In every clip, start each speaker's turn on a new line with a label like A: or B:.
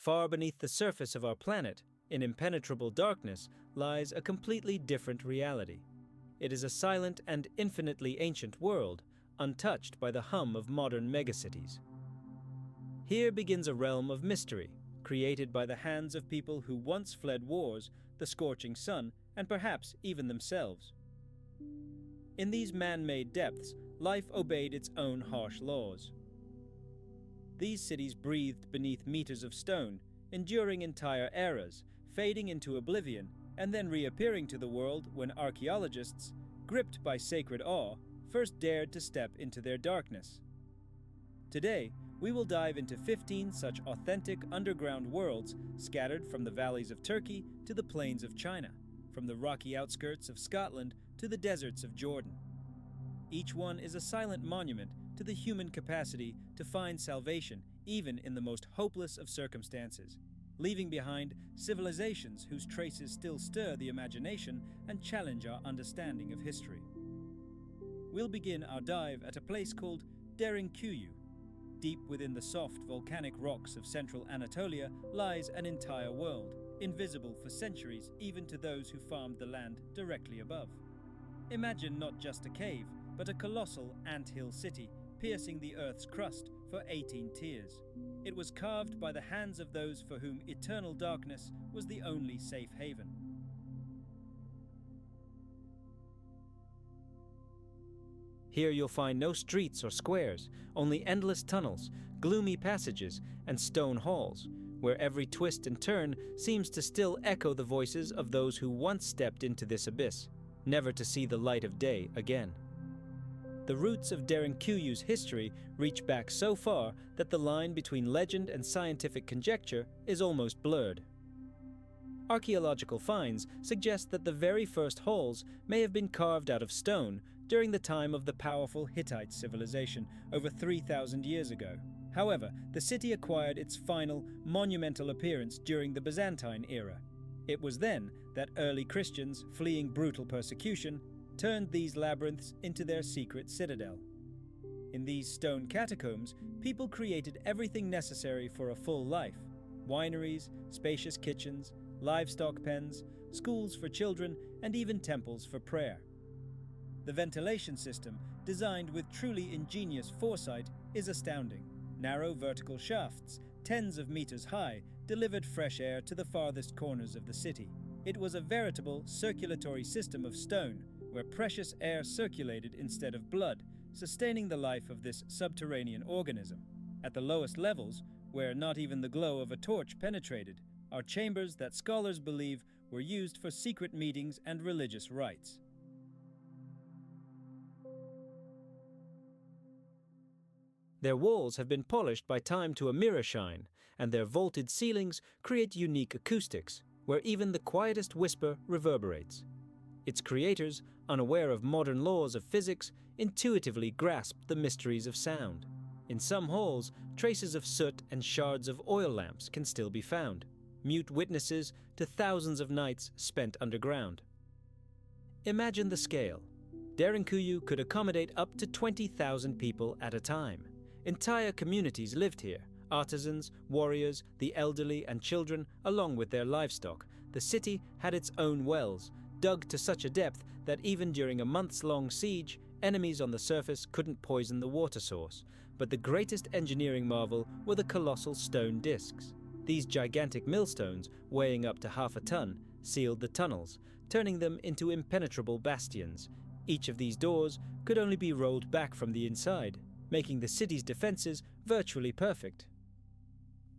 A: far beneath the surface of our planet, in impenetrable darkness, lies a completely different reality. It is a silent and infinitely ancient world, untouched by the hum of modern megacities. Here begins a realm of mystery, created by the hands of people who once fled wars, the scorching sun, and perhaps even themselves. In these man-made depths, life obeyed its own harsh laws. These cities breathed beneath meters of stone, enduring entire eras, fading into oblivion, and then reappearing to the world when archaeologists, gripped by sacred awe, first dared to step into their darkness. Today, we will dive into 15 such authentic underground worlds scattered from the valleys of Turkey to the plains of China, from the rocky outskirts of Scotland to the deserts of Jordan. Each one is a silent monument to the human capacity to find salvation even in the most hopeless of circumstances, leaving behind civilizations whose traces still stir the imagination and challenge our understanding of history. We'll begin our dive at a place called Derinkuyu. Deep within the soft volcanic rocks of central Anatolia lies an entire world, invisible for centuries even to those who farmed the land directly above. Imagine not just a cave, but a colossal ant-hill city piercing the Earth's crust for 18 tiers. It was carved by the hands of those for whom eternal darkness was the only safe haven. Here you'll find no streets or squares, only endless tunnels, gloomy passages, and stone halls, where every twist and turn seems to still echo the voices of those who once stepped into this abyss, never to see the light of day again. The roots of Derinkuyu's history reach back so far that the line between legend and scientific conjecture is almost blurred. Archaeological finds suggest that the very first halls may have been carved out of stone during the time of the powerful Hittite civilization over 3,000 years ago. However, the city acquired its final monumental appearance during the Byzantine era. It was then that early Christians, fleeing brutal persecution, turned these labyrinths into their secret citadel. In these stone catacombs, people created everything necessary for a full life: wineries, spacious kitchens, livestock pens, schools for children, and even temples for prayer. The ventilation system, designed with truly ingenious foresight, is astounding. Narrow vertical shafts, tens of meters high, delivered fresh air to the farthest corners of the city. It was a veritable circulatory system of stone, where precious air circulated instead of blood, sustaining the life of this subterranean organism. At the lowest levels, where not even the glow of a torch penetrated, are chambers that scholars believe were used for secret meetings and religious rites. Their walls have been polished by time to a mirror shine, and their vaulted ceilings create unique acoustics, where even the quietest whisper reverberates. Its creators, unaware of modern laws of physics, intuitively grasped the mysteries of sound. In some halls, traces of soot and shards of oil lamps can still be found, mute witnesses to thousands of nights spent underground. Imagine the scale. Derinkuyu could accommodate up to 20,000 people at a time. Entire communities lived here: artisans, warriors, the elderly and children, along with their livestock. The city had its own wells, dug to such a depth that even during a months-long siege, enemies on the surface couldn't poison the water source. But the greatest engineering marvel were the colossal stone discs. These gigantic millstones, weighing up to half a ton, sealed the tunnels, turning them into impenetrable bastions. Each of these doors could only be rolled back from the inside, making the city's defenses virtually perfect.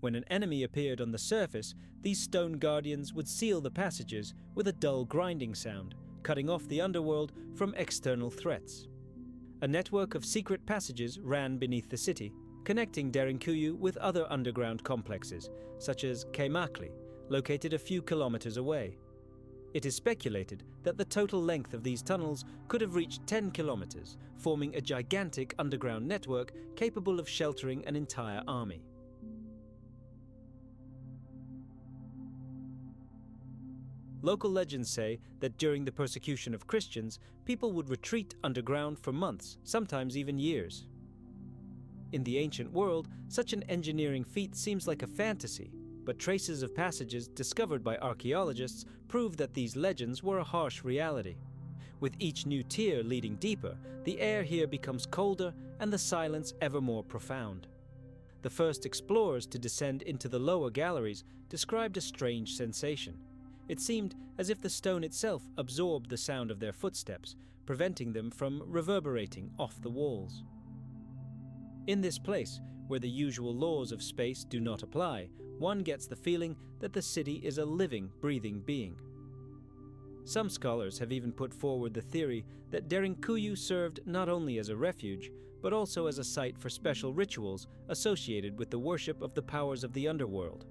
A: When an enemy appeared on the surface, these stone guardians would seal the passages with a dull grinding sound, cutting off the underworld from external threats. A network of secret passages ran beneath the city, connecting Derinkuyu with other underground complexes, such as Kaymakli, located a few kilometers away. It is speculated that the total length of these tunnels could have reached 10 kilometers, forming a gigantic underground network capable of sheltering an entire army. Local legends say that during the persecution of Christians, people would retreat underground for months, sometimes even years. In the ancient world, such an engineering feat seems like a fantasy. but traces of passages discovered by archaeologists prove that these legends were a harsh reality. With each new tier leading deeper, the air here becomes colder and the silence ever more profound. The first explorers to descend into the lower galleries described a strange sensation. It seemed as if the stone itself absorbed the sound of their footsteps, preventing them from reverberating off the walls. In this place, where the usual laws of space do not apply, one gets the feeling that the city is a living, breathing being. Some scholars have even put forward the theory that Derinkuyu served not only as a refuge, but also as a site for special rituals associated with the worship of the powers of the underworld.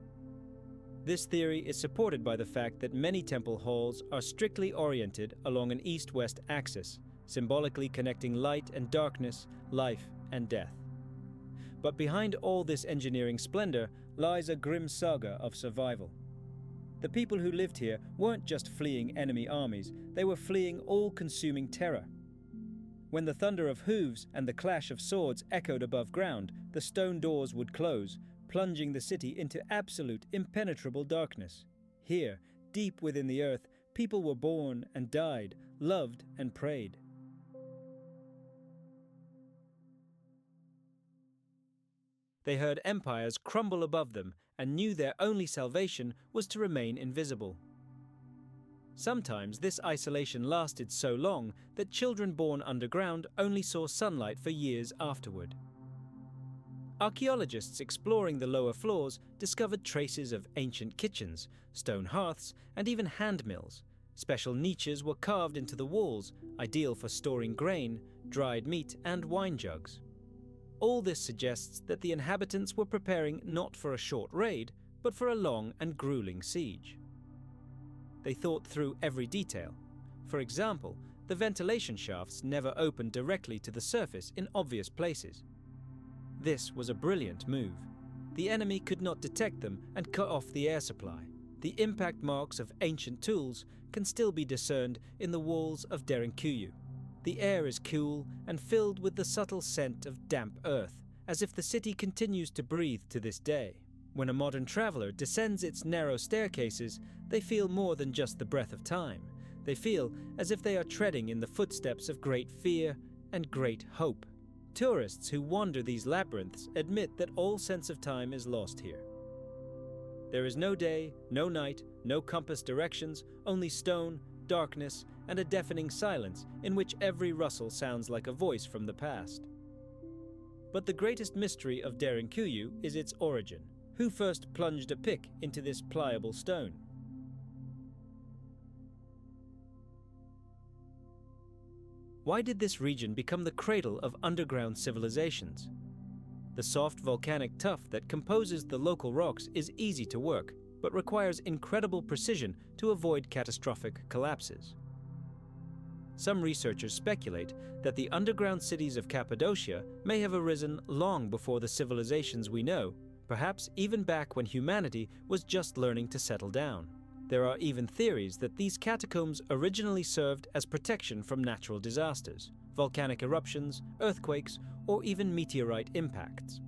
A: This theory is supported by the fact that many temple halls are strictly oriented along an east-west axis, symbolically connecting light and darkness, life and death. But behind all this engineering splendor lies a grim saga of survival. The people who lived here weren't just fleeing enemy armies, they were fleeing all-consuming terror. When the thunder of hooves and the clash of swords echoed above ground, the stone doors would close, plunging the city into absolute, impenetrable darkness. Here, deep within the earth, people were born and died, loved and prayed. They heard empires crumble above them and knew their only salvation was to remain invisible. Sometimes this isolation lasted so long that children born underground only saw sunlight for years afterward. Archaeologists exploring the lower floors discovered traces of ancient kitchens, stone hearths, and even hand mills. Special niches were carved into the walls, ideal for storing grain, dried meat, and wine jugs. All this suggests that the inhabitants were preparing not for a short raid, but for a long and grueling siege. They thought through every detail. For example, the ventilation shafts never opened directly to the surface in obvious places. This was a brilliant move. The enemy could not detect them and cut off the air supply. The impact marks of ancient tools can still be discerned in the walls of Derinkuyu. The air is cool and filled with the subtle scent of damp earth, as if the city continues to breathe to this day. When a modern traveler descends its narrow staircases, they feel more than just the breath of time. They feel as if they are treading in the footsteps of great fear and great hope. Tourists who wander these labyrinths admit that all sense of time is lost here. There is no day, no night, no compass directions, only stone, darkness, and a deafening silence in which every rustle sounds like a voice from the past. But the greatest mystery of Derinkuyu is its origin. Who first plunged a pick into this pliable stone? Why did this region become the cradle of underground civilizations? The soft volcanic tuff that composes the local rocks is easy to work, but requires incredible precision to avoid catastrophic collapses. Some researchers speculate that the underground cities of Cappadocia may have arisen long before the civilizations we know, perhaps even back when humanity was just learning to settle down. There are even theories that these catacombs originally served as protection from natural disasters, volcanic eruptions, earthquakes, or even meteorite impacts.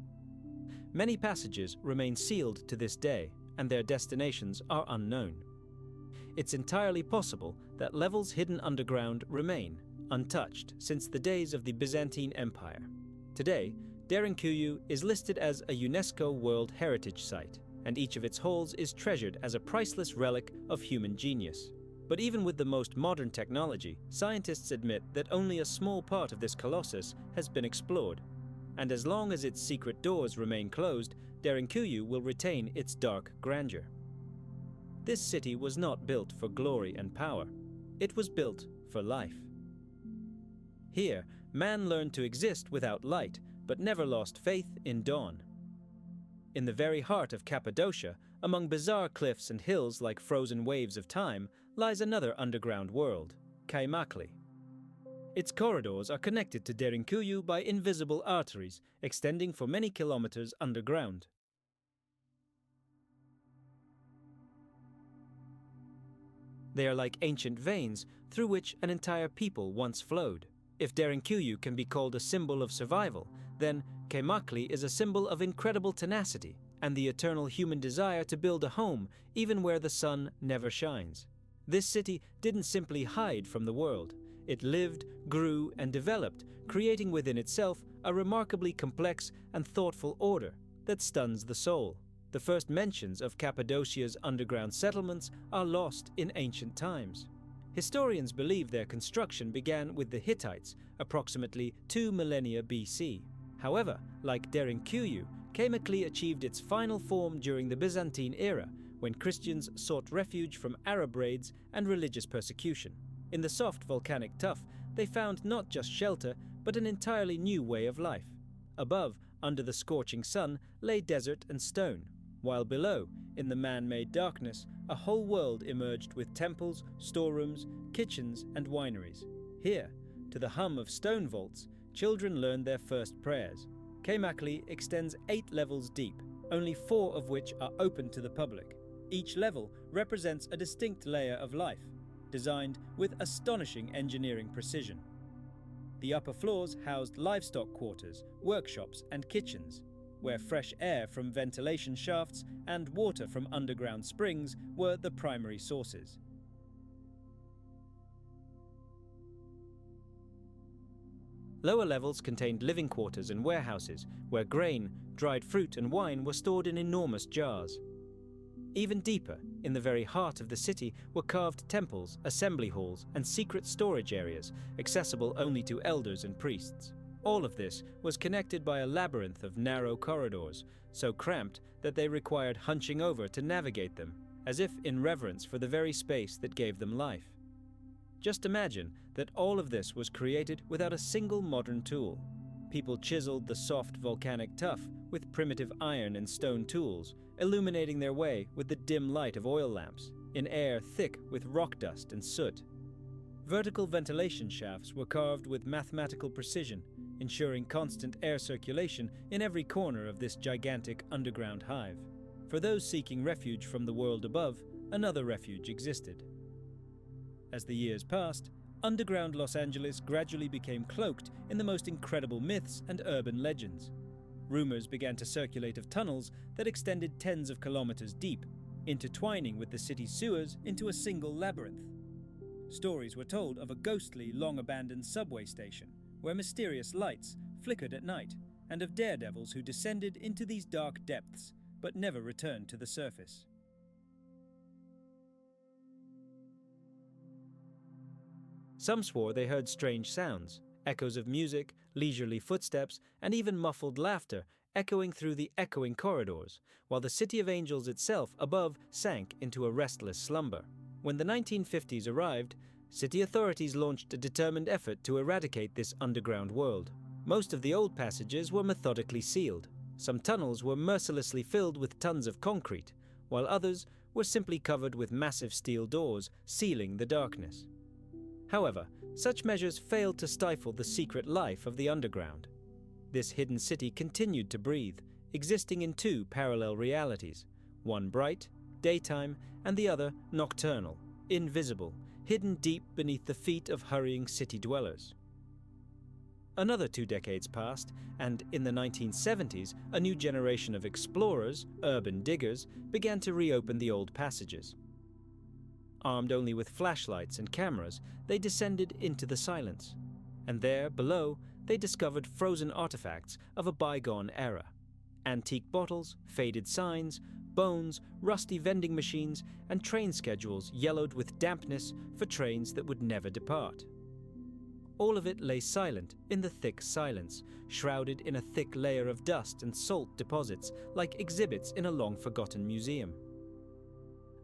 A: Many passages remain sealed to this day, and their destinations are unknown. It's entirely possible that levels hidden underground remain untouched since the days of the Byzantine Empire. Today, Derinkuyu is listed as a UNESCO World Heritage Site, and each of its halls is treasured as a priceless relic of human genius. But even with the most modern technology, scientists admit that only a small part of this colossus has been explored. And as long as its secret doors remain closed, Derinkuyu will retain its dark grandeur. This city was not built for glory and power. It was built for life. Here, man learned to exist without light, but never lost faith in dawn. In the very heart of Cappadocia, among bizarre cliffs and hills like frozen waves of time, lies another underground world, Kaimakli. Its corridors are connected to Derinkuyu by invisible arteries extending for many kilometers underground. They are like ancient veins through which an entire people once flowed. If Derinkuyu can be called a symbol of survival, then Kaimakli is a symbol of incredible tenacity, and the eternal human desire to build a home even where the sun never shines. This city didn't simply hide from the world. It lived, grew, and developed, creating within itself a remarkably complex and thoughtful order that stuns the soul. The first mentions of Cappadocia's underground settlements are lost in ancient times. Historians believe their construction began with the Hittites, approximately 2 millennia BC. However, like Derinkuyu, Kaymakli achieved its final form during the Byzantine era, when Christians sought refuge from Arab raids and religious persecution. In the soft volcanic tuff, they found not just shelter, but an entirely new way of life. Above, under the scorching sun, lay desert and stone, while below, in the man-made darkness, a whole world emerged with temples, storerooms, kitchens, and wineries. Here, to the hum of stone vaults, children learned their first prayers. Kaymakli extends 8 levels deep, only 4 of which are open to the public. Each level represents a distinct layer of life, designed with astonishing engineering precision. The upper floors housed livestock quarters, workshops, and kitchens, where fresh air from ventilation shafts and water from underground springs were the primary sources. Lower levels contained living quarters and warehouses, where grain, dried fruit, and wine were stored in enormous jars. Even deeper, in the very heart of the city, were carved temples, assembly halls, and secret storage areas, accessible only to elders and priests. All of this was connected by a labyrinth of narrow corridors, so cramped that they required hunching over to navigate them, as if in reverence for the very space that gave them life. Just imagine that all of this was created without a single modern tool. People chiseled the soft volcanic tuff with primitive iron and stone tools, illuminating their way with the dim light of oil lamps, in air thick with rock dust and soot. Vertical ventilation shafts were carved with mathematical precision, ensuring constant air circulation in every corner of this gigantic underground hive. For those seeking refuge from the world above, another refuge existed. As the years passed, underground Los Angeles gradually became cloaked in the most incredible myths and urban legends. Rumors began to circulate of tunnels that extended tens of kilometers deep, intertwining with the city's sewers into a single labyrinth. Stories were told of a ghostly, long-abandoned subway station, where mysterious lights flickered at night, and of daredevils who descended into these dark depths, but never returned to the surface. Some swore they heard strange sounds, echoes of music, leisurely footsteps, and even muffled laughter echoing through the echoing corridors, while the City of Angels itself above sank into a restless slumber. When the 1950s arrived, city authorities launched a determined effort to eradicate this underground world. Most of the old passages were methodically sealed. Some tunnels were mercilessly filled with tons of concrete, while others were simply covered with massive steel doors, sealing the darkness. However, such measures failed to stifle the secret life of the underground. This hidden city continued to breathe, existing in 2 parallel realities, one bright, daytime, and the other nocturnal, invisible, hidden deep beneath the feet of hurrying city dwellers. Another 2 decades passed, and in the 1970s, a new generation of explorers, urban diggers, began to reopen the old passages. Armed only with flashlights and cameras, they descended into the silence. And there, below, they discovered frozen artifacts of a bygone era. Antique bottles, faded signs, bones, rusty vending machines, and train schedules yellowed with dampness for trains that would never depart. All of it lay silent in the thick silence, shrouded in a thick layer of dust and salt deposits like exhibits in a long-forgotten museum.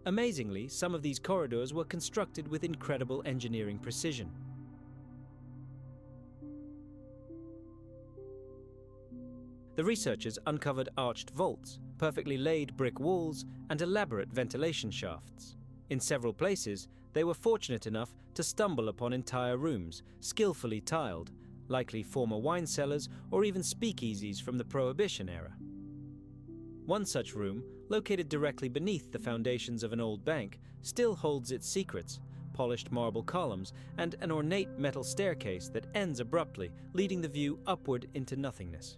A: Amazingly, some of these corridors were constructed with incredible engineering precision. The researchers uncovered arched vaults, perfectly laid brick walls, and elaborate ventilation shafts. In several places, they were fortunate enough to stumble upon entire rooms, skillfully tiled, likely former wine cellars or even speakeasies from the Prohibition era. One such room, located directly beneath the foundations of an old bank, still holds its secrets, polished marble columns and an ornate metal staircase that ends abruptly, leading the view upward into nothingness.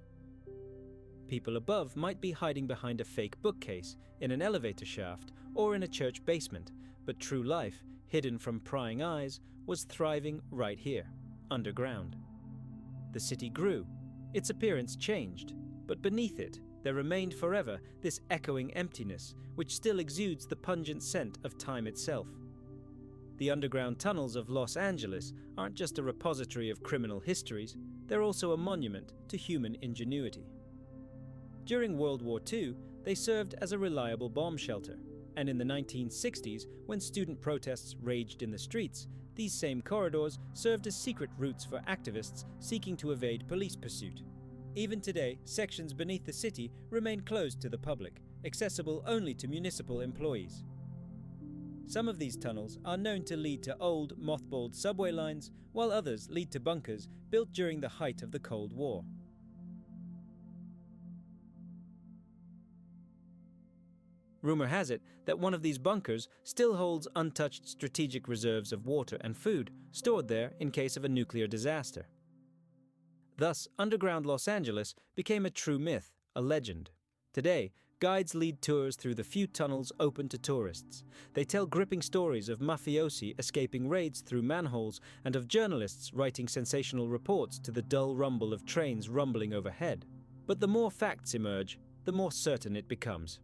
A: People above might be hiding behind a fake bookcase, in an elevator shaft, or in a church basement, but true life, hidden from prying eyes, was thriving right here, underground. The city grew. Its appearance changed, but beneath it, there remained forever this echoing emptiness, which still exudes the pungent scent of time itself. The underground tunnels of Los Angeles aren't just a repository of criminal histories, they're also a monument to human ingenuity. During World War II, they served as a reliable bomb shelter, and in the 1960s, when student protests raged in the streets, these same corridors served as secret routes for activists seeking to evade police pursuit. Even today, sections beneath the city remain closed to the public, accessible only to municipal employees. Some of these tunnels are known to lead to old, mothballed subway lines, while others lead to bunkers built during the height of the Cold War. Rumor has it that one of these bunkers still holds untouched strategic reserves of water and food, stored there in case of a nuclear disaster. Thus, underground Los Angeles became a true myth, a legend. Today, guides lead tours through the few tunnels open to tourists. They tell gripping stories of mafiosi escaping raids through manholes and of journalists writing sensational reports to the dull rumble of trains rumbling overhead. But the more facts emerge, the more certain it becomes.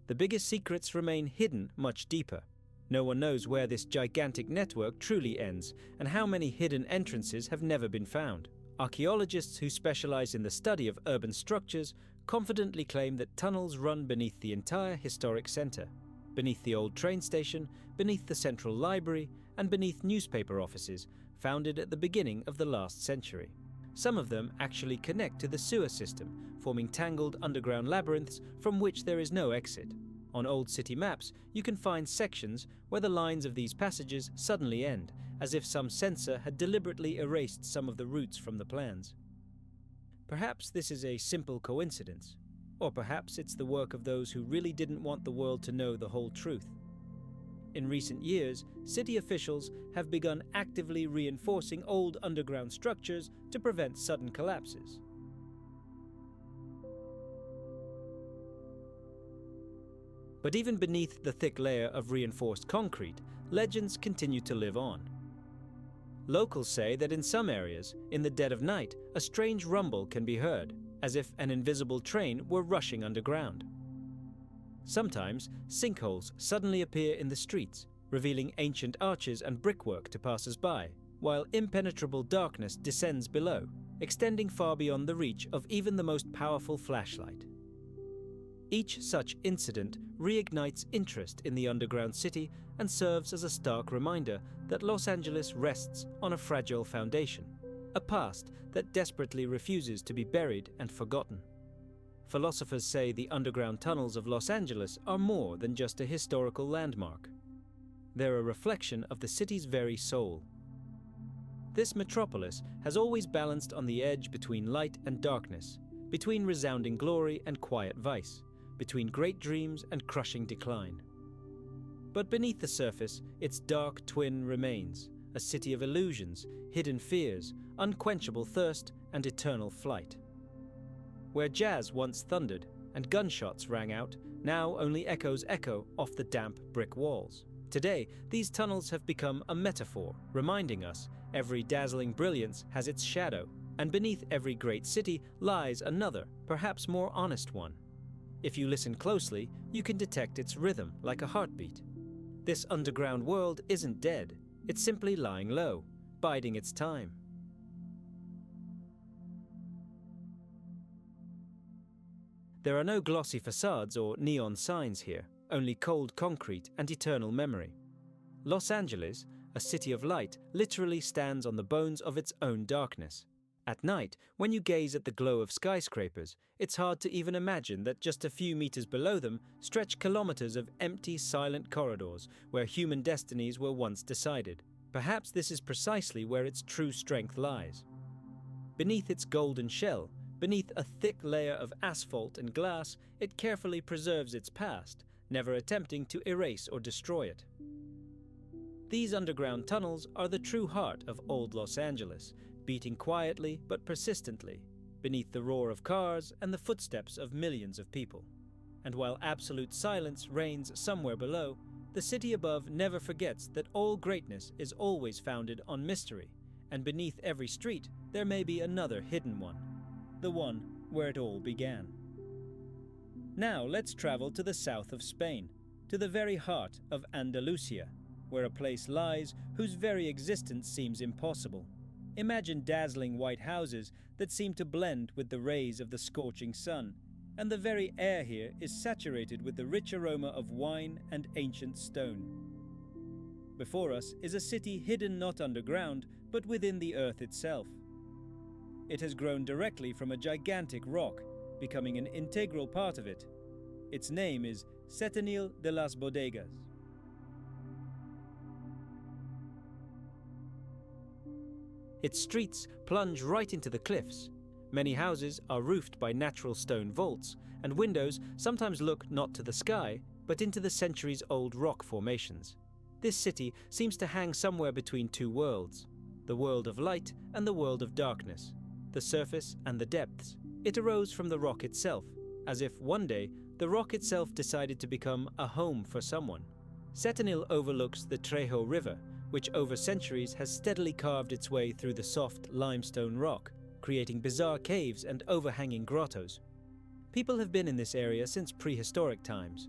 A: The biggest secrets remain hidden much deeper. No one knows where this gigantic network truly ends and how many hidden entrances have never been found. Archaeologists who specialize in the study of urban structures confidently claim that tunnels run beneath the entire historic center, beneath the old train station, beneath the central library, and beneath newspaper offices founded at the beginning of the last century. Some of them actually connect to the sewer system, forming tangled underground labyrinths from which there is no exit. On old city maps, you can find sections where the lines of these passages suddenly end, as if some censor had deliberately erased some of the routes from the plans. Perhaps this is a simple coincidence, or perhaps it's the work of those who really didn't want the world to know the whole truth. In recent years, city officials have begun actively reinforcing old underground structures to prevent sudden collapses. But even beneath the thick layer of reinforced concrete, legends continue to live on. Locals say that in some areas, in the dead of night, a strange rumble can be heard, as if an invisible train were rushing underground. Sometimes, sinkholes suddenly appear in the streets, revealing ancient arches and brickwork to passers-by, while impenetrable darkness descends below, extending far beyond the reach of even the most powerful flashlight. Each such incident reignites interest in the underground city and serves as a stark reminder that Los Angeles rests on a fragile foundation, a past that desperately refuses to be buried and forgotten. Philosophers say the underground tunnels of Los Angeles are more than just a historical landmark. They're a reflection of the city's very soul. This metropolis has always balanced on the edge between light and darkness, between resounding glory and quiet vice, between great dreams and crushing decline. But beneath the surface, its dark twin remains, a city of illusions, hidden fears, unquenchable thirst, and eternal flight. Where jazz once thundered and gunshots rang out, now only echoes echo off the damp brick walls. Today, these tunnels have become a metaphor, reminding us every dazzling brilliance has its shadow, and beneath every great city lies another, perhaps more honest one. If you listen closely, you can detect its rhythm like a heartbeat. This underground world isn't dead, it's simply lying low, biding its time. There are no glossy facades or neon signs here, only cold concrete and eternal memory. Los Angeles, a city of light, literally stands on the bones of its own darkness. At night, when you gaze at the glow of skyscrapers, it's hard to even imagine that just a few meters below them stretch kilometers of empty, silent corridors where human destinies were once decided. Perhaps this is precisely where its true strength lies. Beneath its golden shell, beneath a thick layer of asphalt and glass, it carefully preserves its past, never attempting to erase or destroy it. These underground tunnels are the true heart of old Los Angeles, beating quietly but persistently, beneath the roar of cars and the footsteps of millions of people. And while absolute silence reigns somewhere below, the city above never forgets that all greatness is always founded on mystery, and beneath every street there may be another hidden one, the one where it all began. Now let's travel to the south of Spain, to the very heart of Andalusia, where a place lies whose very existence seems impossible. Imagine dazzling white houses that seem to blend with the rays of the scorching sun, and the very air here is saturated with the rich aroma of wine and ancient stone. Before us is a city hidden not underground, but within the earth itself. It has grown directly from a gigantic rock, becoming an integral part of it. Its name is Setenil de las Bodegas. Its streets plunge right into the cliffs. Many houses are roofed by natural stone vaults, and windows sometimes look not to the sky, but into the centuries-old rock formations. This city seems to hang somewhere between two worlds, the world of light and the world of darkness, the surface and the depths. It arose from the rock itself, as if one day the rock itself decided to become a home for someone. Setenil overlooks the Trejo River, which over centuries has steadily carved its way through the soft limestone rock, creating bizarre caves and overhanging grottos. People have been in this area since prehistoric times.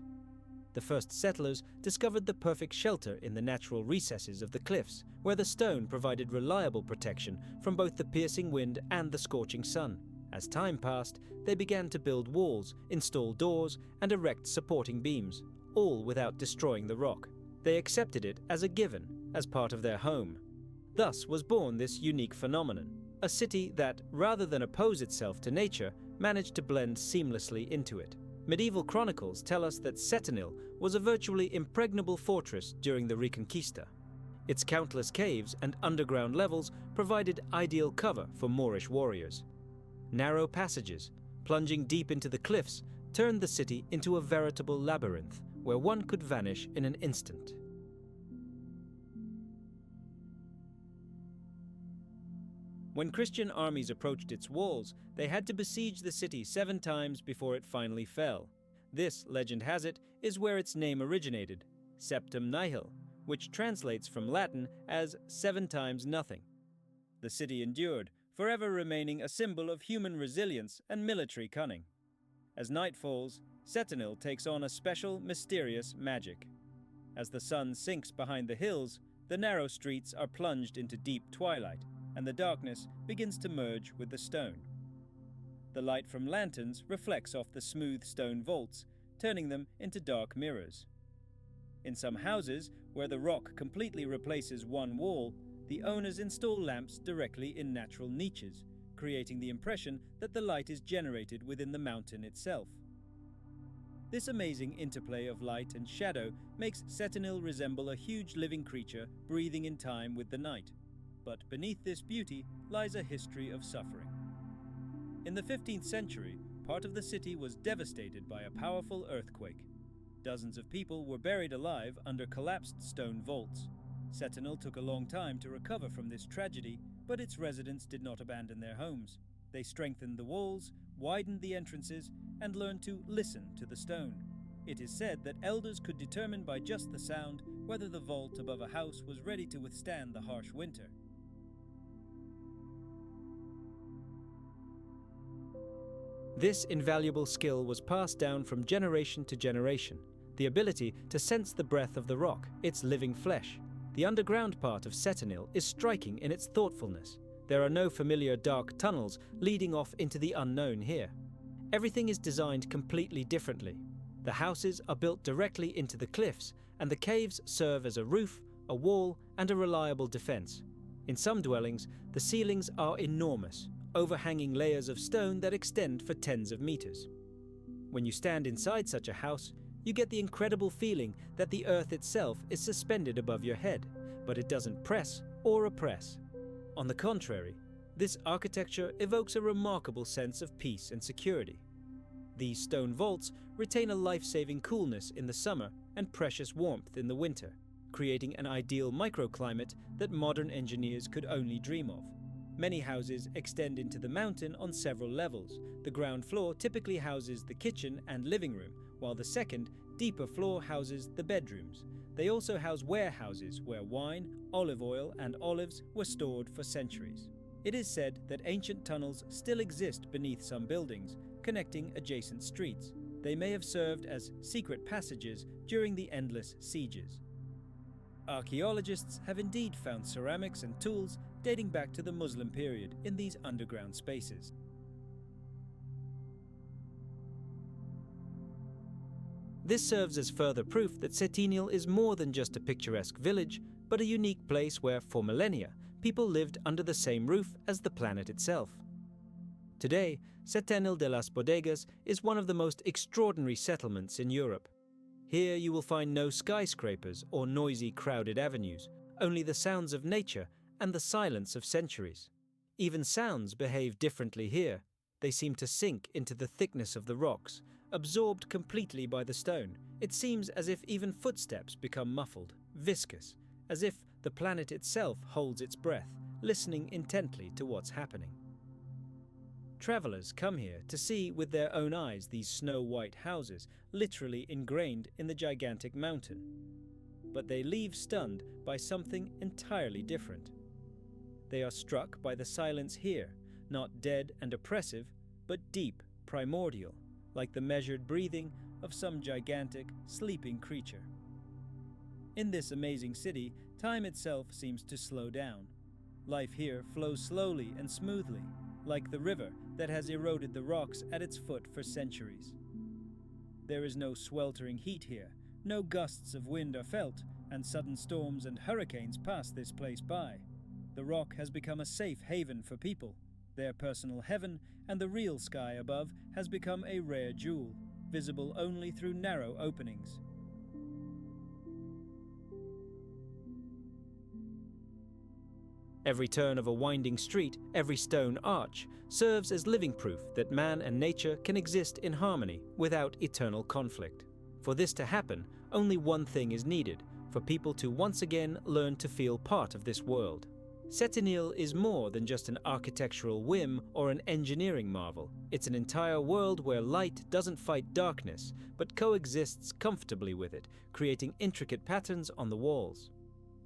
A: The first settlers discovered the perfect shelter in the natural recesses of the cliffs, where the stone provided reliable protection from both the piercing wind and the scorching sun. As time passed, they began to build walls, install doors, and erect supporting beams, all without destroying the rock. They accepted it as a given, as part of their home. Thus was born this unique phenomenon, a city that, rather than oppose itself to nature, managed to blend seamlessly into it. Medieval chronicles tell us that Setenil was a virtually impregnable fortress during the Reconquista. Its countless caves and underground levels provided ideal cover for Moorish warriors. Narrow passages, plunging deep into the cliffs, turned the city into a veritable labyrinth where one could vanish in an instant. When Christian armies approached its walls, they had to besiege the city 7 times before it finally fell. This, legend has it, is where its name originated, Septem Nihil, which translates from Latin as 7 times nothing. The city endured, forever remaining a symbol of human resilience and military cunning. As night falls, Setenil takes on a special, mysterious magic. As the sun sinks behind the hills, the narrow streets are plunged into deep twilight, and the darkness begins to merge with the stone. The light from lanterns reflects off the smooth stone vaults, turning them into dark mirrors. In some houses, where the rock completely replaces one wall, the owners install lamps directly in natural niches, creating the impression that the light is generated within the mountain itself. This amazing interplay of light and shadow makes Setenil resemble a huge living creature breathing in time with the night. But beneath this beauty lies a history of suffering. In the 15th century, part of the city was devastated by a powerful earthquake. Dozens of people were buried alive under collapsed stone vaults. Setenil took a long time to recover from this tragedy, but its residents did not abandon their homes. They strengthened the walls, widened the entrances, and learned to listen to the stone. It is said that elders could determine by just the sound whether the vault above a house was ready to withstand the harsh winter. This invaluable skill was passed down from generation to generation, the ability to sense the breath of the rock, its living flesh. The underground part of Setenil is striking in its thoughtfulness. There are no familiar dark tunnels leading off into the unknown here. Everything is designed completely differently. The houses are built directly into the cliffs, and the caves serve as a roof, a wall, and a reliable defense. In some dwellings, the ceilings are enormous, overhanging layers of stone that extend for tens of meters. When you stand inside such a house, you get the incredible feeling that the earth itself is suspended above your head, but it doesn't press or oppress. On the contrary, this architecture evokes a remarkable sense of peace and security. These stone vaults retain a life-saving coolness in the summer and precious warmth in the winter, creating an ideal microclimate that modern engineers could only dream of. Many houses extend into the mountain on several levels. The ground floor typically houses the kitchen and living room, while the second, deeper floor houses the bedrooms. They also house warehouses where wine, olive oil, and olives were stored for centuries. It is said that ancient tunnels still exist beneath some buildings, connecting adjacent streets. They may have served as secret passages during the endless sieges. Archaeologists have indeed found ceramics and tools dating back to the Muslim period in these underground spaces. This serves as further proof that Setinil is more than just a picturesque village, but a unique place where, for millennia, people lived under the same roof as the planet itself. Today, Setenil de las Bodegas is one of the most extraordinary settlements in Europe. Here you will find no skyscrapers or noisy, crowded avenues, only the sounds of nature and the silence of centuries. Even sounds behave differently here. They seem to sink into the thickness of the rocks, absorbed completely by the stone. It seems as if even footsteps become muffled, viscous, as if the planet itself holds its breath, listening intently to what's happening. Travelers come here to see with their own eyes these snow-white houses literally ingrained in the gigantic mountain. But they leave stunned by something entirely different. They are struck by the silence here, not dead and oppressive, but deep, primordial, like the measured breathing of some gigantic, sleeping creature. In this amazing city, time itself seems to slow down. Life here flows slowly and smoothly, like the river that has eroded the rocks at its foot for centuries. There is no sweltering heat here, no gusts of wind are felt, and sudden storms and hurricanes pass this place by. The rock has become a safe haven for people. Their personal heaven and the real sky above has become a rare jewel, visible only through narrow openings. Every turn of a winding street, every stone arch, serves as living proof that man and nature can exist in harmony without eternal conflict. For this to happen, only one thing is needed: for people to once again learn to feel part of this world. Setinil is more than just an architectural whim or an engineering marvel. It's an entire world where light doesn't fight darkness, but coexists comfortably with it, creating intricate patterns on the walls.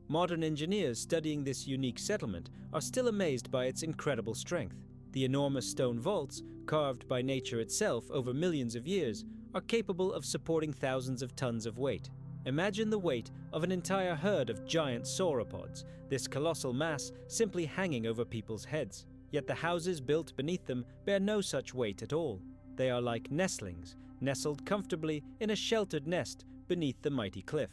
A: Modern engineers studying this unique settlement are still amazed by its incredible strength. The enormous stone vaults, carved by nature itself over millions of years, are capable of supporting thousands of tons of weight. Imagine the weight of an entire herd of giant sauropods, this colossal mass simply hanging over people's heads. Yet the houses built beneath them bear no such weight at all. They are like nestlings, nestled comfortably in a sheltered nest beneath the mighty cliff.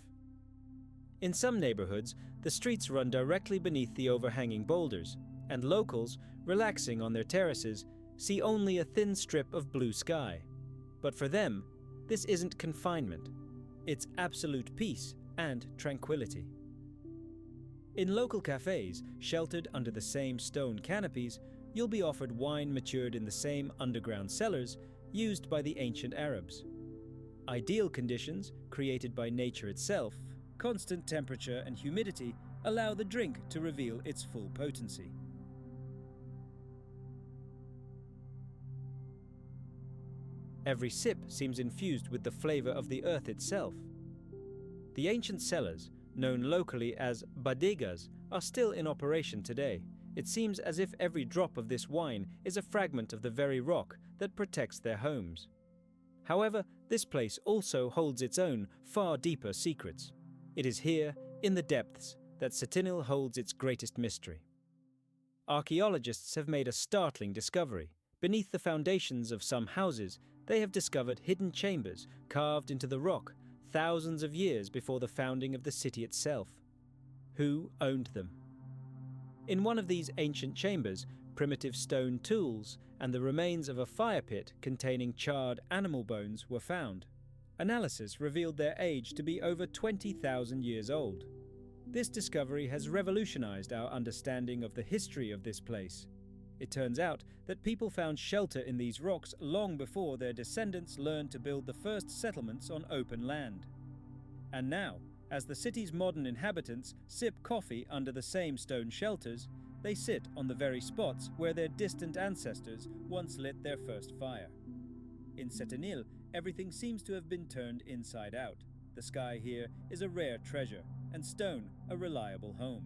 A: In some neighborhoods, the streets run directly beneath the overhanging boulders, and locals, relaxing on their terraces, see only a thin strip of blue sky. But for them, this isn't confinement. It's absolute peace and tranquility. In local cafes, sheltered under the same stone canopies, you'll be offered wine matured in the same underground cellars used by the ancient Arabs. Ideal conditions, created by nature itself, constant temperature and humidity, allow the drink to reveal its full potency. Every sip seems infused with the flavor of the earth itself. The ancient cellars, known locally as bodegas, are still in operation today. It seems as if every drop of this wine is a fragment of the very rock that protects their homes. However, this place also holds its own, far deeper secrets. It is here, in the depths, that Setinil holds its greatest mystery. Archaeologists have made a startling discovery. Beneath the foundations of some houses, they have discovered hidden chambers carved into the rock thousands of years before the founding of the city itself. Who owned them? In one of these ancient chambers, primitive stone tools and the remains of a fire pit containing charred animal bones were found. Analysis revealed their age to be over 20,000 years old. This discovery has revolutionized our understanding of the history of this place. It turns out that people found shelter in these rocks long before their descendants learned to build the first settlements on open land. And now, as the city's modern inhabitants sip coffee under the same stone shelters, They sit on the very spots where their distant ancestors once lit their first fire. In Setenil, everything seems to have been turned inside out. The sky here is a rare treasure, and stone a reliable home.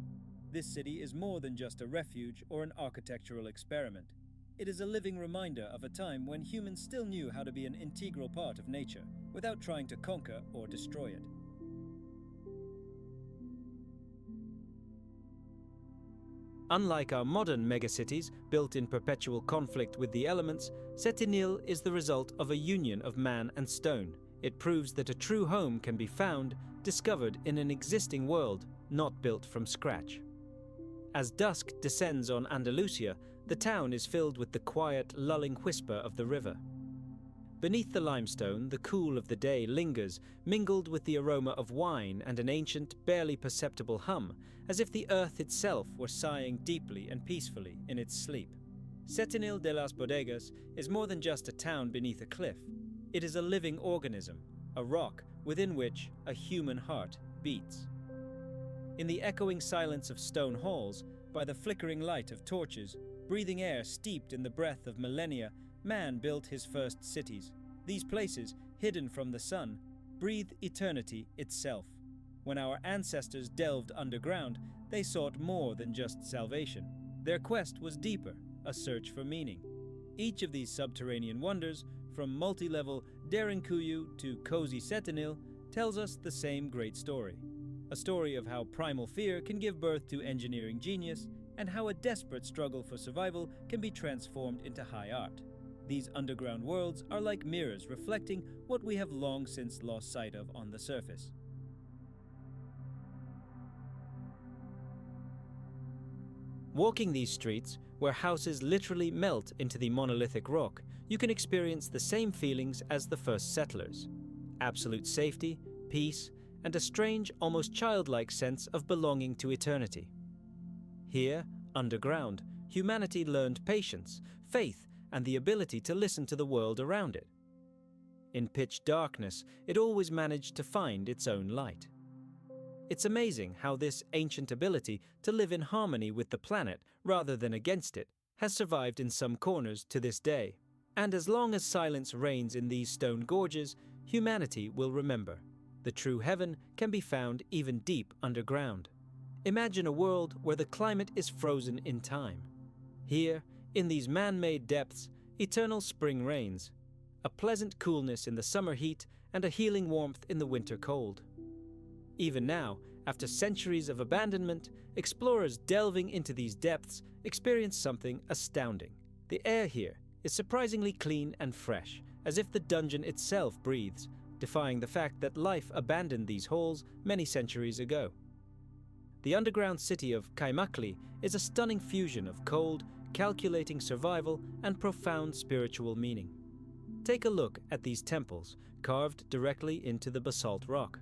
A: This city is more than just a refuge or an architectural experiment. It is a living reminder of a time when humans still knew how to be an integral part of nature, without trying to conquer or destroy it. Unlike our modern megacities, built in perpetual conflict with the elements, Setenil is the result of a union of man and stone. It proves that a true home can be found, discovered in an existing world, not built from scratch. As dusk descends on Andalusia, the town is filled with the quiet, lulling whisper of the river. Beneath the limestone, the cool of the day lingers, mingled with the aroma of wine and an ancient, barely perceptible hum, as if the earth itself were sighing deeply and peacefully in its sleep. Setenil de las Bodegas is more than just a town beneath a cliff. It is a living organism, a rock within which a human heart beats. In the echoing silence of stone halls, by the flickering light of torches, breathing air steeped in the breath of millennia, man built his first cities. These places, hidden from the sun, breathe eternity itself. When our ancestors delved underground, they sought more than just salvation. Their quest was deeper, a search for meaning. Each of these subterranean wonders, from multi-level Derinkuyu to cozy Setenil, tells us the same great story. A story of how primal fear can give birth to engineering genius, and how a desperate struggle for survival can be transformed into high art. These underground worlds are like mirrors reflecting what we have long since lost sight of on the surface. Walking these streets, where houses literally melt into the monolithic rock, you can experience the same feelings as the first settlers. Absolute safety, peace, and a strange, almost childlike sense of belonging to eternity. Here, underground, humanity learned patience, faith, and the ability to listen to the world around it. In pitch darkness, it always managed to find its own light. It's amazing how this ancient ability to live in harmony with the planet rather than against it has survived in some corners to this day. And as long as silence reigns in these stone gorges, humanity will remember. The true heaven can be found even deep underground. Imagine a world where the climate is frozen in time. Here, in these man-made depths, eternal spring reigns, a pleasant coolness in the summer heat and a healing warmth in the winter cold. Even now, after centuries of abandonment, explorers delving into these depths experience something astounding. The air here is surprisingly clean and fresh, as if the dungeon itself breathes, defying the fact that life abandoned these halls many centuries ago. The underground city of Kaimakli is a stunning fusion of cold, calculating survival and profound spiritual meaning. Take a look at these temples, carved directly into the basalt rock.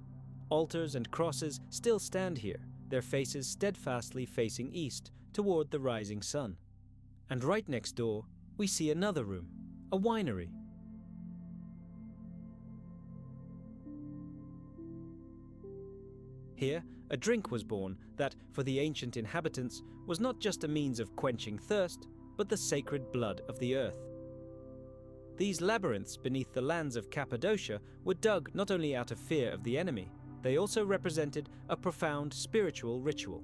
A: Altars and crosses still stand here, their faces steadfastly facing east, toward the rising sun. And right next door, we see another room, a winery. Here, a drink was born that, for the ancient inhabitants, was not just a means of quenching thirst, but the sacred blood of the earth. These labyrinths beneath the lands of Cappadocia were dug not only out of fear of the enemy, they also represented a profound spiritual ritual.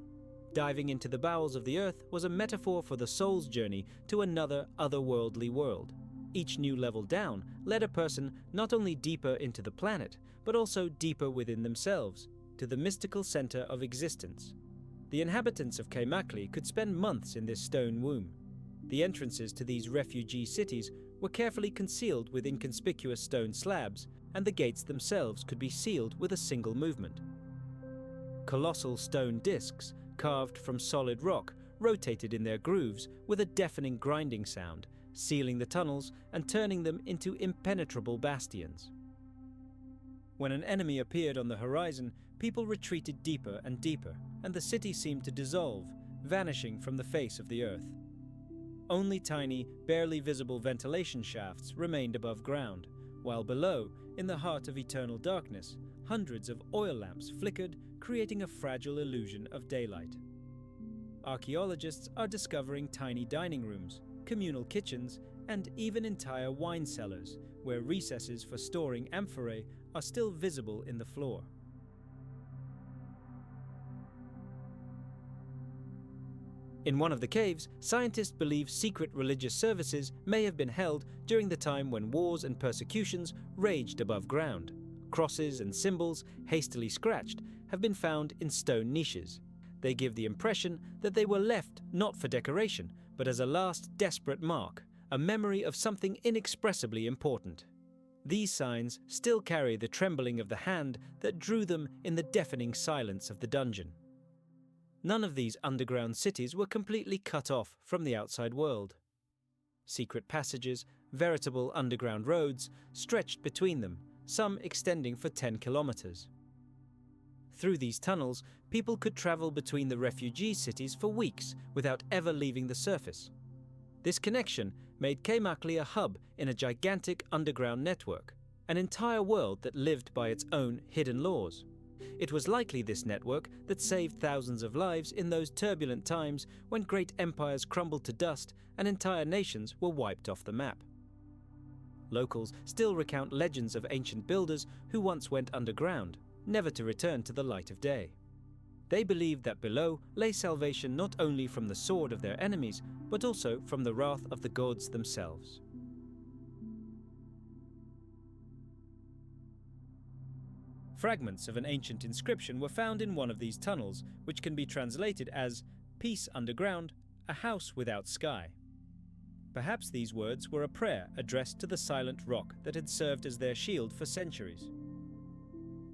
A: Diving into the bowels of the earth was a metaphor for the soul's journey to another otherworldly world. Each new level down led a person not only deeper into the planet, but also deeper within themselves, to the mystical center of existence. The inhabitants of Kaimakli could spend months in this stone womb. The entrances to these refugee cities were carefully concealed with inconspicuous stone slabs, and the gates themselves could be sealed with a single movement. Colossal stone discs, carved from solid rock, rotated in their grooves with a deafening grinding sound, sealing the tunnels and turning them into impenetrable bastions. When an enemy appeared on the horizon, people retreated deeper and deeper, and the city seemed to dissolve, vanishing from the face of the earth. Only tiny, barely visible ventilation shafts remained above ground, while below, in the heart of eternal darkness, hundreds of oil lamps flickered, creating a fragile illusion of daylight. Archaeologists are discovering tiny dining rooms, communal kitchens, and even entire wine cellars, where recesses for storing amphorae are still visible in the floor. In one of the caves, scientists believe secret religious services may have been held during the time when wars and persecutions raged above ground. Crosses and symbols, hastily scratched, have been found in stone niches. They give the impression that they were left not for decoration, but as a last desperate mark, a memory of something inexpressibly important. These signs still carry the trembling of the hand that drew them in the deafening silence of the dungeon. None of these underground cities were completely cut off from the outside world. Secret passages, veritable underground roads, stretched between them, some extending for 10 kilometers. Through these tunnels, people could travel between the refugee cities for weeks without ever leaving the surface. This connection made Kaymakli a hub in a gigantic underground network, an entire world that lived by its own hidden laws. It was likely this network that saved thousands of lives in those turbulent times when great empires crumbled to dust and entire nations were wiped off the map. Locals still recount legends of ancient builders who once went underground, never to return to the light of day. They believed that below lay salvation not only from the sword of their enemies, but also from the wrath of the gods themselves. Fragments of an ancient inscription were found in one of these tunnels, which can be translated as "Peace underground, a house without sky." Perhaps these words were a prayer addressed to the silent rock that had served as their shield for centuries.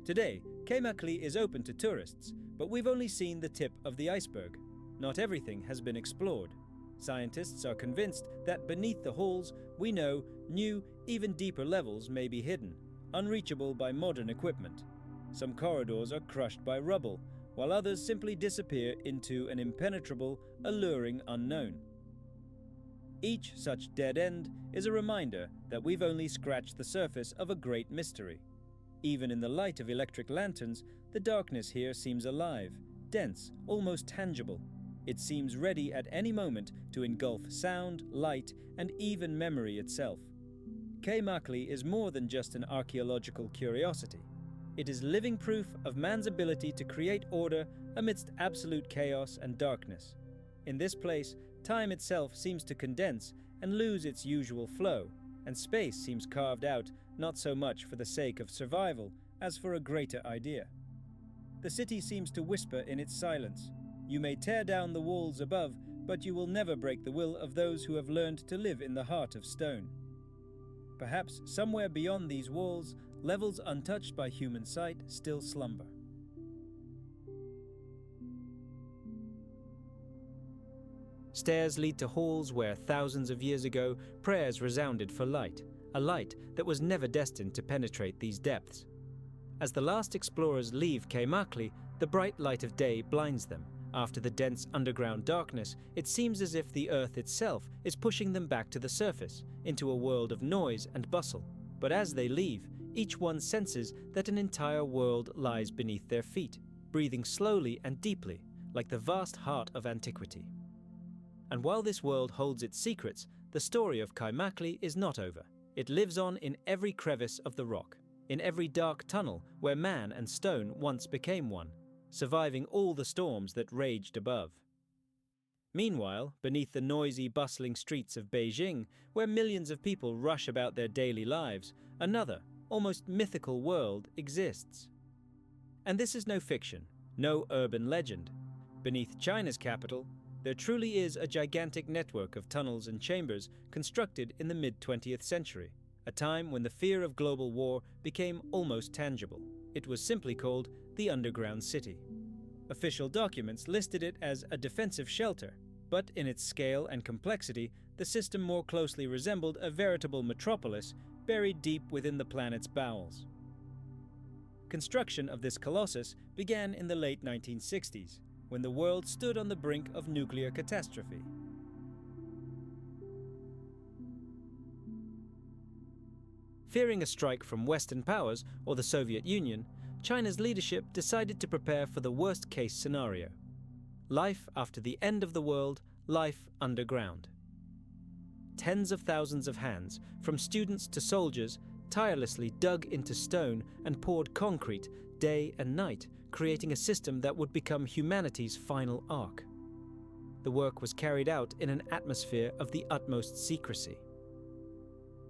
A: Today, Kaymakli is open to tourists, but we've only seen the tip of the iceberg. Not everything has been explored. Scientists are convinced that beneath the halls, we know new, even deeper levels may be hidden, unreachable by modern equipment. Some corridors are crushed by rubble, while others simply disappear into an impenetrable, alluring unknown. Each such dead end is a reminder that we've only scratched the surface of a great mystery. Even in the light of electric lanterns, the darkness here seems alive, dense, almost tangible. It seems ready at any moment to engulf sound, light, and even memory itself. Kaymakli is more than just an archaeological curiosity. It is living proof of man's ability to create order amidst absolute chaos and darkness. In this place, time itself seems to condense and lose its usual flow, and space seems carved out not so much for the sake of survival as for a greater idea. The city seems to whisper in its silence, "You may tear down the walls above, but you will never break the will of those who have learned to live in the heart of stone." Perhaps somewhere beyond these walls, levels untouched by human sight still slumber. Stairs lead to halls where thousands of years ago prayers resounded for light, a light that was never destined to penetrate these depths. As the last explorers leave Kaymakli, the bright light of day blinds them. After the dense underground darkness, it seems as if the earth itself is pushing them back to the surface, into a world of noise and bustle. But as they leave, each one senses that an entire world lies beneath their feet, breathing slowly and deeply, like the vast heart of antiquity. And while this world holds its secrets, the story of Kaymakli is not over. It lives on in every crevice of the rock, in every dark tunnel where man and stone once became one, surviving all the storms that raged above. Meanwhile, beneath the noisy, bustling streets of Beijing, where millions of people rush about their daily lives, another, almost mythical world exists. And this is no fiction, no urban legend. Beneath China's capital, there truly is a gigantic network of tunnels and chambers constructed in the mid-20th century, a time when the fear of global war became almost tangible. It was simply called the Underground City. Official documents listed it as a defensive shelter, but in its scale and complexity, the system more closely resembled a veritable metropolis buried deep within the planet's bowels. Construction of this colossus began in the late 1960s, when the world stood on the brink of nuclear catastrophe. Fearing a strike from Western powers or the Soviet Union, China's leadership decided to prepare for the worst-case scenario. Life after the end of the world, life underground. Tens of thousands of hands, from students to soldiers, tirelessly dug into stone and poured concrete day and night, creating a system that would become humanity's final ark. The work was carried out in an atmosphere of the utmost secrecy.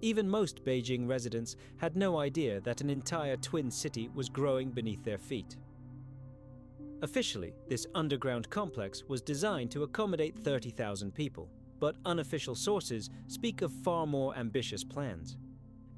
A: Even most Beijing residents had no idea that an entire twin city was growing beneath their feet. Officially, this underground complex was designed to accommodate 30,000 people, but unofficial sources speak of far more ambitious plans.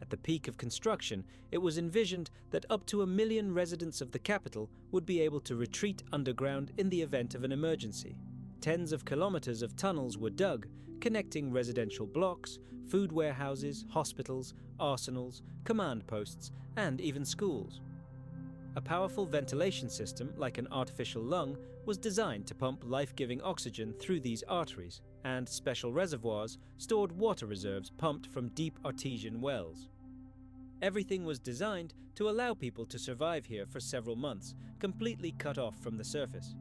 A: At the peak of construction, it was envisioned that up to 1 million residents of the capital would be able to retreat underground in the event of an emergency. Tens of kilometers of tunnels were dug, connecting residential blocks, food warehouses, hospitals, arsenals, command posts, and even schools. A powerful ventilation system, like an artificial lung, was designed to pump life-giving oxygen through these arteries, and special reservoirs stored water reserves pumped from deep artesian wells. Everything was designed to allow people to survive here for several months, completely cut off from the surface.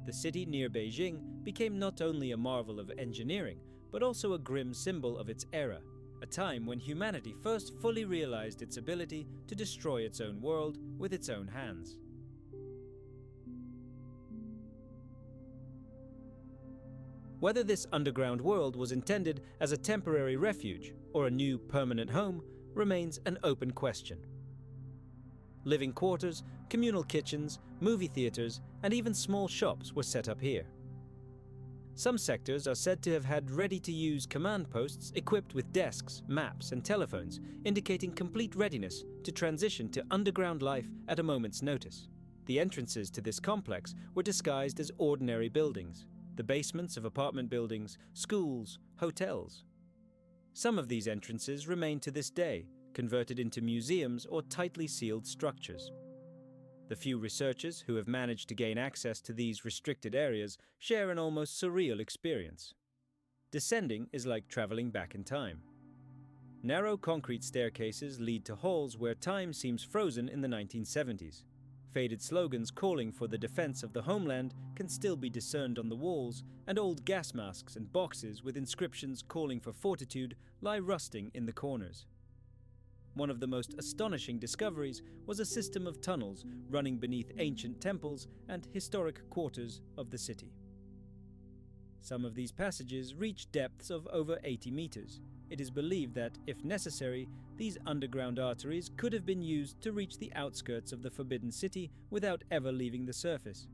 A: The city near Beijing became not only a marvel of engineering, but also a grim symbol of its era, a time when humanity first fully realized its ability to destroy its own world with its own hands. Whether this underground world was intended as a temporary refuge or a new permanent home remains an open question. Living quarters, communal kitchens, movie theaters, and even small shops were set up here. Some sectors are said to have had ready-to-use command posts equipped with desks, maps, and telephones, indicating complete readiness to transition to underground life at a moment's notice. The entrances to this complex were disguised as ordinary buildings, the basements of apartment buildings, schools, hotels. Some of these entrances remain to this day, converted into museums or tightly sealed structures. The few researchers who have managed to gain access to these restricted areas share an almost surreal experience. Descending is like traveling back in time. Narrow concrete staircases lead to halls where time seems frozen in the 1970s. Faded slogans calling for the defense of the homeland can still be discerned on the walls, and old gas masks and boxes with inscriptions calling for fortitude lie rusting in the corners. One of the most astonishing discoveries was a system of tunnels running beneath ancient temples and historic quarters of the city. Some of these passages reach depths of over 80 meters. It is believed that, if necessary, these underground arteries could have been used to reach the outskirts of the Forbidden City without ever leaving the surface.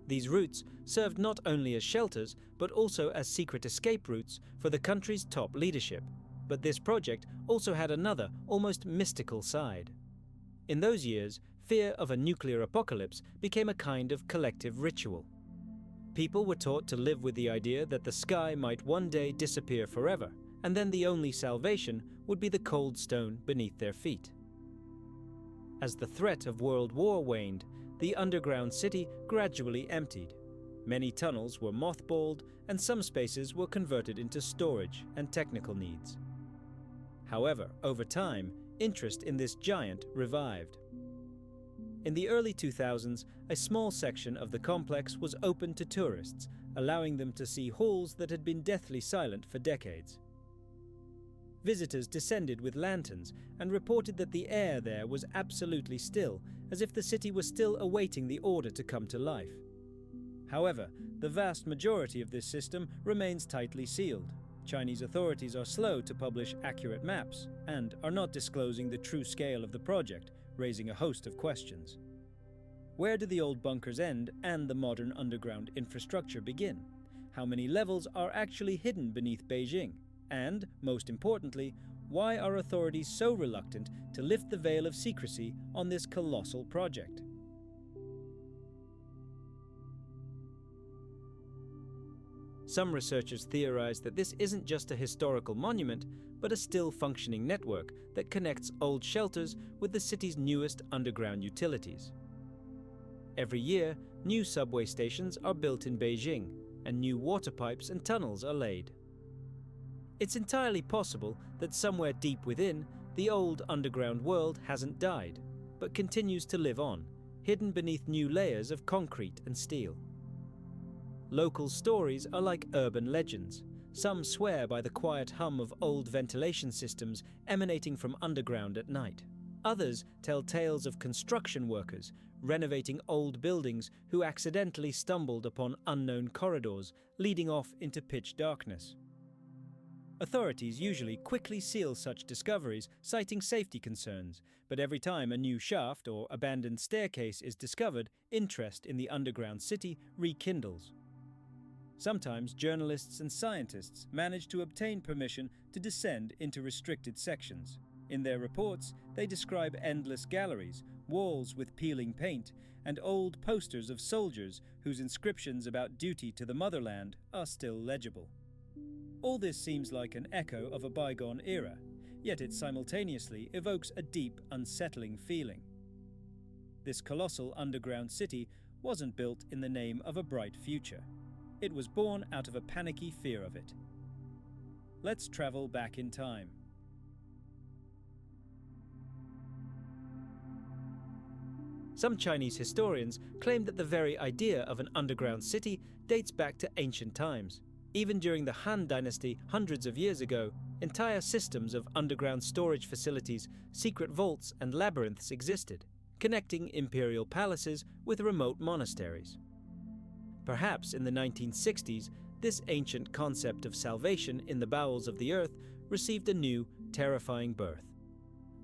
A: These routes served not only as shelters, but also as secret escape routes for the country's top leadership. But this project also had another, almost mystical side. In those years, fear of a nuclear apocalypse became a kind of collective ritual. People were taught to live with the idea that the sky might one day disappear forever, and then the only salvation would be the cold stone beneath their feet. As the threat of World War waned, the underground city gradually emptied. Many tunnels were mothballed, and some spaces were converted into storage and technical needs. However, over time, interest in this giant revived. In the early 2000s, a small section of the complex was open to tourists, allowing them to see halls that had been deathly silent for decades. Visitors descended with lanterns and reported that the air there was absolutely still, as if the city was still awaiting the order to come to life. However, the vast majority of this system remains tightly sealed. Chinese authorities are slow to publish accurate maps and are not disclosing the true scale of the project, raising a host of questions. Where do the old bunkers end and the modern underground infrastructure begin? How many levels are actually hidden beneath Beijing? And, most importantly, why are authorities so reluctant to lift the veil of secrecy on this colossal project? Some researchers theorize that this isn't just a historical monument, but a still functioning network that connects old shelters with the city's newest underground utilities. Every year, new subway stations are built in Beijing, and new water pipes and tunnels are laid. It's entirely possible that somewhere deep within, the old underground world hasn't died. but continues to live on, hidden beneath new layers of concrete and steel. Local stories are like urban legends. Some swear by the quiet hum of old ventilation systems emanating from underground at night. Others tell tales of construction workers renovating old buildings who accidentally stumbled upon unknown corridors leading off into pitch darkness. Authorities usually quickly seal such discoveries, citing safety concerns, but every time a new shaft or abandoned staircase is discovered, interest in the underground city rekindles. Sometimes journalists and scientists manage to obtain permission to descend into restricted sections. In their reports, they describe endless galleries, walls with peeling paint, and old posters of soldiers whose inscriptions about duty to the motherland are still legible. All this seems like an echo of a bygone era, yet it simultaneously evokes a deep, unsettling feeling. This colossal underground city wasn't built in the name of a bright future. It was born out of a panicky fear of it. Let's travel back in time. Some Chinese historians claim that the very idea of an underground city dates back to ancient times. Even during the Han Dynasty hundreds of years ago, entire systems of underground storage facilities, secret vaults and labyrinths existed, connecting imperial palaces with remote monasteries. Perhaps in the 1960s, this ancient concept of salvation in the bowels of the earth received a new, terrifying birth.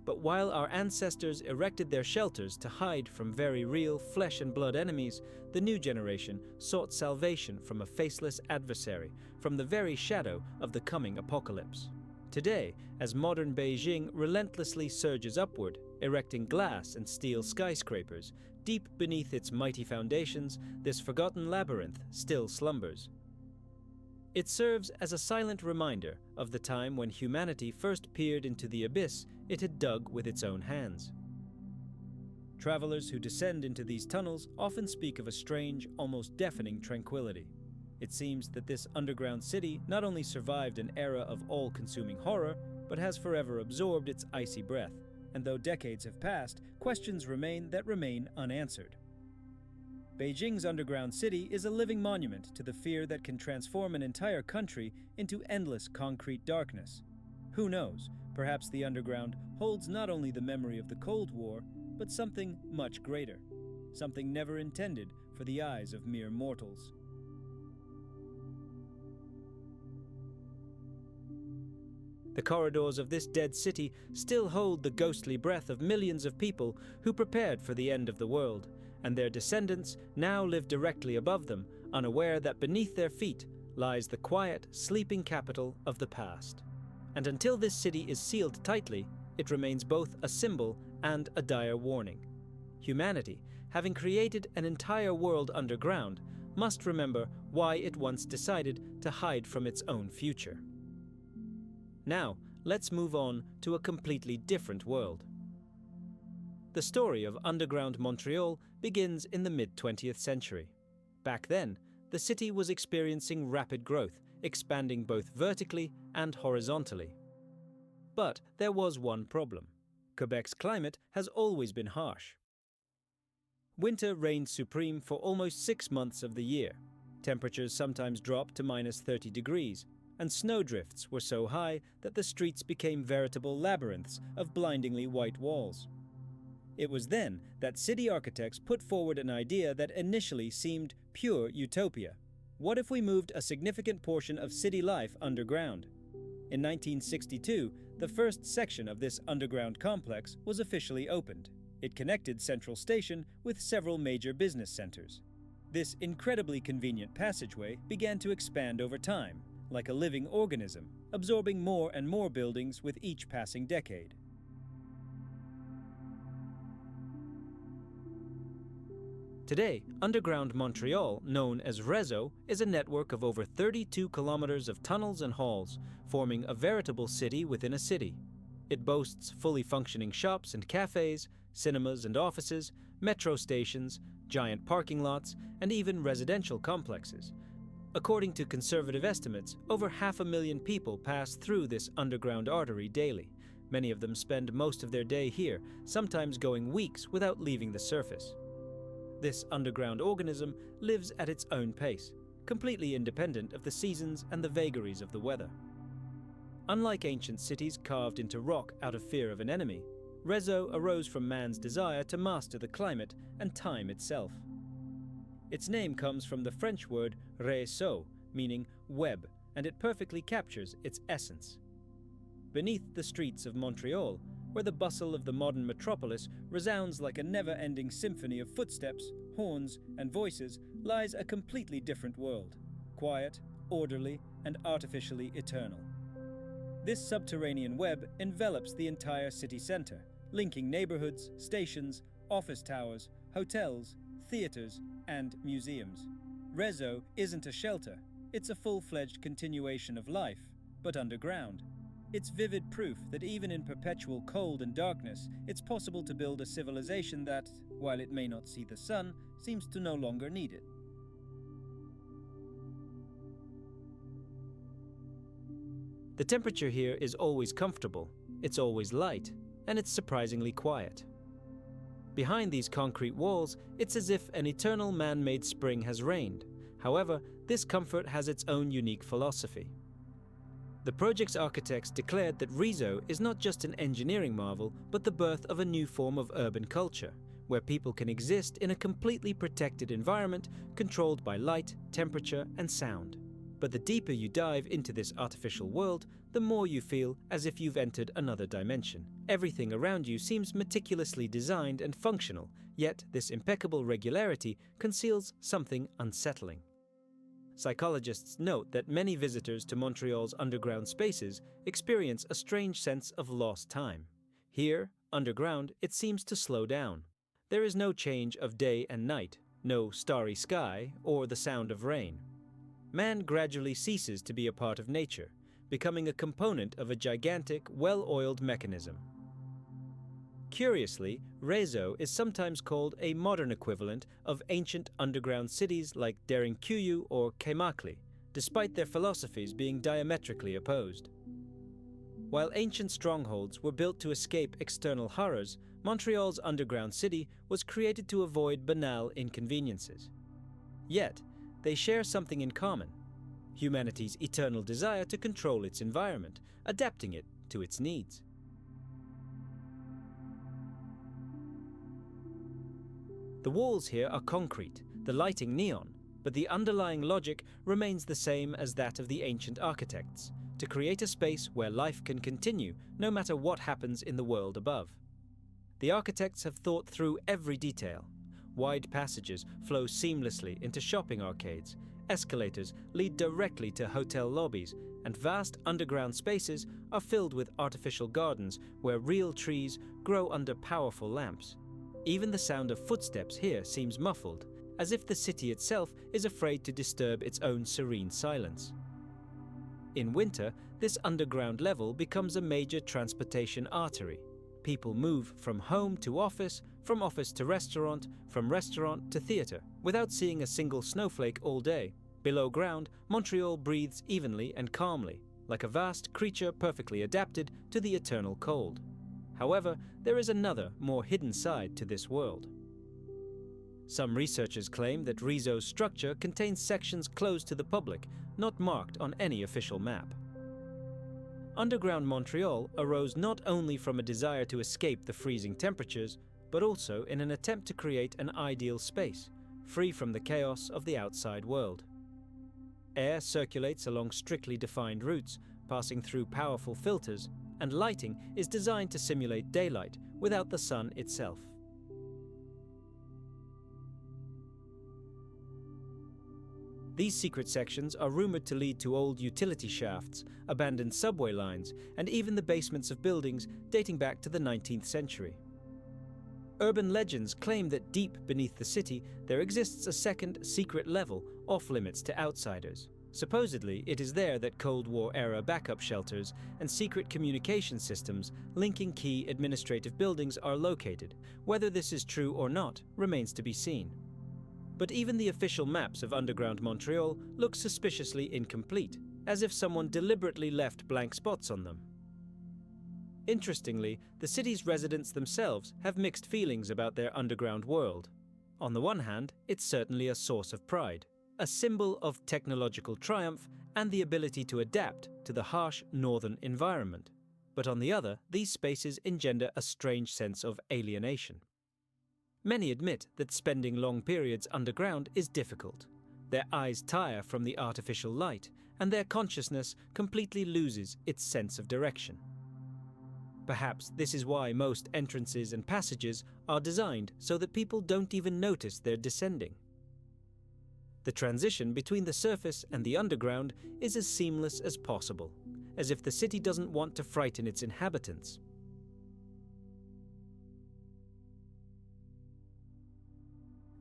A: But while our ancestors erected their shelters to hide from very real flesh and blood enemies, the new generation sought salvation from a faceless adversary, from the very shadow of the coming apocalypse. Today, as modern Beijing relentlessly surges upward, erecting glass and steel skyscrapers, deep beneath its mighty foundations, this forgotten labyrinth still slumbers. It serves as a silent reminder of the time when humanity first peered into the abyss it had dug with its own hands. Travelers who descend into these tunnels often speak of a strange, almost deafening tranquility. It seems that this underground city not only survived an era of all-consuming horror, but has forever absorbed its icy breath. And though decades have passed, questions remain unanswered. Beijing's underground city is a living monument to the fear that can transform an entire country into endless concrete darkness. Who knows, perhaps the underground holds not only the memory of the Cold War, but something much greater, something never intended for the eyes of mere mortals. The corridors of this dead city still hold the ghostly breath of millions of people who prepared for the end of the world, and their descendants now live directly above them, unaware that beneath their feet lies the quiet, sleeping capital of the past. And until this city is sealed tightly, it remains both a symbol and a dire warning. Humanity, having created an entire world underground, must remember why it once decided to hide from its own future. Now, let's move on to a completely different world. The story of underground Montreal begins in the mid-20th century. Back then, the city was experiencing rapid growth, expanding both vertically and horizontally. But there was one problem. Quebec's climate has always been harsh. Winter reigned supreme for almost 6 months of the year. Temperatures sometimes dropped to -30 degrees, and snowdrifts were so high that the streets became veritable labyrinths of blindingly white walls. It was then that city architects put forward an idea that initially seemed pure utopia. What if we moved a significant portion of city life underground? In 1962, the first section of this underground complex was officially opened. It connected Central Station with several major business centers. This incredibly convenient passageway began to expand over time, like a living organism, absorbing more and more buildings with each passing decade. Today, underground Montreal, known as Réseau, is a network of over 32 kilometers of tunnels and halls, forming a veritable city within a city. It boasts fully functioning shops and cafes, cinemas and offices, metro stations, giant parking lots, and even residential complexes. According to conservative estimates, over 500,000 people pass through this underground artery daily, Many of them spend most of their day here, sometimes going weeks without leaving the surface. This underground organism lives at its own pace, completely independent of the seasons and the vagaries of the weather. Unlike ancient cities carved into rock out of fear of an enemy, Rezo arose from man's desire to master the climate and time itself. Its name comes from the French word réseau, meaning web, and it perfectly captures its essence. Beneath the streets of Montreal, where the bustle of the modern metropolis resounds like a never-ending symphony of footsteps, horns, and voices, lies a completely different world, quiet, orderly, and artificially eternal. This subterranean web envelops the entire city center, linking neighborhoods, stations, office towers, hotels, theaters, and museums. Rezo isn't a shelter, it's a full-fledged continuation of life, but underground. It's vivid proof that even in perpetual cold and darkness, it's possible to build a civilization that, while it may not see the sun, seems to no longer need it. The temperature here is always comfortable, it's always light, and it's surprisingly quiet. Behind these concrete walls, it's as if an eternal man-made spring has reigned. However, this comfort has its own unique philosophy. The project's architects declared that Rezo is not just an engineering marvel, but the birth of a new form of urban culture, where people can exist in a completely protected environment controlled by light, temperature, and sound. But the deeper you dive into this artificial world, the more you feel as if you've entered another dimension. Everything around you seems meticulously designed and functional, yet this impeccable regularity conceals something unsettling. Psychologists note that many visitors to Montreal's underground spaces experience a strange sense of lost time. Here, underground, it seems to slow down. There is no change of day and night, no starry sky, or the sound of rain. Man gradually ceases to be a part of nature, becoming a component of a gigantic, well-oiled mechanism. Curiously, Rezo is sometimes called a modern equivalent of ancient underground cities like Derinkuyu or Kemakli, despite their philosophies being diametrically opposed. While ancient strongholds were built to escape external horrors, Montreal's underground city was created to avoid banal inconveniences. Yet, they share something in common: humanity's eternal desire to control its environment, adapting it to its needs. The walls here are concrete, the lighting neon, but the underlying logic remains the same as that of the ancient architects: to create a space where life can continue no matter what happens in the world above. The architects have thought through every detail. Wide passages flow seamlessly into shopping arcades, escalators lead directly to hotel lobbies, and vast underground spaces are filled with artificial gardens where real trees grow under powerful lamps. Even the sound of footsteps here seems muffled, as if the city itself is afraid to disturb its own serene silence. In winter, this underground level becomes a major transportation artery. People move from home to office, from office to restaurant, from restaurant to theater, without seeing a single snowflake all day. Below ground, Montreal breathes evenly and calmly, like a vast creature perfectly adapted to the eternal cold. However, there is another, more hidden side to this world. Some researchers claim that Rezo's structure contains sections closed to the public, not marked on any official map. Underground Montreal arose not only from a desire to escape the freezing temperatures, but also in an attempt to create an ideal space, free from the chaos of the outside world. Air circulates along strictly defined routes, passing through powerful filters, and lighting is designed to simulate daylight without the sun itself. These secret sections are rumored to lead to old utility shafts, abandoned subway lines, and even the basements of buildings dating back to the 19th century. Urban legends claim that deep beneath the city there exists a second, secret level off-limits to outsiders. Supposedly, it is there that Cold War-era backup shelters and secret communication systems linking key administrative buildings are located. Whether this is true or not remains to be seen. But even the official maps of underground Montreal look suspiciously incomplete, as if someone deliberately left blank spots on them. Interestingly, the city's residents themselves have mixed feelings about their underground world. On the one hand, it's certainly a source of pride, a symbol of technological triumph and the ability to adapt to the harsh northern environment. But on the other, these spaces engender a strange sense of alienation. Many admit that spending long periods underground is difficult. Their eyes tire from the artificial light, and their consciousness completely loses its sense of direction. Perhaps this is why most entrances and passages are designed so that people don't even notice they're descending. The transition between the surface and the underground is as seamless as possible, as if the city doesn't want to frighten its inhabitants.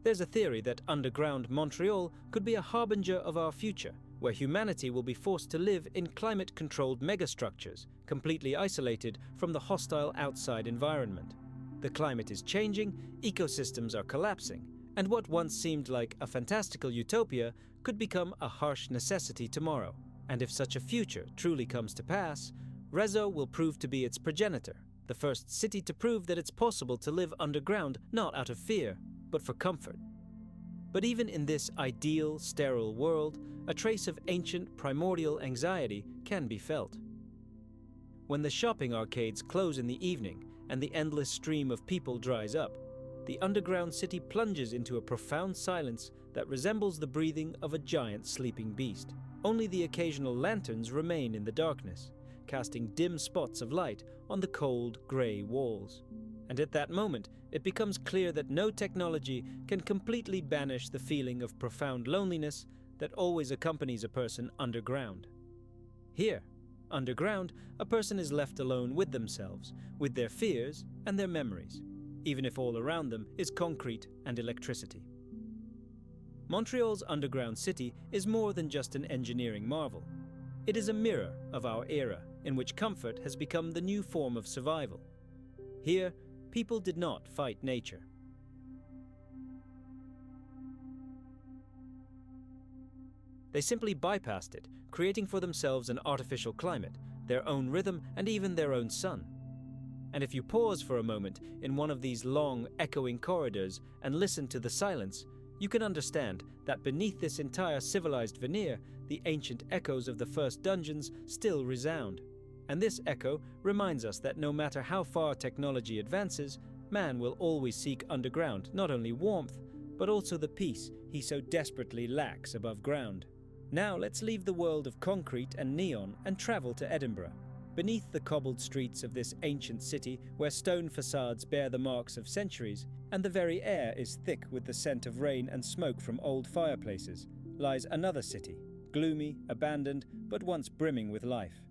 A: There's a theory that underground Montreal could be a harbinger of our future, where humanity will be forced to live in climate-controlled megastructures, completely isolated from the hostile outside environment. The climate is changing, ecosystems are collapsing, and what once seemed like a fantastical utopia could become a harsh necessity tomorrow. And if such a future truly comes to pass, Rezo will prove to be its progenitor, the first city to prove that it's possible to live underground not out of fear, but for comfort. But even in this ideal, sterile world, a trace of ancient, primordial anxiety can be felt. When the shopping arcades close in the evening and the endless stream of people dries up, the underground city plunges into a profound silence that resembles the breathing of a giant sleeping beast. Only the occasional lanterns remain in the darkness, casting dim spots of light on the cold, grey walls. And at that moment, it becomes clear that no technology can completely banish the feeling of profound loneliness that always accompanies a person underground. Here, underground, a person is left alone with themselves, with their fears and their memories, even if all around them is concrete and electricity. Montreal's underground city is more than just an engineering marvel. It is a mirror of our era, in which comfort has become the new form of survival. Here, people did not fight nature. They simply bypassed it, creating for themselves an artificial climate, their own rhythm, and even their own sun. And if you pause for a moment in one of these long, echoing corridors and listen to the silence, you can understand that beneath this entire civilized veneer, the ancient echoes of the first dungeons still resound. And this echo reminds us that no matter how far technology advances, man will always seek underground not only warmth, but also the peace he so desperately lacks above ground. Now let's leave the world of concrete and neon and travel to Edinburgh. Beneath the cobbled streets of this ancient city, where stone facades bear the marks of centuries, and the very air is thick with the scent of rain and smoke from old fireplaces, lies another city, gloomy, abandoned, but once brimming with life.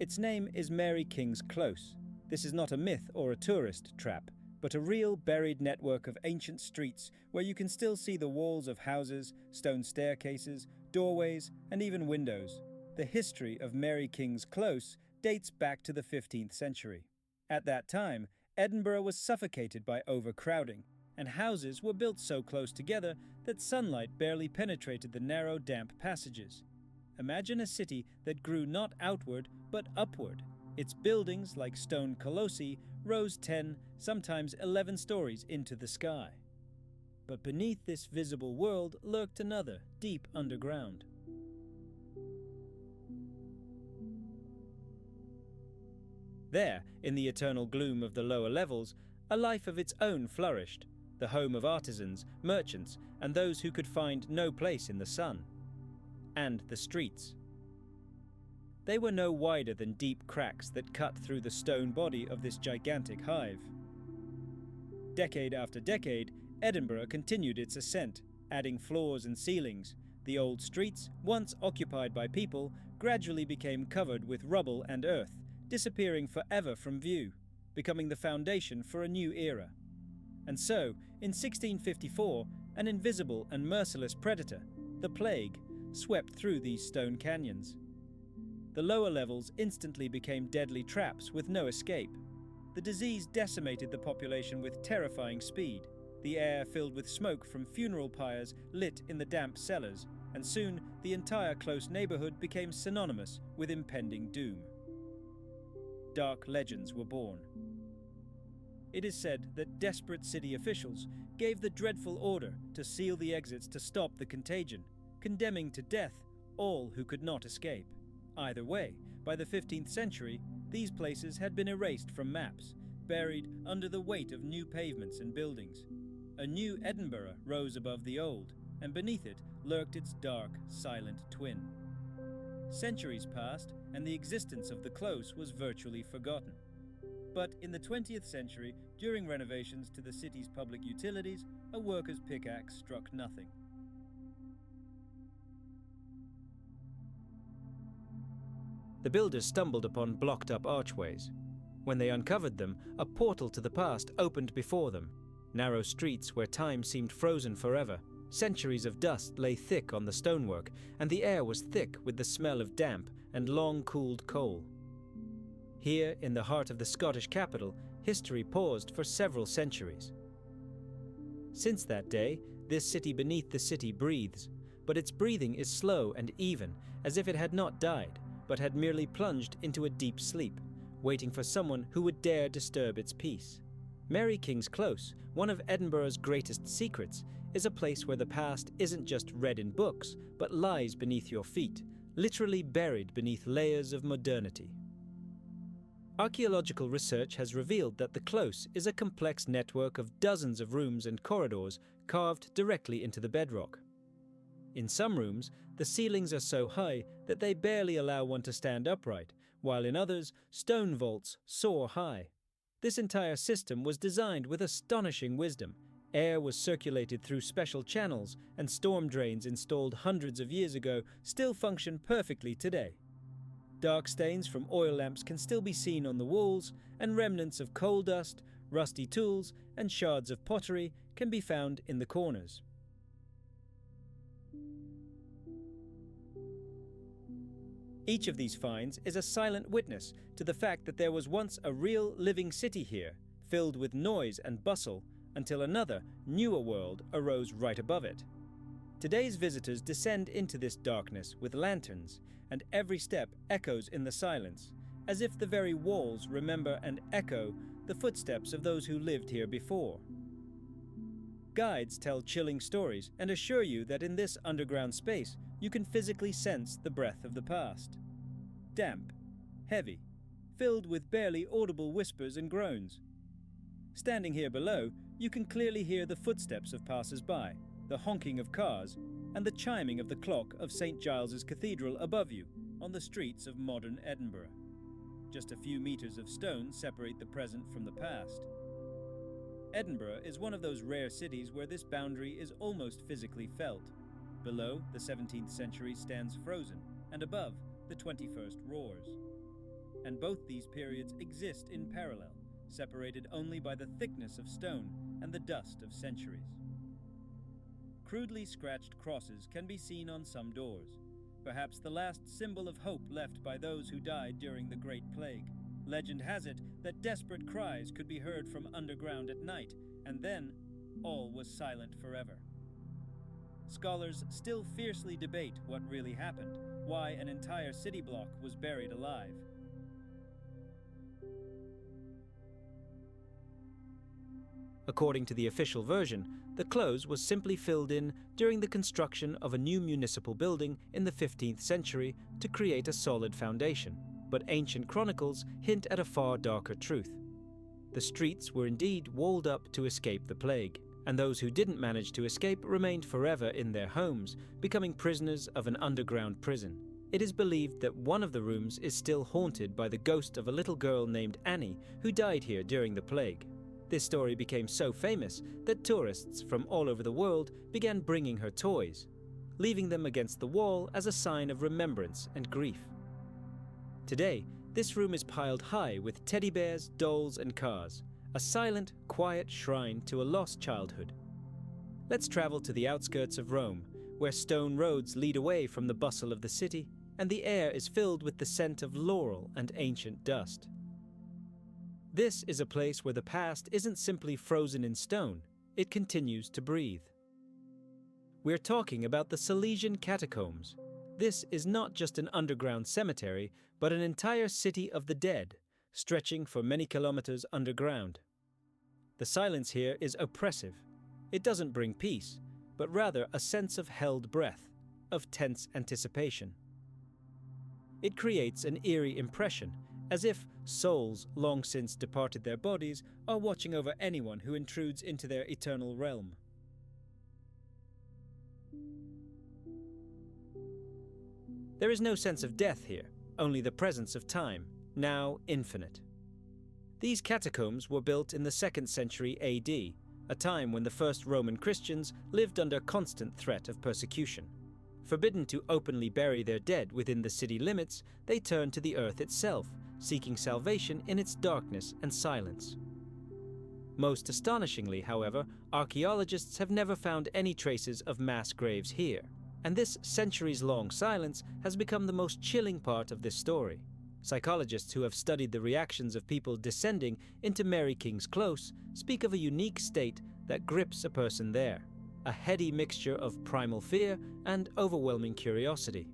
A: Its name is Mary King's Close. This is not a myth or a tourist trap, but a real buried network of ancient streets where you can still see the walls of houses, stone staircases, doorways, and even windows. The history of Mary King's Close dates back to the 15th century. At that time, Edinburgh was suffocated by overcrowding, and houses were built so close together that sunlight barely penetrated the narrow, damp passages. Imagine a city that grew not outward, but upward. Its buildings, like stone colossi, rose 10, sometimes 11 stories into the sky. But beneath this visible world lurked another, deep underground. There, in the eternal gloom of the lower levels, a life of its own flourished, the home of artisans, merchants, and those who could find no place in the sun. And the streets. They were no wider than deep cracks that cut through the stone body of this gigantic hive. Decade after decade, Edinburgh continued its ascent, adding floors and ceilings. The old streets, once occupied by people, gradually became covered with rubble and earth, disappearing forever from view, becoming the foundation for a new era. And so, in 1654, an invisible and merciless predator, the plague, swept through these stone canyons. The lower levels instantly became deadly traps with no escape. The disease decimated the population with terrifying speed, the air filled with smoke from funeral pyres lit in the damp cellars, and soon the entire close neighborhood became synonymous with impending doom. dark legends were born. It is said that desperate city officials gave the dreadful order to seal the exits to stop the contagion, condemning to death all who could not escape. Either way, by the 15th century, these places had been erased from maps, buried under the weight of new pavements and buildings. A new Edinburgh rose above the old, and beneath it lurked its dark, silent twin. Centuries passed, and the existence of the close was virtually forgotten. But in the 20th century, during renovations to the city's public utilities, a worker's pickaxe struck nothing. The builders stumbled upon blocked-up archways. When they uncovered them, a portal to the past opened before them. Narrow streets where time seemed frozen forever. Centuries of dust lay thick on the stonework, and the air was thick with the smell of damp and long-cooled coal. Here, in the heart of the Scottish capital, history paused for several centuries. Since that day, this city beneath the city breathes, but its breathing is slow and even, as if it had not died, but had merely plunged into a deep sleep, waiting for someone who would dare disturb its peace. Mary King's Close, one of Edinburgh's greatest secrets, is a place where the past isn't just read in books, but lies beneath your feet, literally buried beneath layers of modernity. Archaeological research has revealed that the Close is a complex network of dozens of rooms and corridors carved directly into the bedrock. In some rooms, the ceilings are so high that they barely allow one to stand upright, while in others, stone vaults soar high. This entire system was designed with astonishing wisdom. Air was circulated through special channels, and storm drains installed hundreds of years ago still function perfectly today. Dark stains from oil lamps can still be seen on the walls, and remnants of coal dust, rusty tools, and shards of pottery can be found in the corners. Each of these finds is a silent witness to the fact that there was once a real living city here, filled with noise and bustle, until another, newer world arose right above it. Today's visitors descend into this darkness with lanterns, and every step echoes in the silence, as if the very walls remember and echo the footsteps of those who lived here before. Guides tell chilling stories and assure you that in this underground space you can physically sense the breath of the past. Damp, heavy, filled with barely audible whispers and groans. Standing here below, you can clearly hear the footsteps of passers-by, the honking of cars, and the chiming of the clock of St. Giles's Cathedral above you on the streets of modern Edinburgh. Just a few meters of stone separate the present from the past. Edinburgh is one of those rare cities where this boundary is almost physically felt. Below, the 17th century stands frozen, and above, the 21st roars. And both these periods exist in parallel, separated only by the thickness of stone and the dust of centuries. Crudely scratched crosses can be seen on some doors, perhaps the last symbol of hope left by those who died during the Great Plague. Legend has it that desperate cries could be heard from underground at night, and then all was silent forever. Scholars still fiercely debate what really happened, why an entire city block was buried alive. According to the official version, the close was simply filled in during the construction of a new municipal building in the 15th century to create a solid foundation, but ancient chronicles hint at a far darker truth. The streets were indeed walled up to escape the plague, and those who didn't manage to escape remained forever in their homes, becoming prisoners of an underground prison. It is believed that one of the rooms is still haunted by the ghost of a little girl named Annie who died here during the plague. This story became so famous that tourists from all over the world began bringing her toys, leaving them against the wall as a sign of remembrance and grief. Today, this room is piled high with teddy bears, dolls, and cars, a silent, quiet shrine to a lost childhood. Let's travel to the outskirts of Rome, where stone roads lead away from the bustle of the city, and the air is filled with the scent of laurel and ancient dust. This is a place where the past isn't simply frozen in stone, it continues to breathe. We're talking about the Silesian catacombs. This is not just an underground cemetery, but an entire city of the dead, stretching for many kilometers underground. The silence here is oppressive. It doesn't bring peace, but rather a sense of held breath, of tense anticipation. It creates an eerie impression, as if souls long since departed their bodies are watching over anyone who intrudes into their eternal realm. There is no sense of death here, only the presence of time, now infinite. These catacombs were built in the 2nd century AD, a time when the first Roman Christians lived under constant threat of persecution. Forbidden to openly bury their dead within the city limits, they turned to the earth itself, seeking salvation in its darkness and silence. Most astonishingly, however, archaeologists have never found any traces of mass graves here, and this centuries-long silence has become the most chilling part of this story. Psychologists who have studied the reactions of people descending into Mary King's Close speak of a unique state that grips a person there, a heady mixture of primal fear and overwhelming curiosity.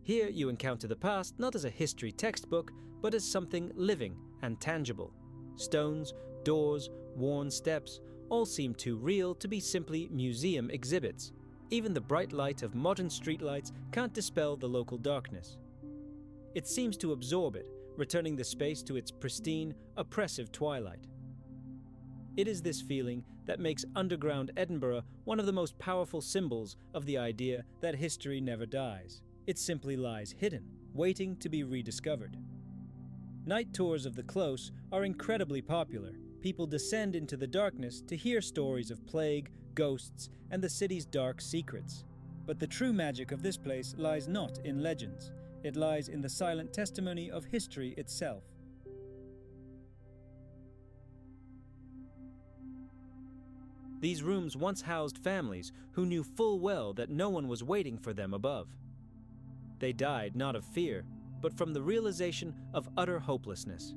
A: Here you encounter the past not as a history textbook, but as something living and tangible. Stones, doors, worn steps, all seem too real to be simply museum exhibits. Even the bright light of modern streetlights can't dispel the local darkness. It seems to absorb it, returning the space to its pristine, oppressive twilight. It is this feeling that makes underground Edinburgh one of the most powerful symbols of the idea that history never dies. It simply lies hidden, waiting to be rediscovered. Night tours of the Close are incredibly popular. People descend into the darkness to hear stories of plague, ghosts, and the city's dark secrets. But the true magic of this place lies not in legends. It lies in the silent testimony of history itself. These rooms once housed families who knew full well that no one was waiting for them above. They died not of fear, but from the realization of utter hopelessness.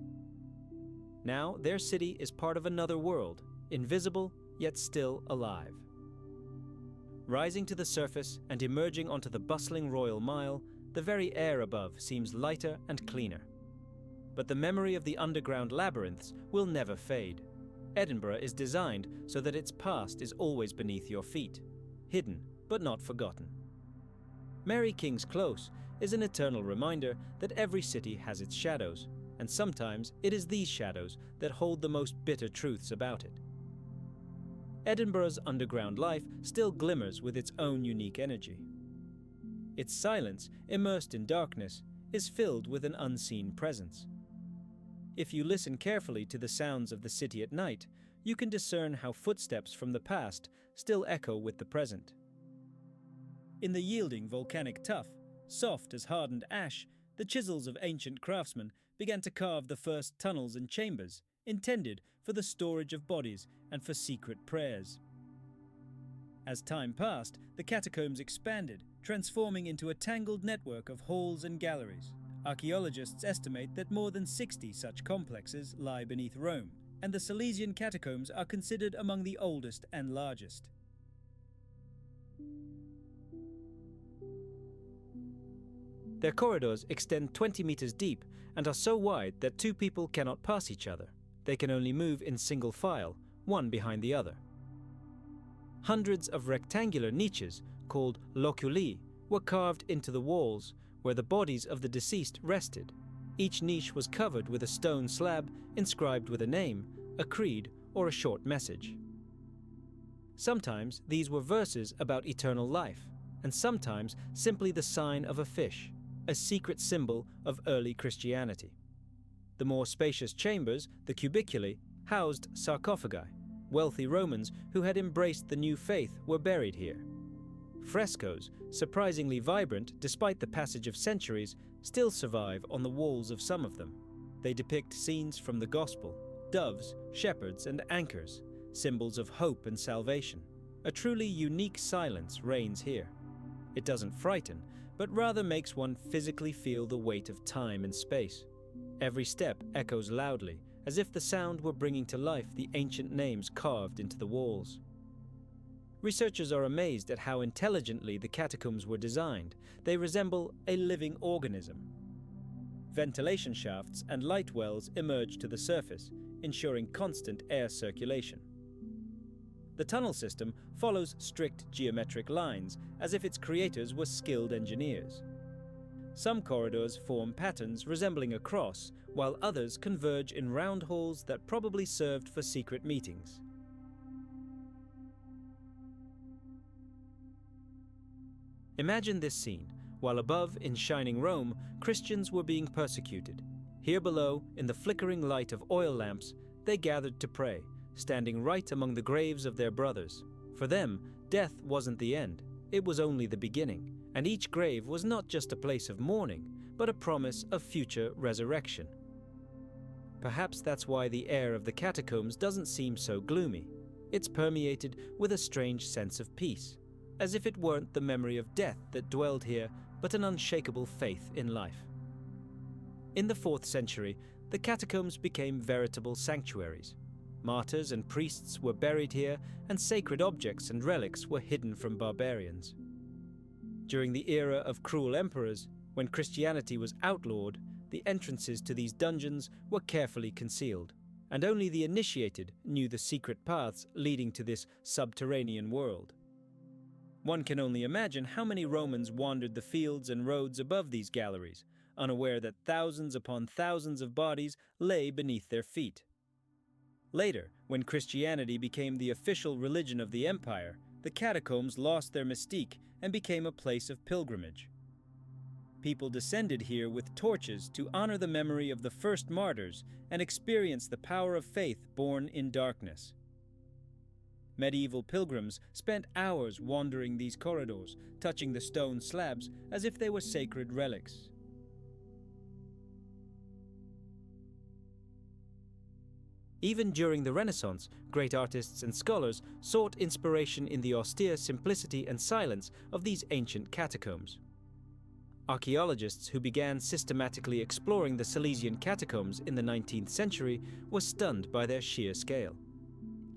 A: Now their city is part of another world, invisible yet still alive. Rising to the surface and emerging onto the bustling Royal Mile, the very air above seems lighter and cleaner. But the memory of the underground labyrinths will never fade. Edinburgh is designed so that its past is always beneath your feet, hidden but not forgotten. Mary King's Close is an eternal reminder that every city has its shadows, and sometimes it is these shadows that hold the most bitter truths about it. Edinburgh's underground life still glimmers with its own unique energy. Its silence, immersed in darkness, is filled with an unseen presence. If you listen carefully to the sounds of the city at night, you can discern how footsteps from the past still echo with the present. In the yielding volcanic tuff, soft as hardened ash, the chisels of ancient craftsmen began to carve the first tunnels and chambers, intended for the storage of bodies and for secret prayers. As time passed, the catacombs expanded, transforming into a tangled network of halls and galleries. Archaeologists estimate that more than 60 such complexes lie beneath Rome, and the Silesian catacombs are considered among the oldest and largest. Their corridors extend 20 meters deep and are so wide that two people cannot pass each other. They can only move in single file, one behind the other. Hundreds of rectangular niches, called loculi, were carved into the walls, where the bodies of the deceased rested. Each niche was covered with a stone slab inscribed with a name, a creed, or a short message. Sometimes these were verses about eternal life, and sometimes simply the sign of a fish, a secret symbol of early Christianity. The more spacious chambers, the cubiculi, housed sarcophagi. Wealthy Romans who had embraced the new faith were buried here. Frescoes, surprisingly vibrant despite the passage of centuries, still survive on the walls of some of them. They depict scenes from the Gospel, doves, shepherds, and anchors, symbols of hope and salvation. A truly unique silence reigns here. It doesn't frighten, but rather makes one physically feel the weight of time and space. Every step echoes loudly, as if the sound were bringing to life the ancient names carved into the walls. Researchers are amazed at how intelligently the catacombs were designed. They resemble a living organism. ventilation shafts and light wells emerge to the surface, ensuring constant air circulation. The tunnel system follows strict geometric lines, as if its creators were skilled engineers. Some corridors form patterns resembling a cross, while others converge in round halls that probably served for secret meetings. Imagine this scene. While above, in shining Rome, Christians were being persecuted. Here below, in the flickering light of oil lamps, they gathered to pray, standing right among the graves of their brothers. For them, death wasn't the end, it was only the beginning, and each grave was not just a place of mourning, but a promise of future resurrection. Perhaps that's why the air of the catacombs doesn't seem so gloomy. It's permeated with a strange sense of peace, as if it weren't the memory of death that dwelled here, but an unshakable faith in life. In the 4th century, the catacombs became veritable sanctuaries. Martyrs and priests were buried here, and sacred objects and relics were hidden from barbarians. During the era of cruel emperors, when Christianity was outlawed, the entrances to these dungeons were carefully concealed, and only the initiated knew the secret paths leading to this subterranean world. One can only imagine how many Romans wandered the fields and roads above these galleries, unaware that thousands upon thousands of bodies lay beneath their feet. Later, when Christianity became the official religion of the empire, the catacombs lost their mystique and became a place of pilgrimage. People descended here with torches to honor the memory of the first martyrs and experience the power of faith born in darkness. Medieval pilgrims spent hours wandering these corridors, touching the stone slabs as if they were sacred relics. Even during the Renaissance, great artists and scholars sought inspiration in the austere simplicity and silence of these ancient catacombs. Archaeologists who began systematically exploring the Silesian catacombs in the 19th century were stunned by their sheer scale.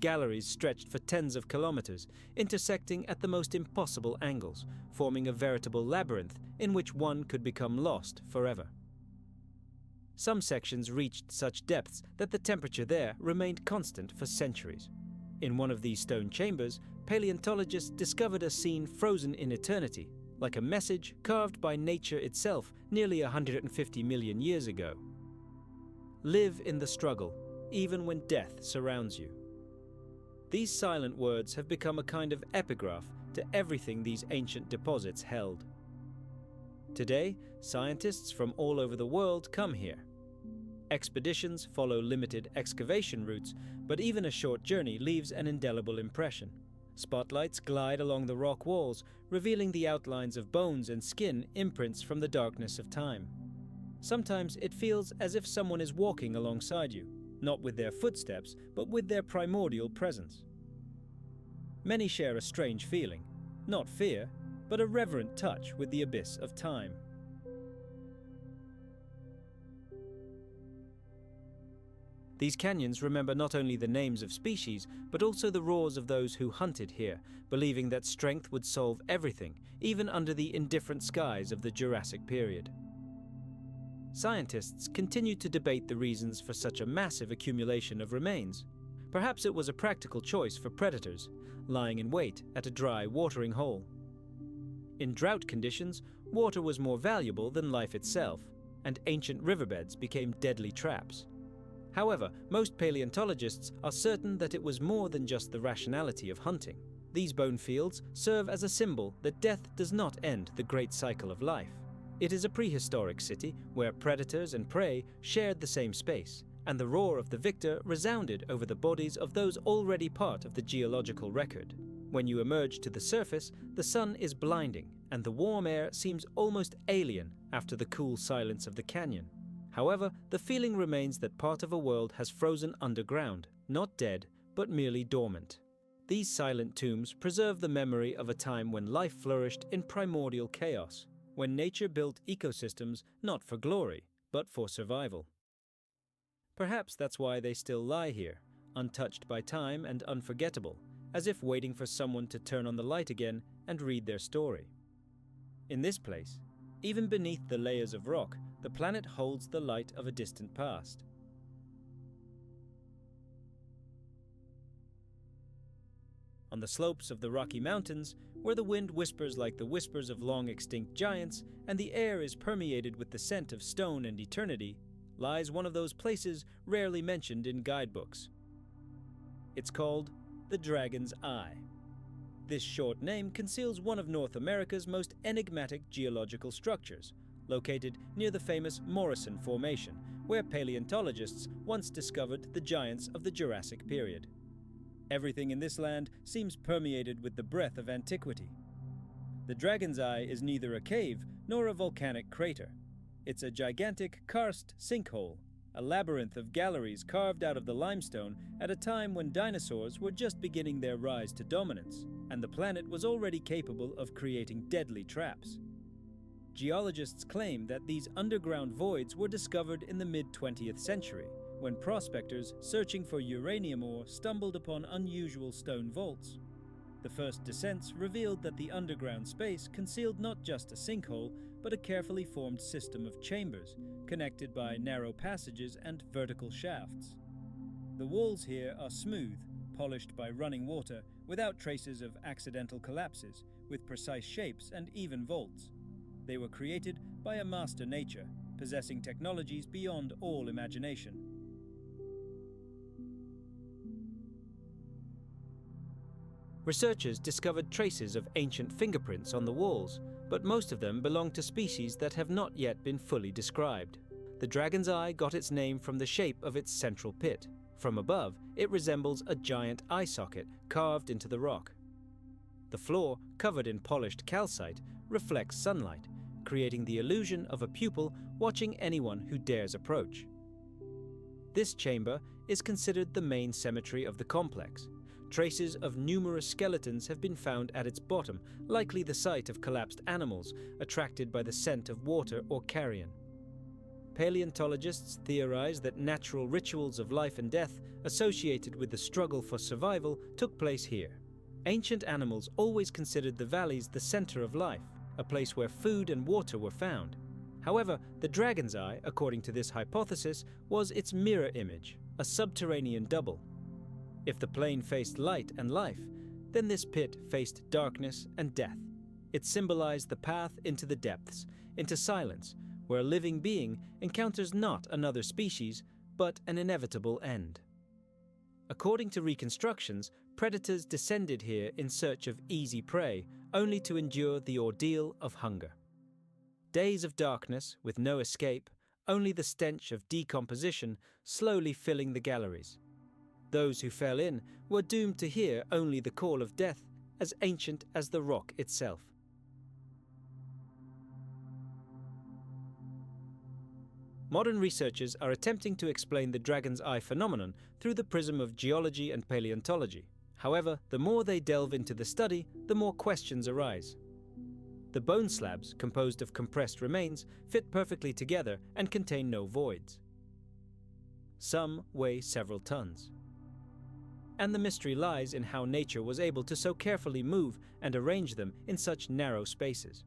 A: Galleries stretched for tens of kilometers, intersecting at the most impossible angles, forming a veritable labyrinth in which one could become lost forever. Some sections reached such depths that the temperature there remained constant for centuries. In one of these stone chambers, paleontologists discovered a scene frozen in eternity, like a message carved by nature itself nearly 150 million years ago. Live in the struggle, even when death surrounds you. These silent words have become a kind of epigraph to everything these ancient deposits held. Today, scientists from all over the world come here. Expeditions follow limited excavation routes, but even a short journey leaves an indelible impression. Spotlights glide along the rock walls, revealing the outlines of bones and skin imprints from the darkness of time. Sometimes it feels as if someone is walking alongside you, not with their footsteps, but with their primordial presence. Many share a strange feeling, not fear, but a reverent touch with the abyss of time. These canyons remember not only the names of species, but also the roars of those who hunted here, believing that strength would solve everything, even under the indifferent skies of the Jurassic period. Scientists continue to debate the reasons for such a massive accumulation of remains. Perhaps it was a practical choice for predators, lying in wait at a dry watering hole. In drought conditions, water was more valuable than life itself, and ancient riverbeds became deadly traps. However, most paleontologists are certain that it was more than just the rationality of hunting. These bone fields serve as a symbol that death does not end the great cycle of life. It is a prehistoric city where predators and prey shared the same space, and the roar of the victor resounded over the bodies of those already part of the geological record. When you emerge to the surface, the sun is blinding, and the warm air seems almost alien after the cool silence of the canyon. However, the feeling remains that part of a world has frozen underground, not dead, but merely dormant. These silent tombs preserve the memory of a time when life flourished in primordial chaos, when nature built ecosystems not for glory, but for survival. Perhaps that's why they still lie here, untouched by time and unforgettable, as if waiting for someone to turn on the light again and read their story. In this place, even beneath the layers of rock, the planet holds the light of a distant past. On the slopes of the Rocky Mountains, where the wind whispers like the whispers of long-extinct giants and the air is permeated with the scent of stone and eternity, lies one of those places rarely mentioned in guidebooks. It's called the Dragon's Eye. This short name conceals one of North America's most enigmatic geological structures, located near the famous Morrison Formation, where paleontologists once discovered the giants of the Jurassic period. Everything in this land seems permeated with the breath of antiquity. The Dragon's Eye is neither a cave nor a volcanic crater. It's a gigantic karst sinkhole, a labyrinth of galleries carved out of the limestone at a time when dinosaurs were just beginning their rise to dominance, and the planet was already capable of creating deadly traps. Geologists claim that these underground voids were discovered in the mid-20th century, when prospectors searching for uranium ore stumbled upon unusual stone vaults. The first descents revealed that the underground space concealed not just a sinkhole, but a carefully formed system of chambers, connected by narrow passages and vertical shafts. The walls here are smooth, polished by running water, without traces of accidental collapses, with precise shapes and even vaults. They were created by a master nature, possessing technologies beyond all imagination. Researchers discovered traces of ancient fingerprints on the walls, but most of them belong to species that have not yet been fully described. The Dragon's Eye got its name from the shape of its central pit. From above, it resembles a giant eye socket carved into the rock. The floor, covered in polished calcite, reflects sunlight, creating the illusion of a pupil watching anyone who dares approach. This chamber is considered the main cemetery of the complex. Traces of numerous skeletons have been found at its bottom, likely the site of collapsed animals attracted by the scent of water or carrion. Paleontologists theorize that natural rituals of life and death associated with the struggle for survival took place here. Ancient animals always considered the valleys the center of life, a place where food and water were found. However, the Dragon's Eye, according to this hypothesis, was its mirror image, a subterranean double. If the plane faced light and life, then this pit faced darkness and death. It symbolized the path into the depths, into silence, where a living being encounters not another species, but an inevitable end. According to reconstructions, predators descended here in search of easy prey, only to endure the ordeal of hunger. Days of darkness, with no escape, only the stench of decomposition slowly filling the galleries. Those who fell in were doomed to hear only the call of death, as ancient as the rock itself. Modern researchers are attempting to explain the Dragon's Eye phenomenon through the prism of geology and paleontology. However, the more they delve into the study, the more questions arise. The bone slabs, composed of compressed remains, fit perfectly together and contain no voids. Some weigh several tons. And the mystery lies in how nature was able to so carefully move and arrange them in such narrow spaces.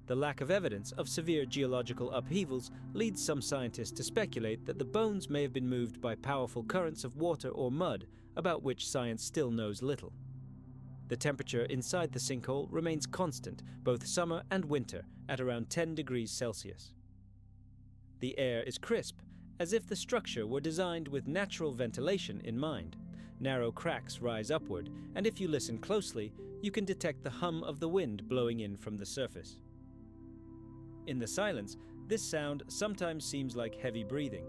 A: The lack of evidence of severe geological upheavals leads some scientists to speculate that the bones may have been moved by powerful currents of water or mud, about which science still knows little. The temperature inside the sinkhole remains constant, both summer and winter, at around 10 degrees Celsius. The air is crisp, as if the structure were designed with natural ventilation in mind. Narrow cracks rise upward, and if you listen closely, you can detect the hum of the wind blowing in from the surface. In the silence, this sound sometimes seems like heavy breathing.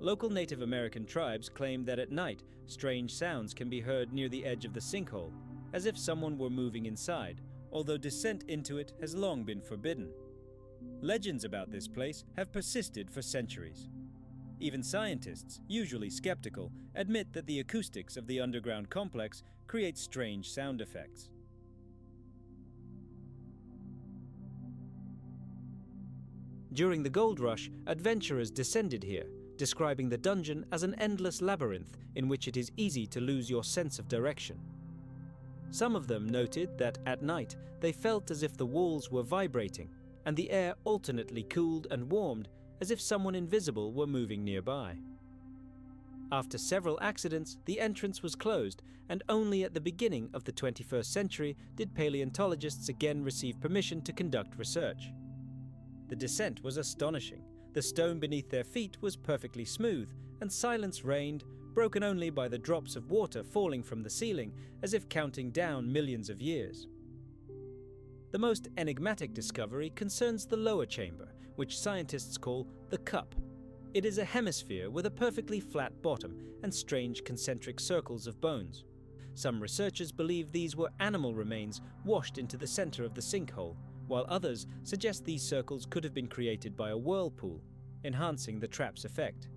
A: Local Native American tribes claim that at night, strange sounds can be heard near the edge of the sinkhole, as if someone were moving inside, although descent into it has long been forbidden. Legends about this place have persisted for centuries. Even scientists, usually skeptical, admit that the acoustics of the underground complex create strange sound effects. During the gold rush, adventurers descended here, describing the dungeon as an endless labyrinth in which it is easy to lose your sense of direction. Some of them noted that at night they felt as if the walls were vibrating, and the air alternately cooled and warmed as if someone invisible were moving nearby. After several accidents, the entrance was closed, and only at the beginning of the 21st century did paleontologists again receive permission to conduct research. The descent was astonishing. The stone beneath their feet was perfectly smooth, and silence reigned, broken only by the drops of water falling from the ceiling, as if counting down millions of years. The most enigmatic discovery concerns the lower chamber, which scientists call the cup. It is a hemisphere with a perfectly flat bottom and strange concentric circles of bones. Some researchers believe these were animal remains washed into the center of the sinkhole, while others suggest these circles could have been created by a whirlpool, enhancing the trap's effect.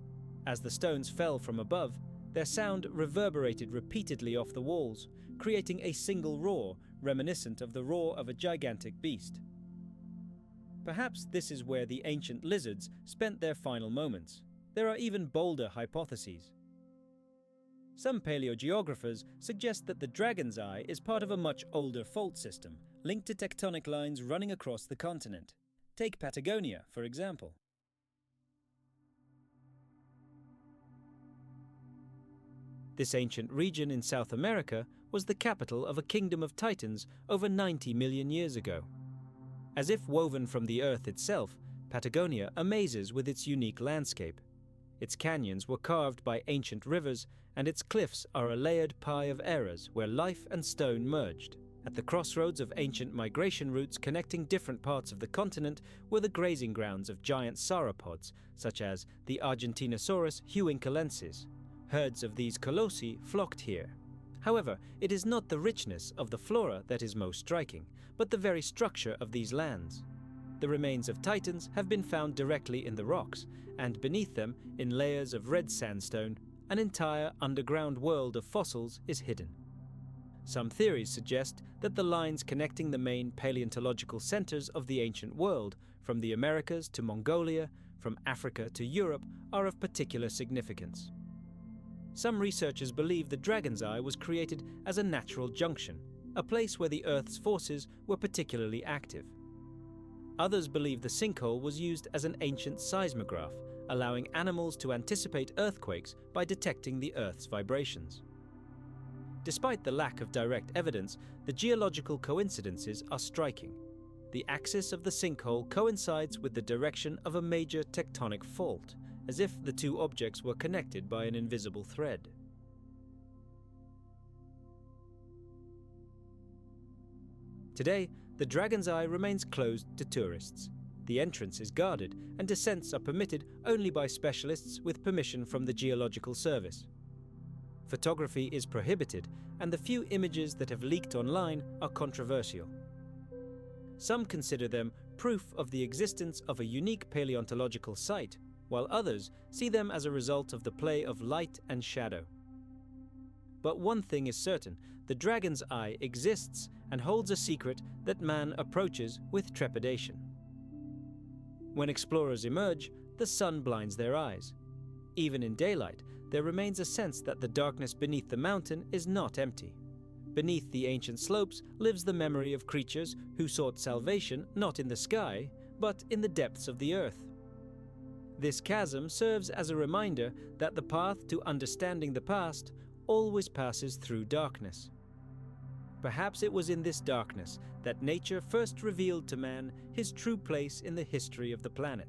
A: As the stones fell from above, their sound reverberated repeatedly off the walls, creating a single roar reminiscent of the roar of a gigantic beast. Perhaps this is where the ancient lizards spent their final moments. There are even bolder hypotheses. Some paleogeographers suggest that the Dragon's Eye is part of a much older fault system, linked to tectonic lines running across the continent. Take Patagonia, for example. This ancient region in South America was the capital of a kingdom of titans over 90 million years ago. As if woven from the earth itself, Patagonia amazes with its unique landscape. Its canyons were carved by ancient rivers, and its cliffs are a layered pie of eras where life and stone merged. At the crossroads of ancient migration routes connecting different parts of the continent were the grazing grounds of giant sauropods, such as the Argentinosaurus huincalensis. Herds of these colossi flocked here. However, it is not the richness of the flora that is most striking, but the very structure of these lands. The remains of titans have been found directly in the rocks, and beneath them, in layers of red sandstone, an entire underground world of fossils is hidden. Some theories suggest that the lines connecting the main paleontological centers of the ancient world, from the Americas to Mongolia, from Africa to Europe, are of particular significance. Some researchers believe the Dragon's Eye was created as a natural junction, a place where the Earth's forces were particularly active. Others believe the sinkhole was used as an ancient seismograph, allowing animals to anticipate earthquakes by detecting the Earth's vibrations. Despite the lack of direct evidence, the geological coincidences are striking. The axis of the sinkhole coincides with the direction of a major tectonic fault, as if the two objects were connected by an invisible thread. Today, the Dragon's Eye remains closed to tourists. The entrance is guarded, and descents are permitted only by specialists with permission from the Geological Service. Photography is prohibited, and the few images that have leaked online are controversial. Some consider them proof of the existence of a unique paleontological site, while others see them as a result of the play of light and shadow. But one thing is certain: the Dragon's Eye exists and holds a secret that man approaches with trepidation. When explorers emerge, the sun blinds their eyes. Even in daylight, there remains a sense that the darkness beneath the mountain is not empty. Beneath the ancient slopes lives the memory of creatures who sought salvation not in the sky, but in the depths of the earth. This chasm serves as a reminder that the path to understanding the past always passes through darkness. Perhaps it was in this darkness that nature first revealed to man his true place in the history of the planet.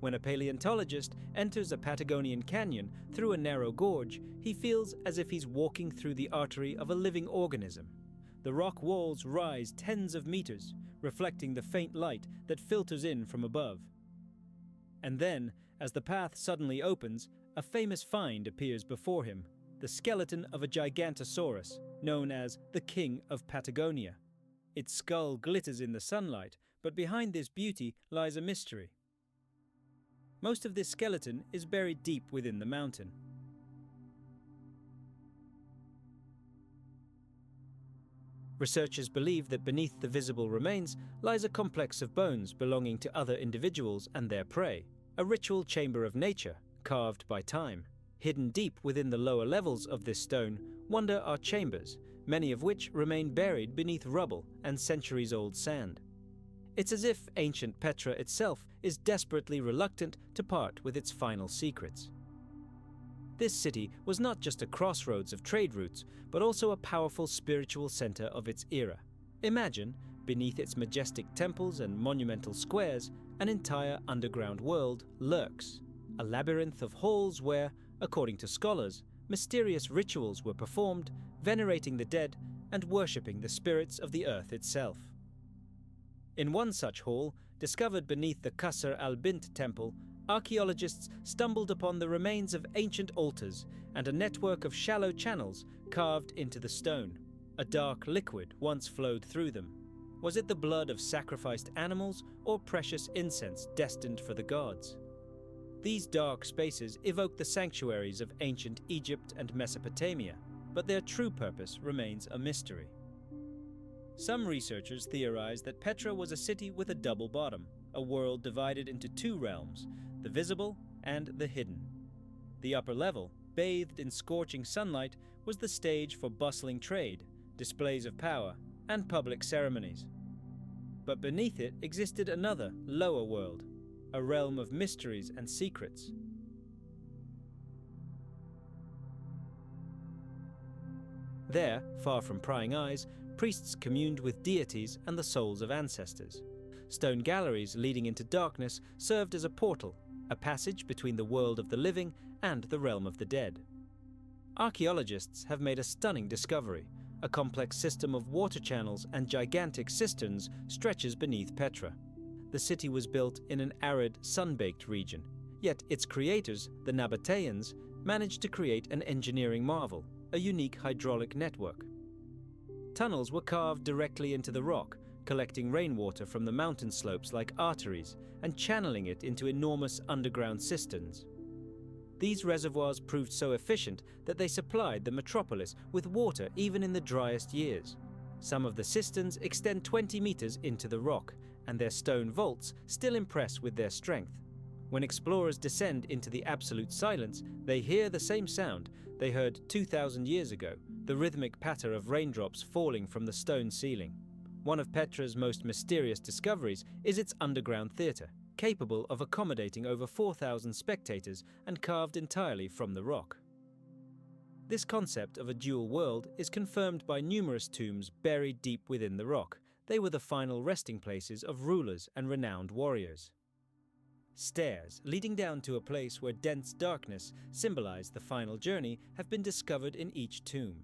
A: When a paleontologist enters a Patagonian canyon through a narrow gorge, he feels as if he's walking through the artery of a living organism. The rock walls rise tens of meters, reflecting the faint light that filters in from above. And then, as the path suddenly opens, a famous find appears before him: the skeleton of a gigantosaurus, known as the King of Patagonia. Its skull glitters in the sunlight, but behind this beauty lies a mystery. Most of this skeleton is buried deep within the mountain. Researchers believe that beneath the visible remains lies a complex of bones belonging to other individuals and their prey, a ritual chamber of nature, carved by time. Hidden deep within the lower levels of this stone wonder are chambers, many of which remain buried beneath rubble and centuries-old sand. It's as if ancient Petra itself is desperately reluctant to part with its final secrets. This city was not just a crossroads of trade routes, but also a powerful spiritual center of its era. Imagine, beneath its majestic temples and monumental squares, an entire underground world lurks, a labyrinth of halls where, according to scholars, mysterious rituals were performed, venerating the dead and worshipping the spirits of the earth itself. In one such hall, discovered beneath the Qasr al-Bint temple, archaeologists stumbled upon the remains of ancient altars and a network of shallow channels carved into the stone. A dark liquid once flowed through them. Was it the blood of sacrificed animals or precious incense destined for the gods? These dark spaces evoke the sanctuaries of ancient Egypt and Mesopotamia, but their true purpose remains a mystery. Some researchers theorize that Petra was a city with a double bottom, a world divided into two realms, the visible and the hidden. The upper level, bathed in scorching sunlight, was the stage for bustling trade, displays of power, and public ceremonies. But beneath it existed another, lower world, a realm of mysteries and secrets. There, far from prying eyes, priests communed with deities and the souls of ancestors. Stone galleries leading into darkness served as a portal, a passage between the world of the living and the realm of the dead. Archaeologists have made a stunning discovery. A complex system of water channels and gigantic cisterns stretches beneath Petra. The city was built in an arid, sun-baked region, yet its creators, the Nabateans, managed to create an engineering marvel, a unique hydraulic network. Tunnels were carved directly into the rock, collecting rainwater from the mountain slopes like arteries and channeling it into enormous underground cisterns. These reservoirs proved so efficient that they supplied the metropolis with water even in the driest years. Some of the cisterns extend 20 meters into the rock, and their stone vaults still impress with their strength. When explorers descend into the absolute silence, they hear the same sound they heard 2,000 years ago, the rhythmic patter of raindrops falling from the stone ceiling. One of Petra's most mysterious discoveries is its underground theatre, capable of accommodating over 4,000 spectators and carved entirely from the rock. This concept of a dual world is confirmed by numerous tombs buried deep within the rock. They were the final resting places of rulers and renowned warriors. Stairs leading down to a place where dense darkness symbolized the final journey have been discovered in each tomb.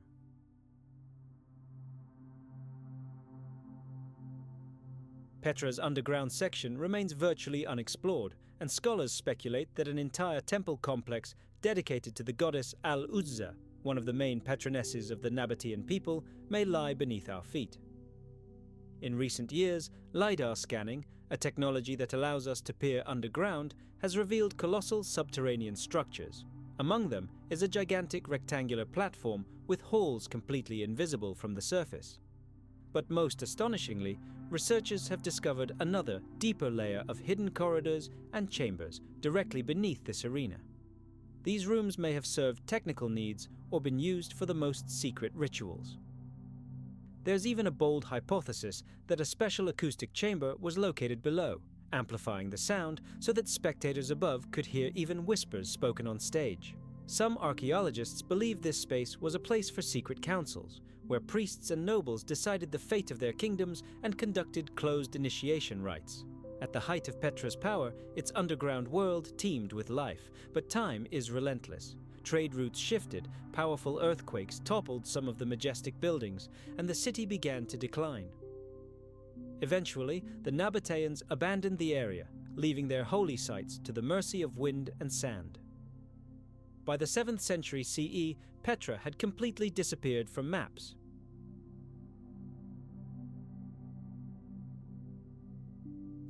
A: Petra's underground section remains virtually unexplored, and scholars speculate that an entire temple complex dedicated to the goddess Al-Uzza, one of the main patronesses of the Nabatean people, may lie beneath our feet. In recent years, LiDAR scanning, a technology that allows us to peer underground, has revealed colossal subterranean structures. Among them is a gigantic rectangular platform with halls completely invisible from the surface. But most astonishingly, researchers have discovered another, deeper layer of hidden corridors and chambers directly beneath this arena. These rooms may have served technical needs or been used for the most secret rituals. There's even a bold hypothesis that a special acoustic chamber was located below, amplifying the sound so that spectators above could hear even whispers spoken on stage. Some archaeologists believe this space was a place for secret councils, where priests and nobles decided the fate of their kingdoms and conducted closed initiation rites. At the height of Petra's power, its underground world teemed with life, but time is relentless. Trade routes shifted, powerful earthquakes toppled some of the majestic buildings, and the city began to decline. Eventually, the Nabateans abandoned the area, leaving their holy sites to the mercy of wind and sand. By the 7th century CE, Petra had completely disappeared from maps.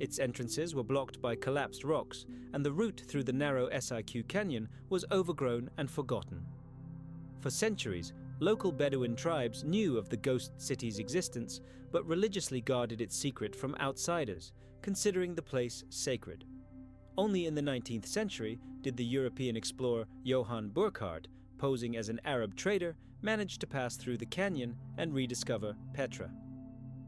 A: Its entrances were blocked by collapsed rocks, and the route through the narrow Siq Canyon was overgrown and forgotten. For centuries, local Bedouin tribes knew of the ghost city's existence, but religiously guarded its secret from outsiders, considering the place sacred. Only in the 19th century did the European explorer Johann Burckhardt, posing as an Arab trader, manage to pass through the canyon and rediscover Petra.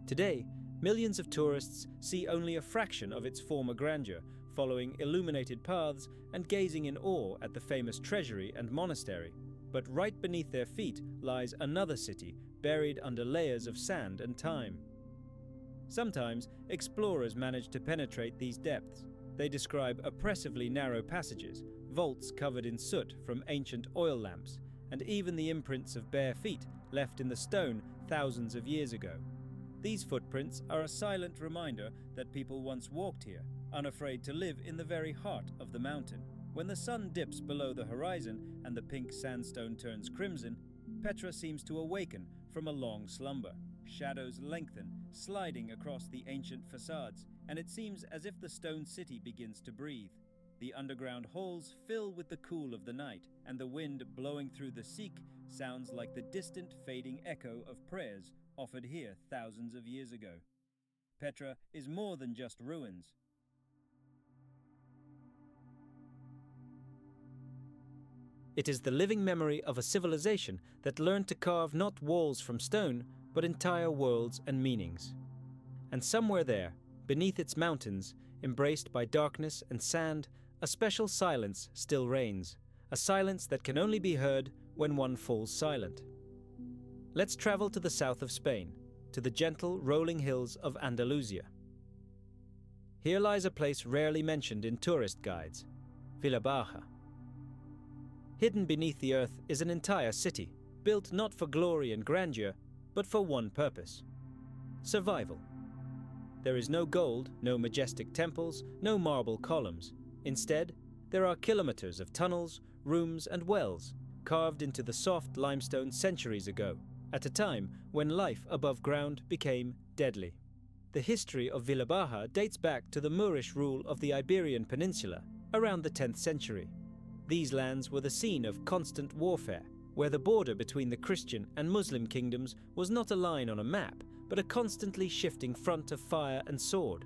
A: Today, millions of tourists see only a fraction of its former grandeur, following illuminated paths and gazing in awe at the famous treasury and monastery. But right beneath their feet lies another city, buried under layers of sand and time. Sometimes, explorers manage to penetrate these depths. They describe oppressively narrow passages, vaults covered in soot from ancient oil lamps, and even the imprints of bare feet left in the stone thousands of years ago. These footprints are a silent reminder that people once walked here, unafraid to live in the very heart of the mountain. When the sun dips below the horizon and the pink sandstone turns crimson, Petra seems to awaken from a long slumber. Shadows lengthen, sliding across the ancient facades, and it seems as if the stone city begins to breathe. The underground halls fill with the cool of the night, and the wind blowing through the Sikh sounds like the distant, fading echo of prayers offered here thousands of years ago. Petra is more than just ruins. It is the living memory of a civilization that learned to carve not walls from stone, but entire worlds and meanings. And somewhere there, beneath its mountains, embraced by darkness and sand, a special silence still reigns, a silence that can only be heard when one falls silent. Let's travel to the south of Spain, to the gentle, rolling hills of Andalusia. Here lies a place rarely mentioned in tourist guides, Villabaja. Hidden beneath the earth is an entire city, built not for glory and grandeur, but for one purpose: survival. There is no gold, no majestic temples, no marble columns. Instead, there are kilometers of tunnels, rooms and wells, carved into the soft limestone centuries ago, at a time when life above ground became deadly. The history of Villabaja dates back to the Moorish rule of the Iberian Peninsula, around the 10th century. These lands were the scene of constant warfare, where the border between the Christian and Muslim kingdoms was not a line on a map, but a constantly shifting front of fire and sword.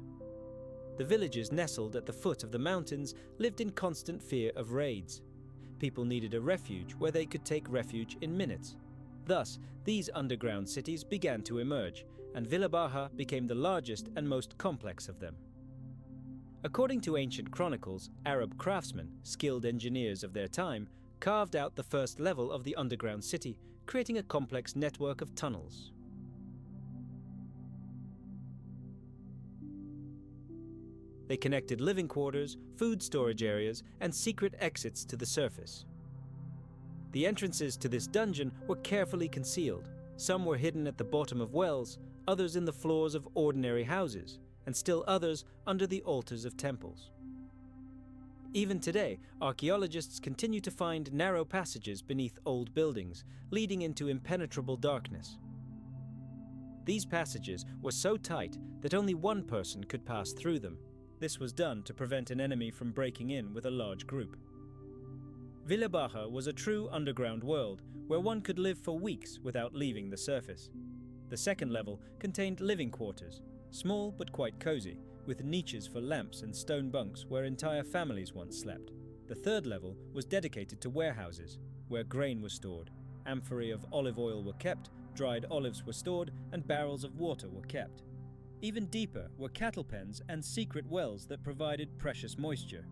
A: The villages nestled at the foot of the mountains lived in constant fear of raids. People needed a refuge where they could take refuge in minutes. Thus, these underground cities began to emerge, and Villabaja became the largest and most complex of them. According to ancient chronicles, Arab craftsmen, skilled engineers of their time, carved out the first level of the underground city, creating a complex network of tunnels. They connected living quarters, food storage areas, and secret exits to the surface. The entrances to this dungeon were carefully concealed. Some were hidden at the bottom of wells, others in the floors of ordinary houses, and still others under the altars of temples. Even today, archaeologists continue to find narrow passages beneath old buildings, leading into impenetrable darkness. These passages were so tight that only one person could pass through them. This was done to prevent an enemy from breaking in with a large group. Villabaja was a true underground world where one could live for weeks without leaving the surface. The second level contained living quarters, small but quite cozy, with niches for lamps and stone bunks where entire families once slept. The third level was dedicated to warehouses, where grain was stored, amphorae of olive oil were kept, dried olives were stored, and barrels of water were kept. Even deeper were cattle pens and secret wells that provided precious moisture.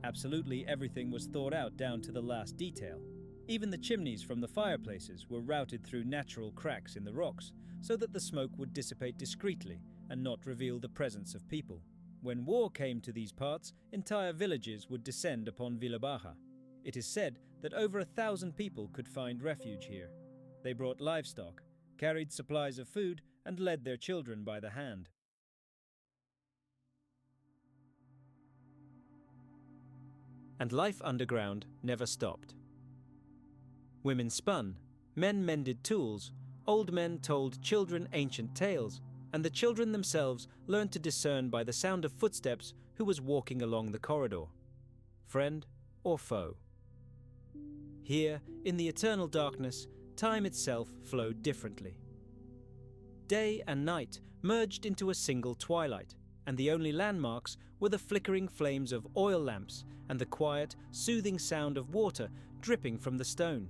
A: Absolutely everything was thought out down to the last detail. Even the chimneys from the fireplaces were routed through natural cracks in the rocks so that the smoke would dissipate discreetly and not reveal the presence of people. When war came to these parts, entire villages would descend upon Villabaja. It is said that over 1,000 people could find refuge here. They brought livestock, carried supplies of food, and led their children by the hand. And life underground never stopped. Women spun, men mended tools, old men told children ancient tales, and the children themselves learned to discern by the sound of footsteps who was walking along the corridor, friend or foe. Here, in the eternal darkness, time itself flowed differently. Day and night merged into a single twilight, and the only landmarks were the flickering flames of oil lamps and the quiet, soothing sound of water dripping from the stone.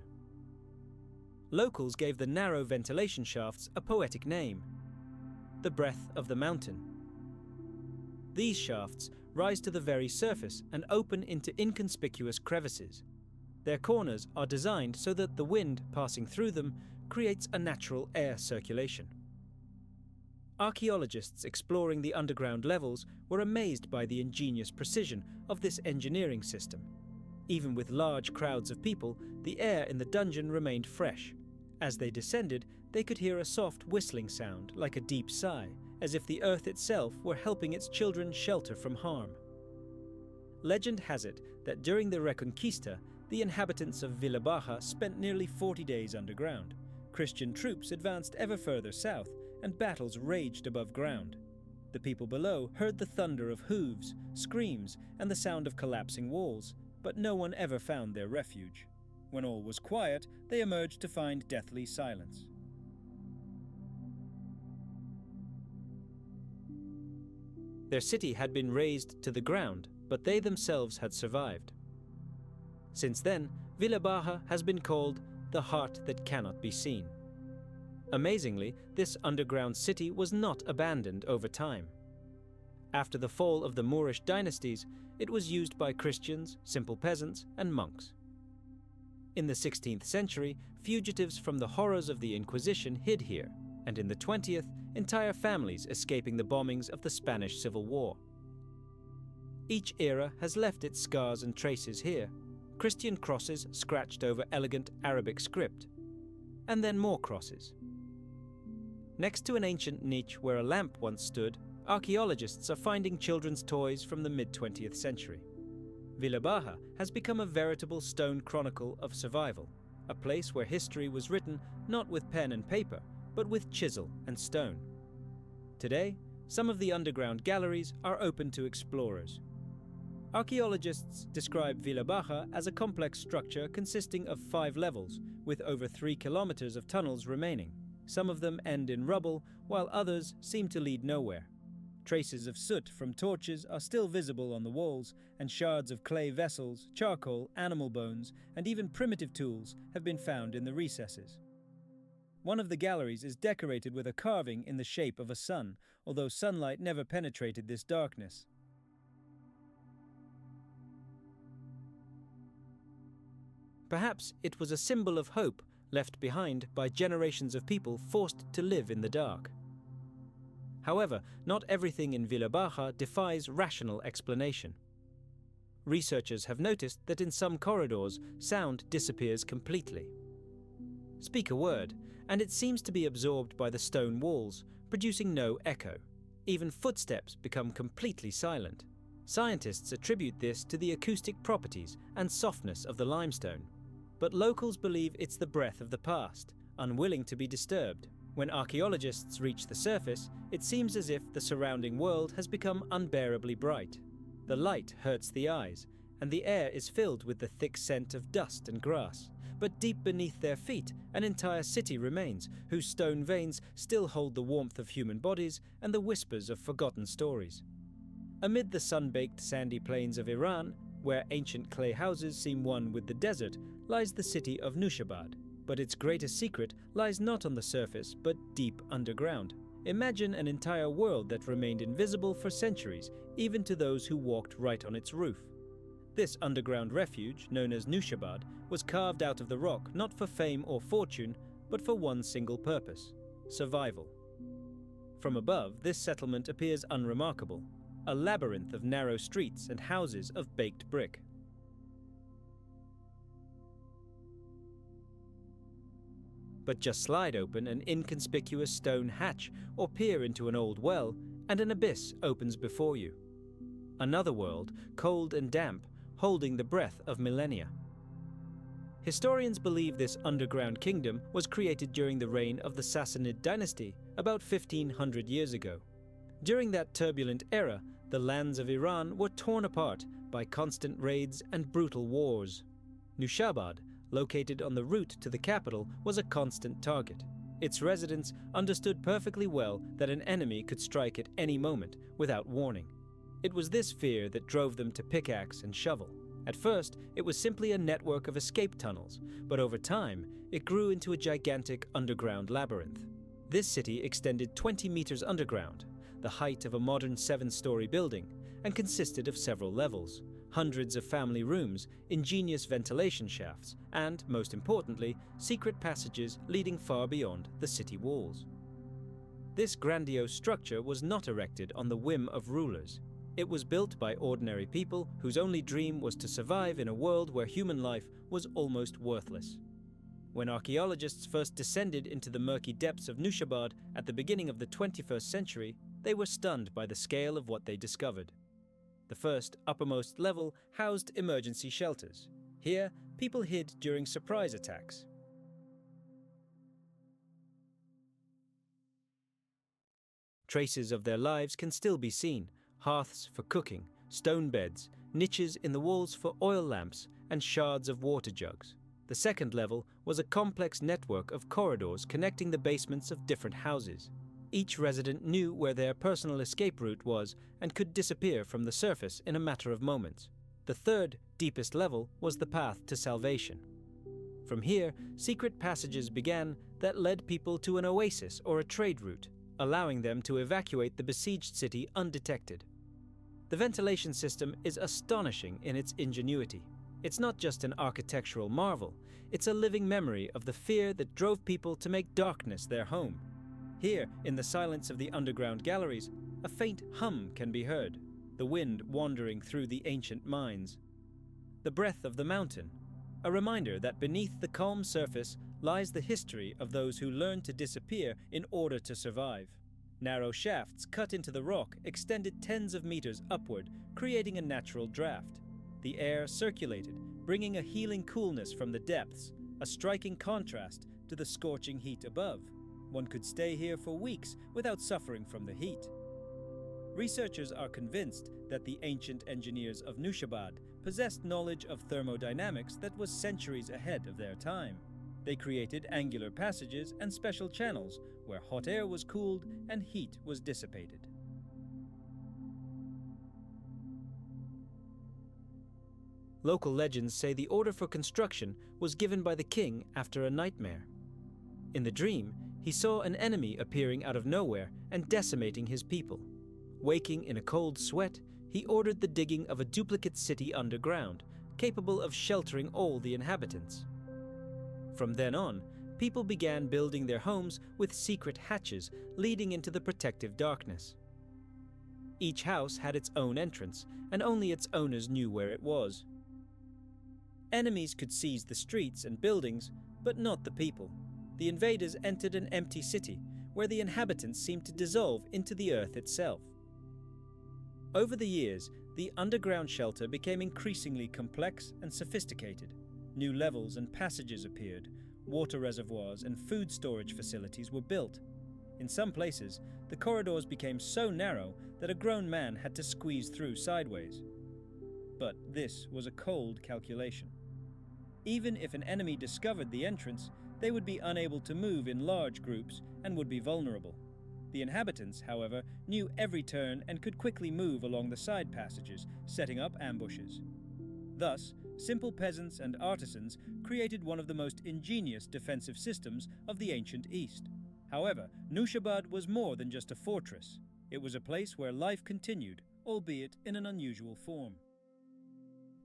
A: Locals gave the narrow ventilation shafts a poetic name: the breath of the mountain. These shafts rise to the very surface and open into inconspicuous crevices. Their corners are designed so that the wind passing through them creates a natural air circulation. Archaeologists exploring the underground levels were amazed by the ingenious precision of this engineering system. Even with large crowds of people, the air in the dungeon remained fresh. As they descended, they could hear a soft whistling sound like a deep sigh, as if the earth itself were helping its children shelter from harm. Legend has it that during the Reconquista, the inhabitants of Villa Baja spent nearly 40 days underground. Christian troops advanced ever further south, and battles raged above ground. The people below heard the thunder of hooves, screams, and the sound of collapsing walls, but no one ever found their refuge. When all was quiet, they emerged to find deathly silence. Their city had been razed to the ground, but they themselves had survived. Since then, Villa Baja has been called the heart that cannot be seen. Amazingly, this underground city was not abandoned over time. After the fall of the Moorish dynasties, it was used by Christians, simple peasants, and monks. In the 16th century, fugitives from the horrors of the Inquisition hid here, and in the 20th, entire families escaping the bombings of the Spanish Civil War. Each era has left its scars and traces here, Christian crosses scratched over elegant Arabic script, and then more crosses. Next to an ancient niche where a lamp once stood, archaeologists are finding children's toys from the mid-20th century. Villa Baja has become a veritable stone chronicle of survival, a place where history was written not with pen and paper, but with chisel and stone. Today, some of the underground galleries are open to explorers. Archaeologists describe Villa Baja as a complex structure consisting of 5 levels, with over 3 kilometers of tunnels remaining. Some of them end in rubble, while others seem to lead nowhere. Traces of soot from torches are still visible on the walls, and shards of clay vessels, charcoal, animal bones, and even primitive tools have been found in the recesses. One of the galleries is decorated with a carving in the shape of a sun, although sunlight never penetrated this darkness. Perhaps it was a symbol of hope left behind by generations of people forced to live in the dark. However, not everything in Villa Baja defies rational explanation. Researchers have noticed that in some corridors, sound disappears completely. Speak a word, and it seems to be absorbed by the stone walls, producing no echo. Even footsteps become completely silent. Scientists attribute this to the acoustic properties and softness of the limestone. But locals believe it's the breath of the past, unwilling to be disturbed. When archaeologists reach the surface, it seems as if the surrounding world has become unbearably bright. The light hurts the eyes, and the air is filled with the thick scent of dust and grass. But deep beneath their feet, an entire city remains, whose stone veins still hold the warmth of human bodies and the whispers of forgotten stories. Amid the sun-baked sandy plains of Iran, where ancient clay houses seem one with the desert, lies the city of Nushabad. But its greatest secret lies not on the surface, but deep underground. Imagine an entire world that remained invisible for centuries, even to those who walked right on its roof. This underground refuge, known as Nushabad, was carved out of the rock not for fame or fortune, but for one single purpose: survival. From above, this settlement appears unremarkable, a labyrinth of narrow streets and houses of baked brick. But just slide open an inconspicuous stone hatch or peer into an old well, and an abyss opens before you. Another world, cold and damp, holding the breath of millennia. Historians believe this underground kingdom was created during the reign of the Sassanid dynasty about 1500 years ago. During that turbulent era, the lands of Iran were torn apart by constant raids and brutal wars. Nushabad, located on the route to the capital, was a constant target. Its residents understood perfectly well that an enemy could strike at any moment without warning. It was this fear that drove them to pickaxe and shovel. At first, it was simply a network of escape tunnels, but over time, it grew into a gigantic underground labyrinth. This city extended 20 meters underground, the height of a modern 7-story building, and consisted of several levels, hundreds of family rooms, ingenious ventilation shafts, and, most importantly, secret passages leading far beyond the city walls. This grandiose structure was not erected on the whim of rulers. It was built by ordinary people whose only dream was to survive in a world where human life was almost worthless. When archaeologists first descended into the murky depths of Nushabad at the beginning of the 21st century, they were stunned by the scale of what they discovered. The first, uppermost level housed emergency shelters. Here, people hid during surprise attacks. Traces of their lives can still be seen: hearths for cooking, stone beds, niches in the walls for oil lamps, and shards of water jugs. The second level was a complex network of corridors connecting the basements of different houses. Each resident knew where their personal escape route was and could disappear from the surface in a matter of moments. The third, deepest level was the path to salvation. From here, secret passages began that led people to an oasis or a trade route, allowing them to evacuate the besieged city undetected. The ventilation system is astonishing in its ingenuity. It's not just an architectural marvel, it's a living memory of the fear that drove people to make darkness their home. Here, in the silence of the underground galleries, a faint hum can be heard, the wind wandering through the ancient mines. The breath of the mountain, a reminder that beneath the calm surface lies the history of those who learned to disappear in order to survive. Narrow shafts cut into the rock extended tens of meters upward, creating a natural draft. The air circulated, bringing a healing coolness from the depths, a striking contrast to the scorching heat above. One could stay here for weeks without suffering from the heat. Researchers are convinced that the ancient engineers of Nushabad possessed knowledge of thermodynamics that was centuries ahead of their time. They created angular passages and special channels where hot air was cooled and heat was dissipated. Local legends say the order for construction was given by the king after a nightmare. In the dream, he saw an enemy appearing out of nowhere and decimating his people. Waking in a cold sweat, he ordered the digging of a duplicate city underground, capable of sheltering all the inhabitants. From then on, people began building their homes with secret hatches leading into the protective darkness. Each house had its own entrance, and only its owners knew where it was. Enemies could seize the streets and buildings, but not the people. The invaders entered an empty city, where the inhabitants seemed to dissolve into the earth itself. Over the years, the underground shelter became increasingly complex and sophisticated. New levels and passages appeared, water reservoirs and food storage facilities were built. In some places, the corridors became so narrow that a grown man had to squeeze through sideways. But this was a cold calculation. Even if an enemy discovered the entrance, they would be unable to move in large groups and would be vulnerable. The inhabitants, however, knew every turn and could quickly move along the side passages, setting up ambushes. Thus, simple peasants and artisans created one of the most ingenious defensive systems of the ancient East. However, Nushabad was more than just a fortress. It was a place where life continued, albeit in an unusual form.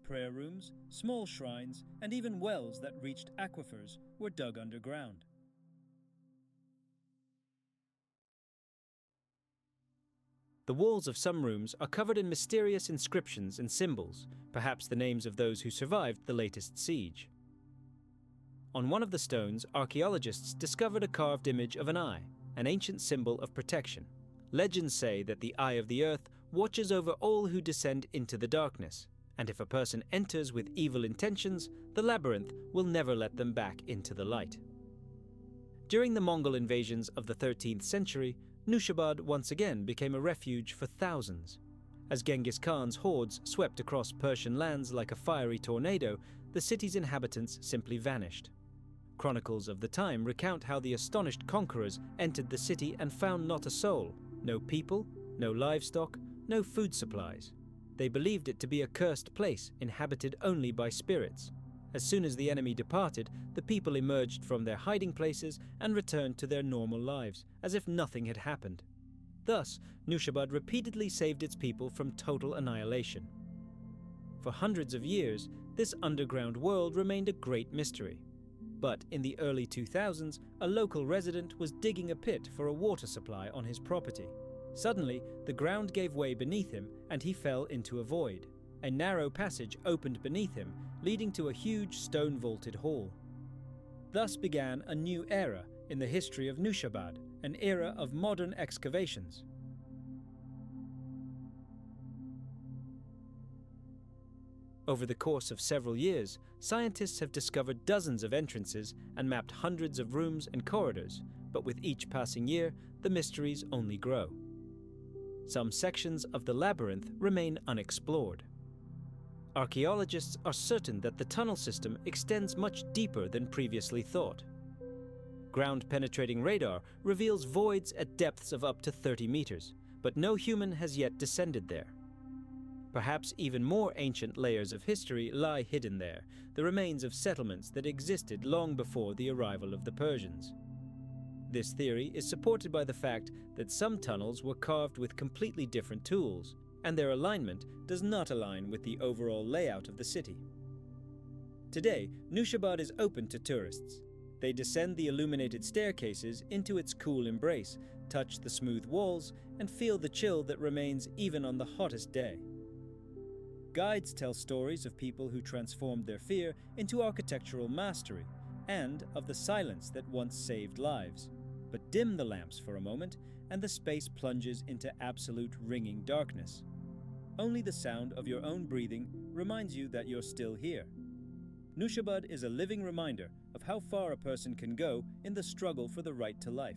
A: Prayer rooms, small shrines, and even wells that reached aquifers were dug underground. The walls of some rooms are covered in mysterious inscriptions and symbols, perhaps the names of those who survived the latest siege. On one of the stones, archaeologists discovered a carved image of an eye, an ancient symbol of protection. Legends say that the eye of the earth watches over all who descend into the darkness, and if a person enters with evil intentions, the labyrinth will never let them back into the light. During the Mongol invasions of the 13th century, Nushabad once again became a refuge for thousands. As Genghis Khan's hordes swept across Persian lands like a fiery tornado, the city's inhabitants simply vanished. Chronicles of the time recount how the astonished conquerors entered the city and found not a soul, no people, no livestock, no food supplies. They believed it to be a cursed place inhabited only by spirits. As soon as the enemy departed, the people emerged from their hiding places and returned to their normal lives, as if nothing had happened. Thus, Nushabad repeatedly saved its people from total annihilation. For hundreds of years, this underground world remained a great mystery. But in the early 2000s, a local resident was digging a pit for a water supply on his property. Suddenly, the ground gave way beneath him and he fell into a void. A narrow passage opened beneath him, leading to a huge stone-vaulted hall. Thus began a new era in the history of Nushabad, an era of modern excavations. Over the course of several years, scientists have discovered dozens of entrances and mapped hundreds of rooms and corridors, but with each passing year, the mysteries only grow. Some sections of the labyrinth remain unexplored. Archaeologists are certain that the tunnel system extends much deeper than previously thought. Ground-penetrating radar reveals voids at depths of up to 30 meters, but no human has yet descended there. Perhaps even more ancient layers of history lie hidden there, the remains of settlements that existed long before the arrival of the Persians. This theory is supported by the fact that some tunnels were carved with completely different tools, and their alignment does not align with the overall layout of the city. Today, Nushabad is open to tourists. They descend the illuminated staircases into its cool embrace, touch the smooth walls, and feel the chill that remains even on the hottest day. Guides tell stories of people who transformed their fear into architectural mastery, and of the silence that once saved lives. But dim the lamps for a moment, and the space plunges into absolute ringing darkness. Only the sound of your own breathing reminds you that you're still here. Nushabad is a living reminder of how far a person can go in the struggle for the right to life.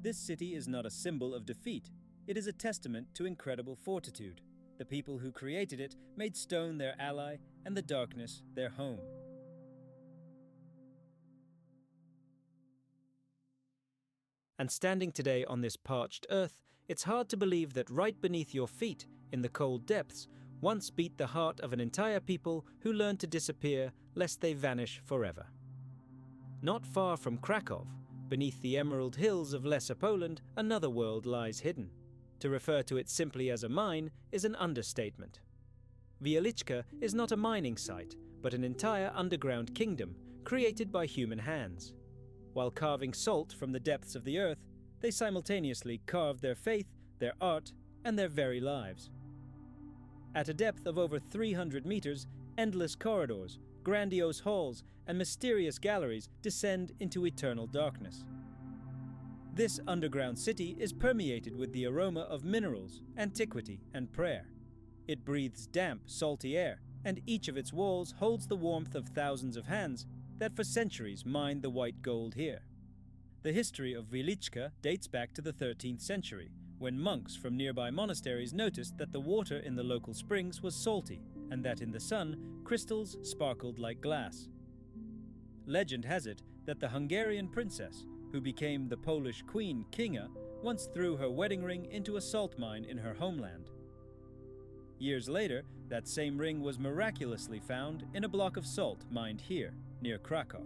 A: This city is not a symbol of defeat. It is a testament to incredible fortitude. The people who created it made stone their ally and the darkness their home. And standing today on this parched earth, it's hard to believe that right beneath your feet, in the cold depths, once beat the heart of an entire people who learned to disappear lest they vanish forever. Not far from Krakow, beneath the emerald hills of Lesser Poland, another world lies hidden. To refer to it simply as a mine is an understatement. Wieliczka is not a mining site, but an entire underground kingdom created by human hands. While carving salt from the depths of the earth, they simultaneously carved their faith, their art, and their very lives. At a depth of over 300 meters, endless corridors, grandiose halls, and mysterious galleries descend into eternal darkness. This underground city is permeated with the aroma of minerals, antiquity, and prayer. It breathes damp, salty air, and each of its walls holds the warmth of thousands of hands that for centuries mined the white gold here. The history of Wieliczka dates back to the 13th century, when monks from nearby monasteries noticed that the water in the local springs was salty, and that in the sun, crystals sparkled like glass. Legend has it that the Hungarian princess, who became the Polish queen Kinga, once threw her wedding ring into a salt mine in her homeland. Years later, that same ring was miraculously found in a block of salt mined here, near Krakow.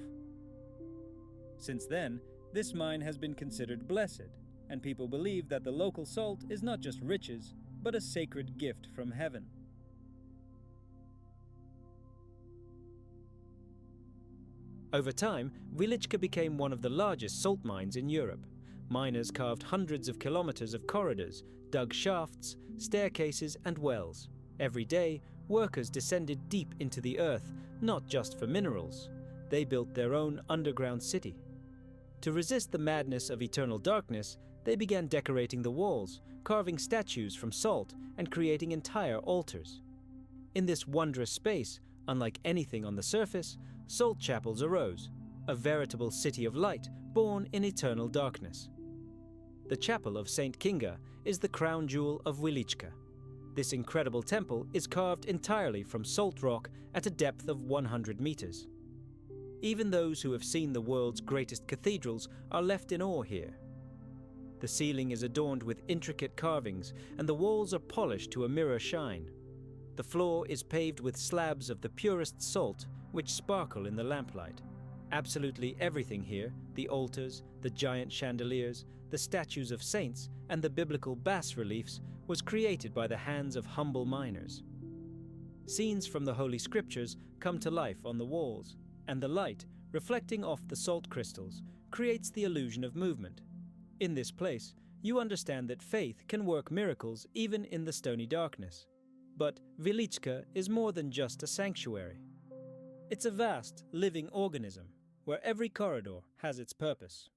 A: Since then, this mine has been considered blessed, and people believe that the local salt is not just riches, but a sacred gift from heaven. Over time, Wieliczka became one of the largest salt mines in Europe. Miners carved hundreds of kilometers of corridors, dug shafts, staircases, and wells. Every day, workers descended deep into the earth, not just for minerals. They built their own underground city. To resist the madness of eternal darkness, they began decorating the walls, carving statues from salt, and creating entire altars. In this wondrous space, unlike anything on the surface, salt chapels arose, a veritable city of light born in eternal darkness. The chapel of Saint Kinga is the crown jewel of Wieliczka. This incredible temple is carved entirely from salt rock at a depth of 100 meters. Even those who have seen the world's greatest cathedrals are left in awe here. The ceiling is adorned with intricate carvings, and the walls are polished to a mirror shine. The floor is paved with slabs of the purest salt, which sparkle in the lamplight. Absolutely everything here, the altars, the giant chandeliers, the statues of saints, and the biblical bas-reliefs, was created by the hands of humble miners. Scenes from the Holy Scriptures come to life on the walls, and the light, reflecting off the salt crystals, creates the illusion of movement. In this place, you understand that faith can work miracles even in the stony darkness. But Velichka is more than just a sanctuary. It's a vast, living organism, where every corridor has its purpose.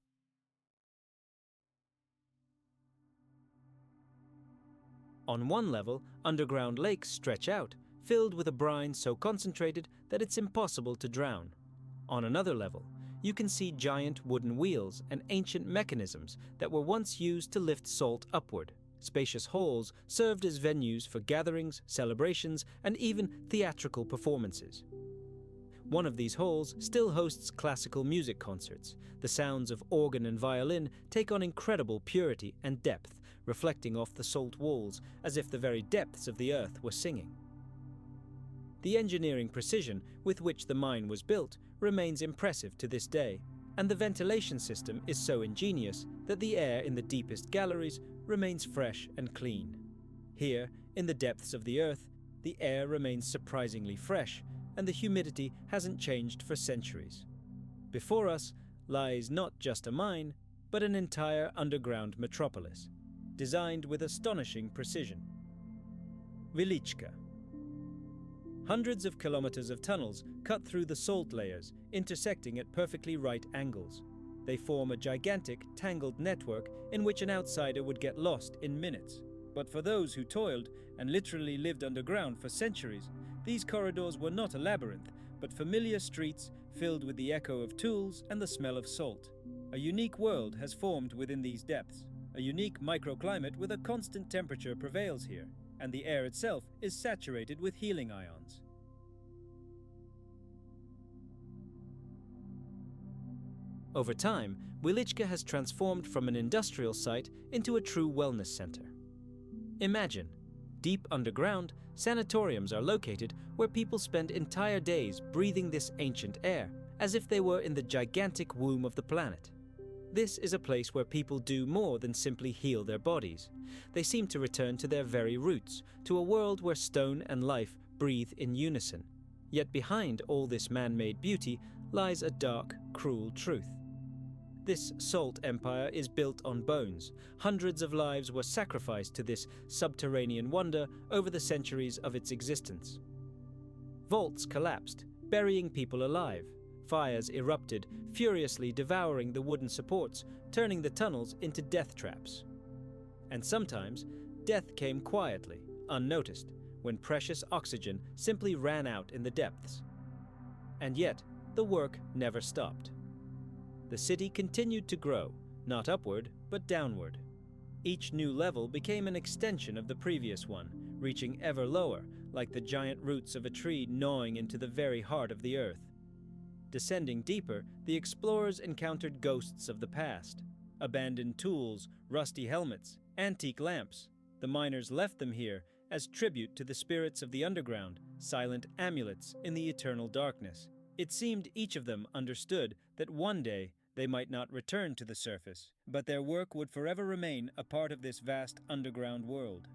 A: On one level, underground lakes stretch out, filled with a brine so concentrated that it's impossible to drown. On another level, you can see giant wooden wheels and ancient mechanisms that were once used to lift salt upward. Spacious halls served as venues for gatherings, celebrations, and even theatrical performances. One of these halls still hosts classical music concerts. The sounds of organ and violin take on incredible purity and depth, reflecting off the salt walls as if the very depths of the earth were singing. The engineering precision with which the mine was built remains impressive to this day, and the ventilation system is so ingenious that the air in the deepest galleries remains fresh and clean. Here, in the depths of the earth, the air remains surprisingly fresh, and the humidity hasn't changed for centuries. Before us lies not just a mine, but an entire underground metropolis, designed with astonishing precision. Velichka. Hundreds of kilometers of tunnels cut through the salt layers, intersecting at perfectly right angles. They form a gigantic, tangled network in which an outsider would get lost in minutes. But for those who toiled and literally lived underground for centuries, these corridors were not a labyrinth, but familiar streets filled with the echo of tools and the smell of salt. A unique world has formed within these depths. A unique microclimate with a constant temperature prevails here, and the air itself is saturated with healing ions. Over time, Velichka has transformed from an industrial site into a true wellness center. Imagine, deep underground, sanatoriums are located where people spend entire days breathing this ancient air, as if they were in the gigantic womb of the planet. This is a place where people do more than simply heal their bodies. They seem to return to their very roots, to a world where stone and life breathe in unison. Yet behind all this man-made beauty lies a dark, cruel truth. This salt empire is built on bones. Hundreds of lives were sacrificed to this subterranean wonder over the centuries of its existence. Vaults collapsed, burying people alive. Fires erupted, furiously devouring the wooden supports, turning the tunnels into death traps. And sometimes, death came quietly, unnoticed, when precious oxygen simply ran out in the depths. And yet, the work never stopped. The city continued to grow, not upward, but downward. Each new level became an extension of the previous one, reaching ever lower, like the giant roots of a tree gnawing into the very heart of the earth. Descending deeper, the explorers encountered ghosts of the past. Abandoned tools, rusty helmets, antique lamps. The miners left them here as tribute to the spirits of the underground, silent amulets in the eternal darkness. It seemed each of them understood that one day they might not return to the surface, but their work would forever remain a part of this vast underground world.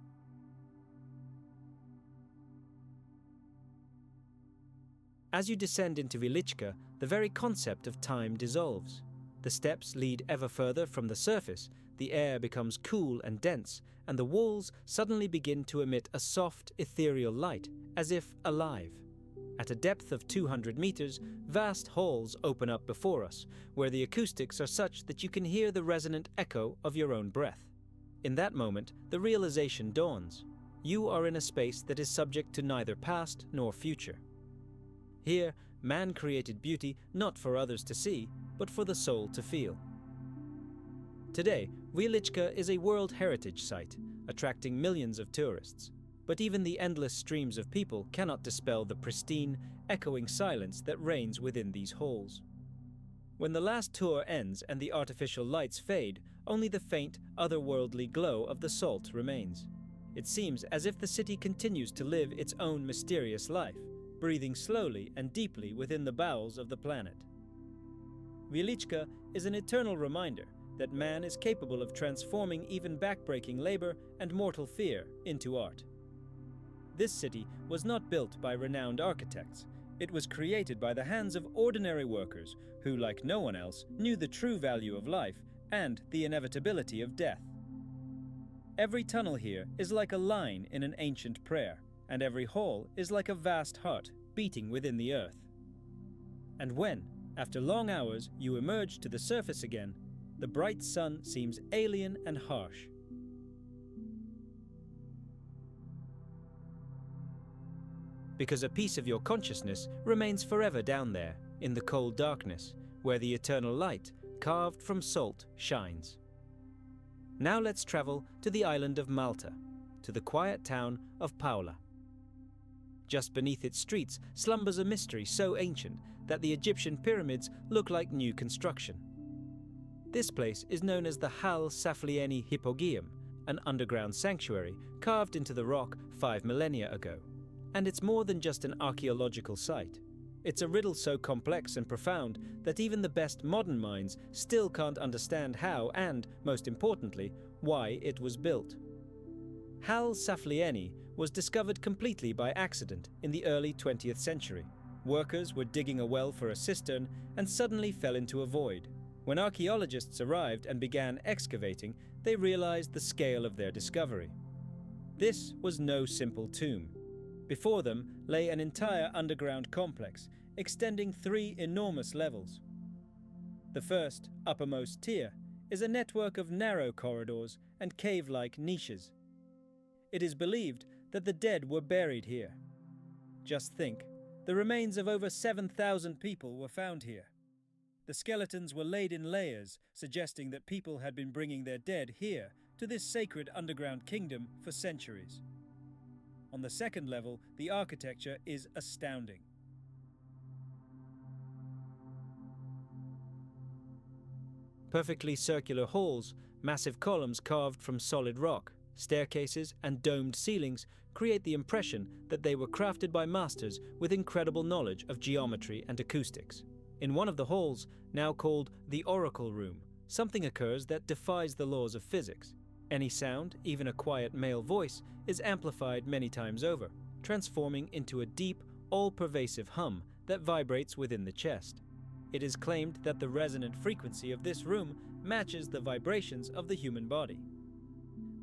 A: As you descend into Velichka, the very concept of time dissolves. The steps lead ever further from the surface, the air becomes cool and dense, and the walls suddenly begin to emit a soft, ethereal light, as if alive. At a depth of 200 meters, vast halls open up before us, where the acoustics are such that you can hear the resonant echo of your own breath. In that moment, the realization dawns. You are in a space that is subject to neither past nor future. Here, man created beauty not for others to see, but for the soul to feel. Today, Velichka is a World Heritage Site, attracting millions of tourists. But even the endless streams of people cannot dispel the pristine, echoing silence that reigns within these halls. When the last tour ends and the artificial lights fade, only the faint, otherworldly glow of the salt remains. It seems as if the city continues to live its own mysterious life, breathing slowly and deeply within the bowels of the planet. Wieliczka is an eternal reminder that man is capable of transforming even backbreaking labor and mortal fear into art. This city was not built by renowned architects. It was created by the hands of ordinary workers who, like no one else, knew the true value of life and the inevitability of death. Every tunnel here is like a line in an ancient prayer, and every hall is like a vast heart beating within the earth. And when, after long hours, you emerge to the surface again, the bright sun seems alien and harsh. Because a piece of your consciousness remains forever down there, in the cold darkness, where the eternal light, carved from salt, shines. Now let's travel to the island of Malta, to the quiet town of Paula. Just beneath its streets slumbers a mystery so ancient that the Egyptian pyramids look like new construction. This place is known as the Hal Saflieni Hypogeum, an underground sanctuary carved into the rock 5 millennia ago. And it's more than just an archaeological site. It's a riddle so complex and profound that even the best modern minds still can't understand how and, most importantly, why it was built. Hal Saflieni was discovered completely by accident in the early 20th century. Workers were digging a well for a cistern and suddenly fell into a void. When archaeologists arrived and began excavating, they realized the scale of their discovery. This was no simple tomb. Before them lay an entire underground complex, extending 3 enormous levels. The first, uppermost tier, is a network of narrow corridors and cave-like niches. It is believed that the dead were buried here. Just think, the remains of over 7,000 people were found here. The skeletons were laid in layers, suggesting that people had been bringing their dead here to this sacred underground kingdom for centuries. On the second level, the architecture is astounding. Perfectly circular halls, massive columns carved from solid rock, staircases and domed ceilings create the impression that they were crafted by masters with incredible knowledge of geometry and acoustics. In one of the halls, now called the Oracle Room, something occurs that defies the laws of physics. Any sound, even a quiet male voice, is amplified many times over, transforming into a deep, all-pervasive hum that vibrates within the chest. It is claimed that the resonant frequency of this room matches the vibrations of the human body.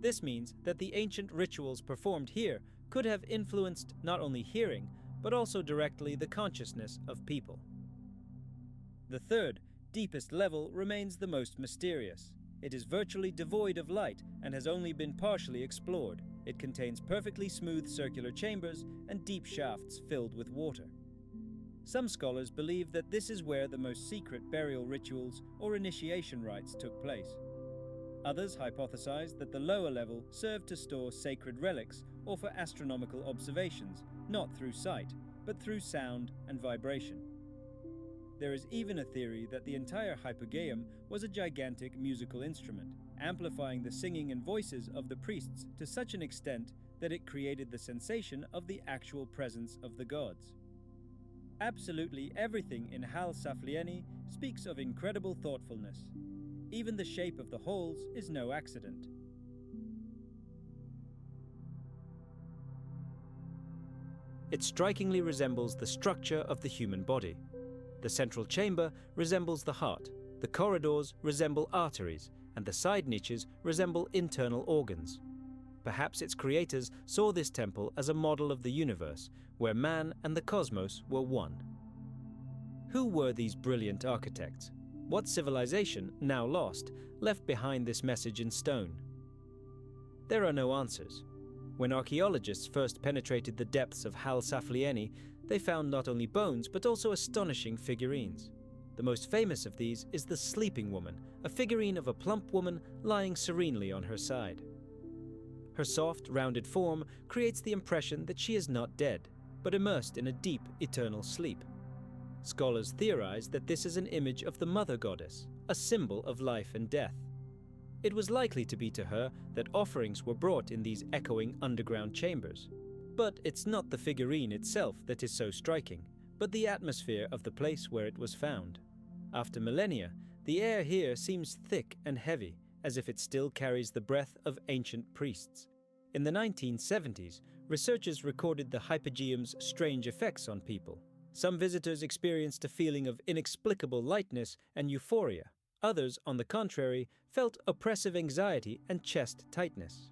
A: This means that the ancient rituals performed here could have influenced not only hearing, but also directly the consciousness of people. The third, deepest level remains the most mysterious. It is virtually devoid of light and has only been partially explored. It contains perfectly smooth circular chambers and deep shafts filled with water. Some scholars believe that this is where the most secret burial rituals or initiation rites took place. Others hypothesize that the lower level served to store sacred relics or for astronomical observations, not through sight, but through sound and vibration. There is even a theory that the entire hypogeum was a gigantic musical instrument, amplifying the singing and voices of the priests to such an extent that it created the sensation of the actual presence of the gods. Absolutely everything in Hal Saflieni speaks of incredible thoughtfulness. Even the shape of the halls is no accident. It strikingly resembles the structure of the human body. The central chamber resembles the heart, the corridors resemble arteries, and the side niches resemble internal organs. Perhaps its creators saw this temple as a model of the universe, where man and the cosmos were one. Who were these brilliant architects? What civilization, now lost, left behind this message in stone? There are no answers. When archaeologists first penetrated the depths of Hal Saflieni, they found not only bones but also astonishing figurines. The most famous of these is the Sleeping Woman, a figurine of a plump woman lying serenely on her side. Her soft, rounded form creates the impression that she is not dead, but immersed in a deep, eternal sleep. Scholars theorize that this is an image of the Mother Goddess, a symbol of life and death. It was likely to be to her that offerings were brought in these echoing underground chambers. But it's not the figurine itself that is so striking, but the atmosphere of the place where it was found. After millennia, the air here seems thick and heavy, as if it still carries the breath of ancient priests. In the 1970s, researchers recorded the hypogeum's strange effects on people. Some visitors experienced a feeling of inexplicable lightness and euphoria. Others, on the contrary, felt oppressive anxiety and chest tightness.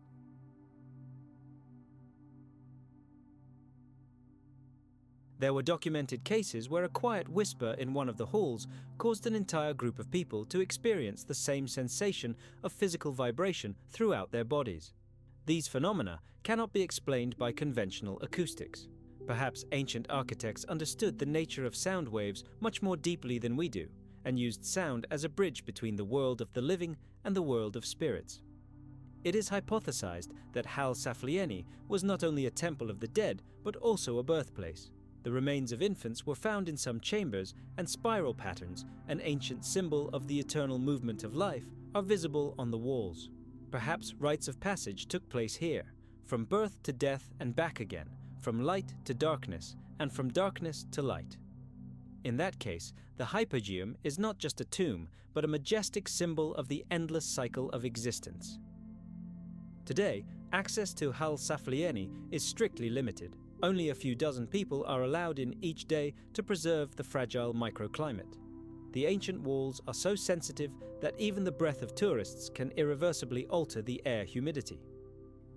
A: There were documented cases where a quiet whisper in one of the halls caused an entire group of people to experience the same sensation of physical vibration throughout their bodies. These phenomena cannot be explained by conventional acoustics. Perhaps ancient architects understood the nature of sound waves much more deeply than we do, and used sound as a bridge between the world of the living and the world of spirits. It is hypothesized that Hal Saflieni was not only a temple of the dead, but also a birthplace. The remains of infants were found in some chambers, and spiral patterns, an ancient symbol of the eternal movement of life, are visible on the walls. Perhaps rites of passage took place here, from birth to death and back again, from light to darkness, and from darkness to light. In that case, the hypogeum is not just a tomb, but a majestic symbol of the endless cycle of existence. Today, access to Hal Saflieni is strictly limited. Only a few dozen people are allowed in each day to preserve the fragile microclimate. The ancient walls are so sensitive that even the breath of tourists can irreversibly alter the air humidity.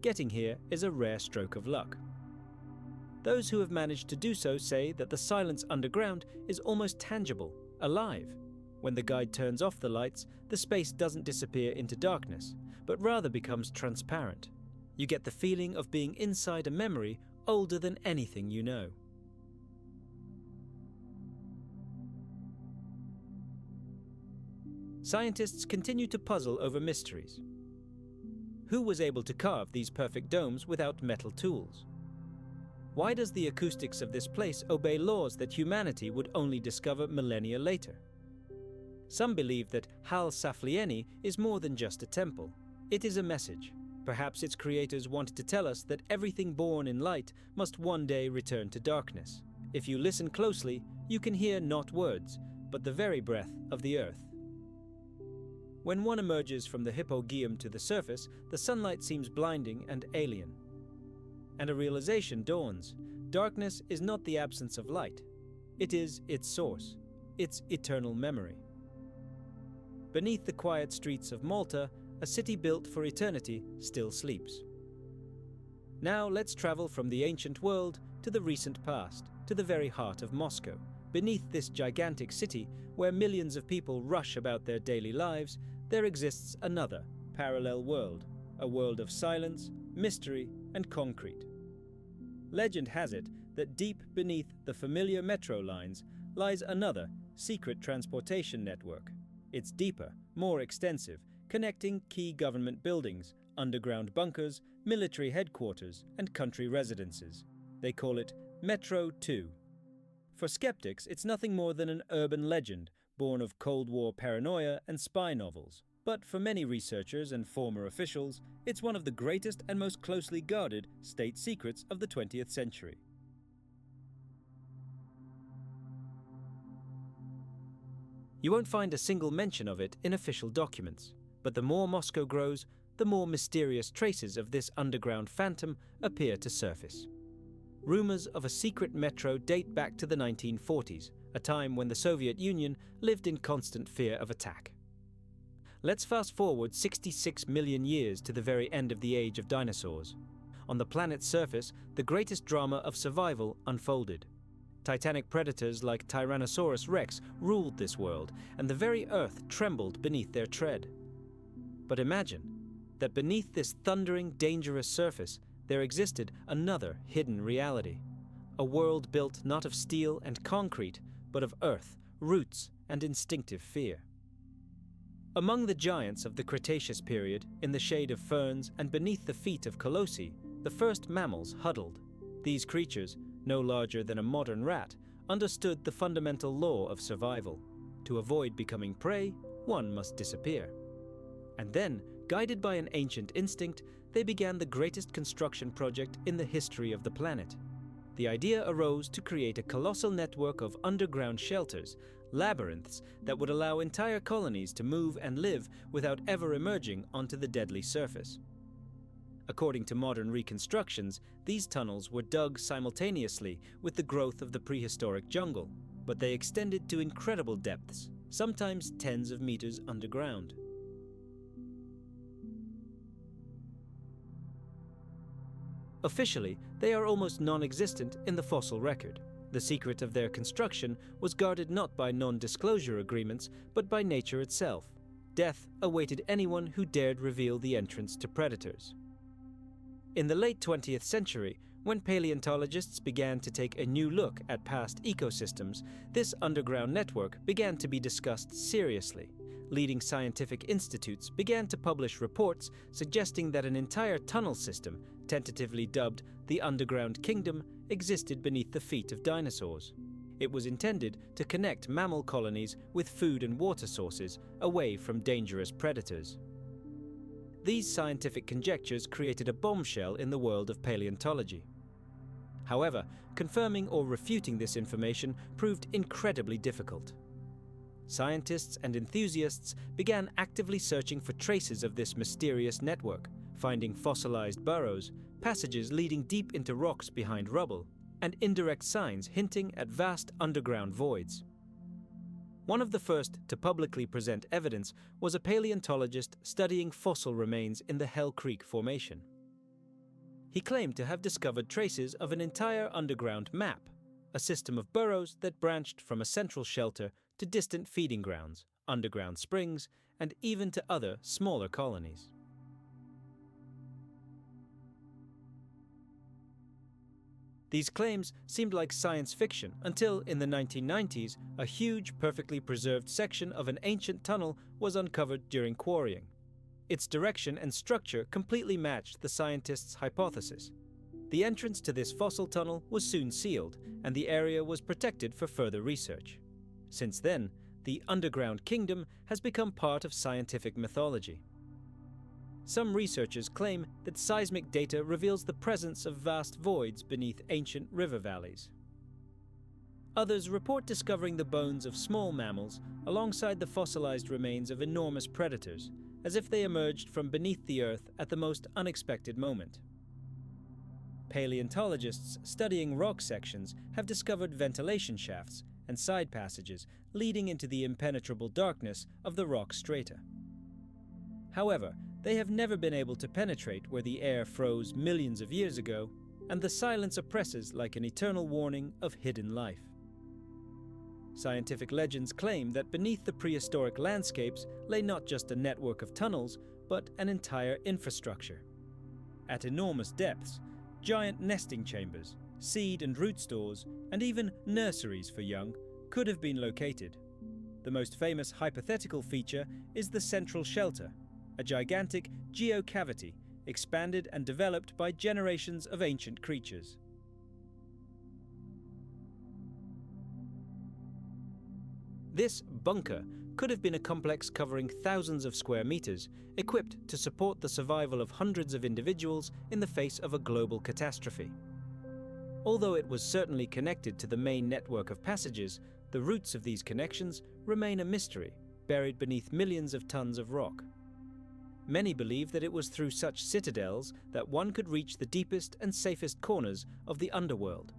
A: Getting here is a rare stroke of luck. Those who have managed to do so say that the silence underground is almost tangible, alive. When the guide turns off the lights, the space doesn't disappear into darkness, but rather becomes transparent. You get the feeling of being inside a memory older than anything you know. Scientists continue to puzzle over mysteries. Who was able to carve these perfect domes without metal tools? Why does the acoustics of this place obey laws that humanity would only discover millennia later? Some believe that Hal Saflieni is more than just a temple. It is a message. Perhaps its creators wanted to tell us that everything born in light must one day return to darkness. If you listen closely, you can hear not words, but the very breath of the earth. When one emerges from the hypogeum to the surface, the sunlight seems blinding and alien. And a realization dawns. Darkness is not the absence of light. It is its source, its eternal memory. Beneath the quiet streets of Malta, a city built for eternity still sleeps. Now let's travel from the ancient world to the recent past, to the very heart of Moscow. Beneath this gigantic city, where millions of people rush about their daily lives, there exists another, parallel world, a world of silence, mystery, and concrete. Legend has it that deep beneath the familiar metro lines lies another, secret transportation network. It's deeper, more extensive, connecting key government buildings, underground bunkers, military headquarters, and country residences. They call it Metro 2. For skeptics, it's nothing more than an urban legend, born of Cold War paranoia and spy novels. But for many researchers and former officials, it's one of the greatest and most closely guarded state secrets of the 20th century. You won't find a single mention of it in official documents, but the more Moscow grows, the more mysterious traces of this underground phantom appear to surface. Rumors of a secret metro date back to the 1940s, a time when the Soviet Union lived in constant fear of attack. Let's fast forward 66 million years to the very end of the age of dinosaurs. On the planet's surface, the greatest drama of survival unfolded. Titanic predators like Tyrannosaurus Rex ruled this world, and the very earth trembled beneath their tread. But imagine that beneath this thundering, dangerous surface, there existed another hidden reality. A world built not of steel and concrete, but of earth, roots, and instinctive fear. Among the giants of the Cretaceous period, in the shade of ferns and beneath the feet of colossi, the first mammals huddled. These creatures, no larger than a modern rat, understood the fundamental law of survival. To avoid becoming prey, one must disappear. And then Guided by an ancient instinct, they began the greatest construction project in the history of the planet. The idea arose to create a colossal network of underground shelters, labyrinths that would allow entire colonies to move and live without ever emerging onto the deadly surface. According to modern reconstructions, these tunnels were dug simultaneously with the growth of the prehistoric jungle, but they extended to incredible depths, sometimes tens of meters underground. Officially, they are almost non-existent in the fossil record. The secret of their construction was guarded not by non-disclosure agreements, but by nature itself. Death awaited anyone who dared reveal the entrance to predators. In the late 20th century, when paleontologists began to take a new look at past ecosystems, this underground network began to be discussed seriously. Leading scientific institutes began to publish reports suggesting that an entire tunnel system, tentatively dubbed the Underground Kingdom, existed beneath the feet of dinosaurs. It was intended to connect mammal colonies with food and water sources away from dangerous predators. These scientific conjectures created a bombshell in the world of paleontology. However, confirming or refuting this information proved incredibly difficult. Scientists and enthusiasts began actively searching for traces of this mysterious network, finding fossilized burrows, passages leading deep into rocks behind rubble, and indirect signs hinting at vast underground voids. One of the first to publicly present evidence was a paleontologist studying fossil remains in the Hell Creek Formation. He claimed to have discovered traces of an entire underground map, a system of burrows that branched from a central shelter to distant feeding grounds, underground springs, and even to other, smaller colonies. These claims seemed like science fiction until, in the 1990s, a huge, perfectly preserved section of an ancient tunnel was uncovered during quarrying. Its direction and structure completely matched the scientists' hypothesis. The entrance to this fossil tunnel was soon sealed, and the area was protected for further research. Since then, the Underground Kingdom has become part of scientific mythology. Some researchers claim that seismic data reveals the presence of vast voids beneath ancient river valleys. Others report discovering the bones of small mammals alongside the fossilized remains of enormous predators, as if they emerged from beneath the earth at the most unexpected moment. Paleontologists studying rock sections have discovered ventilation shafts and side passages leading into the impenetrable darkness of the rock strata. However, they have never been able to penetrate where the air froze millions of years ago, and the silence oppresses like an eternal warning of hidden life. Scientific legends claim that beneath the prehistoric landscapes lay not just a network of tunnels, but an entire infrastructure. At enormous depths, giant nesting chambers, seed and root stores, and even nurseries for young could have been located. The most famous hypothetical feature is the central shelter, a gigantic geocavity expanded and developed by generations of ancient creatures. This bunker could have been a complex covering thousands of square meters, equipped to support the survival of hundreds of individuals in the face of a global catastrophe. Although it was certainly connected to the main network of passages, the roots of these connections remain a mystery, buried beneath millions of tons of rock. Many believe that it was through such citadels that one could reach the deepest and safest corners of the underworld.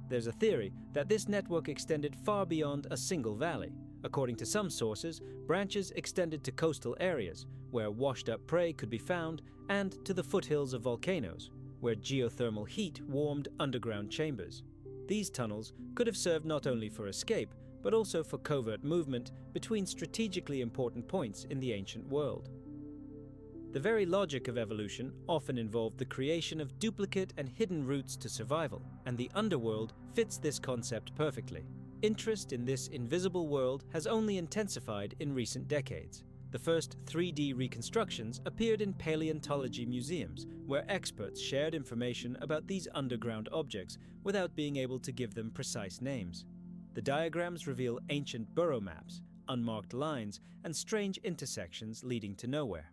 A: There's a theory that this network extended far beyond a single valley. According to some sources, branches extended to coastal areas, where washed-up prey could be found, and to the foothills of volcanoes, where geothermal heat warmed underground chambers. These tunnels could have served not only for escape, but also for covert movement between strategically important points in the ancient world. The very logic of evolution often involved the creation of duplicate and hidden routes to survival, and the underworld fits this concept perfectly. Interest in this invisible world has only intensified in recent decades. The first 3D reconstructions appeared in paleontology museums, where experts shared information about these underground objects without being able to give them precise names. The diagrams reveal ancient burrow maps, unmarked lines, and strange intersections leading to nowhere.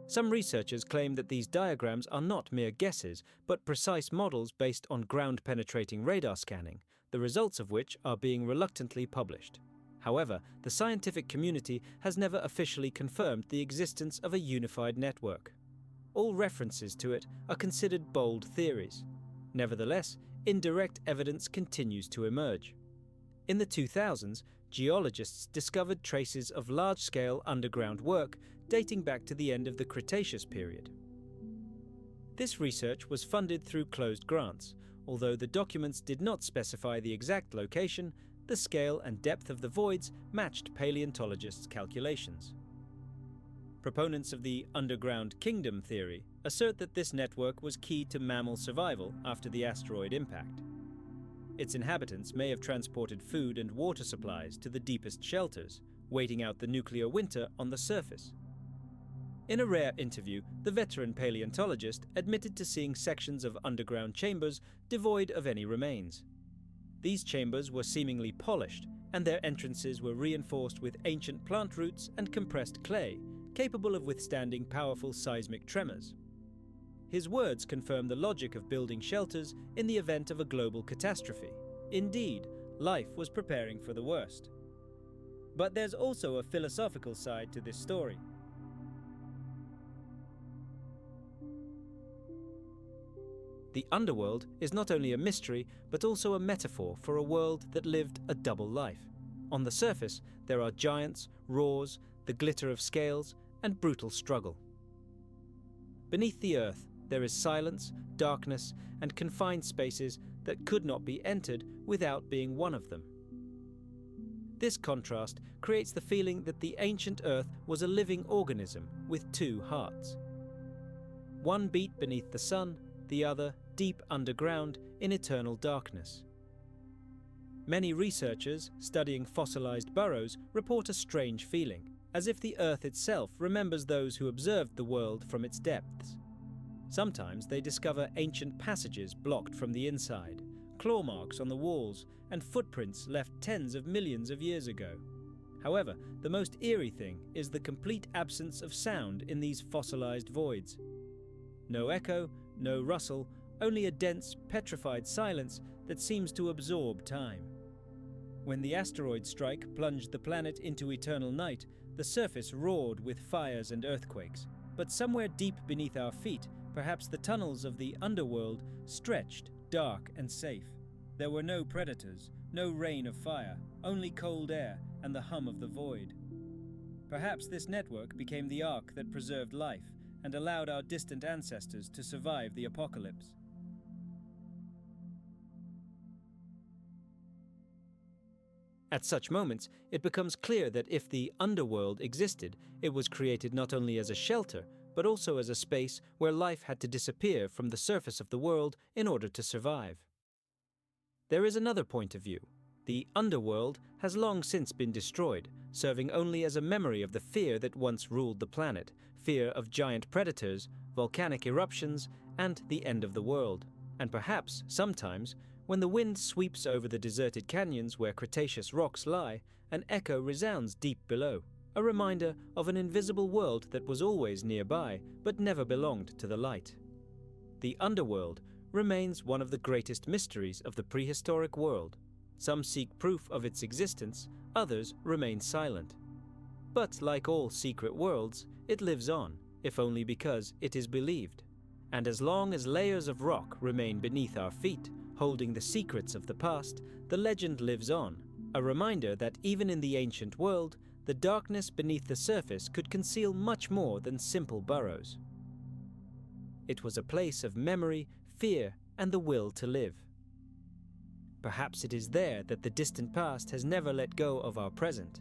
A: Some researchers claim that these diagrams are not mere guesses, but precise models based on ground-penetrating radar scanning, the results of which are being reluctantly published. However, the scientific community has never officially confirmed the existence of a unified network. All references to it are considered bold theories. Nevertheless, indirect evidence continues to emerge. In the 2000s, geologists discovered traces of large-scale underground work dating back to the end of the Cretaceous period. This research was funded through closed grants. Although the documents did not specify the exact location, the scale and depth of the voids matched paleontologists' calculations. Proponents of the underground kingdom theory assert that this network was key to mammal survival after the asteroid impact. Its inhabitants may have transported food and water supplies to the deepest shelters, waiting out the nuclear winter on the surface. In a rare interview, the veteran paleontologist admitted to seeing sections of underground chambers devoid of any remains. These chambers were seemingly polished, and their entrances were reinforced with ancient plant roots and compressed clay, capable of withstanding powerful seismic tremors. His words confirm the logic of building shelters in the event of a global catastrophe. Indeed, life was preparing for the worst. But there's also a philosophical side to this story. The underworld is not only a mystery, but also a metaphor for a world that lived a double life. On the surface, there are giants, roars, the glitter of scales, and brutal struggle. Beneath the earth, there is silence, darkness, and confined spaces that could not be entered without being one of them. This contrast creates the feeling that the ancient earth was a living organism with two hearts. One beat beneath the sun, the other deep underground in eternal darkness. Many researchers studying fossilized burrows report a strange feeling, as if the earth itself remembers those who observed the world from its depths. Sometimes they discover ancient passages blocked from the inside, claw marks on the walls, and footprints left tens of millions of years ago. However, the most eerie thing is the complete absence of sound in these fossilized voids. No echo, no rustle, only a dense, petrified silence that seems to absorb time. When the asteroid strike plunged the planet into eternal night, the surface roared with fires and earthquakes. But somewhere deep beneath our feet, perhaps the tunnels of the underworld stretched, dark and safe. There were no predators, no rain of fire, only cold air and the hum of the void. Perhaps this network became the ark that preserved life and allowed our distant ancestors to survive the apocalypse. At such moments, it becomes clear that if the underworld existed, it was created not only as a shelter, but also as a space where life had to disappear from the surface of the world in order to survive. There is another point of view. The underworld has long since been destroyed, serving only as a memory of the fear that once ruled the planet, fear of giant predators, volcanic eruptions, and the end of the world. And perhaps, sometimes, when the wind sweeps over the deserted canyons where Cretaceous rocks lie, an echo resounds deep below, a reminder of an invisible world that was always nearby but never belonged to the light. The underworld remains one of the greatest mysteries of the prehistoric world. Some seek proof of its existence, others remain silent. But like all secret worlds, it lives on, if only because it is believed. And as long as layers of rock remain beneath our feet, holding the secrets of the past, the legend lives on, a reminder that even in the ancient world, the darkness beneath the surface could conceal much more than simple burrows. It was a place of memory, fear, and the will to live. Perhaps it is there that the distant past has never let go of our present,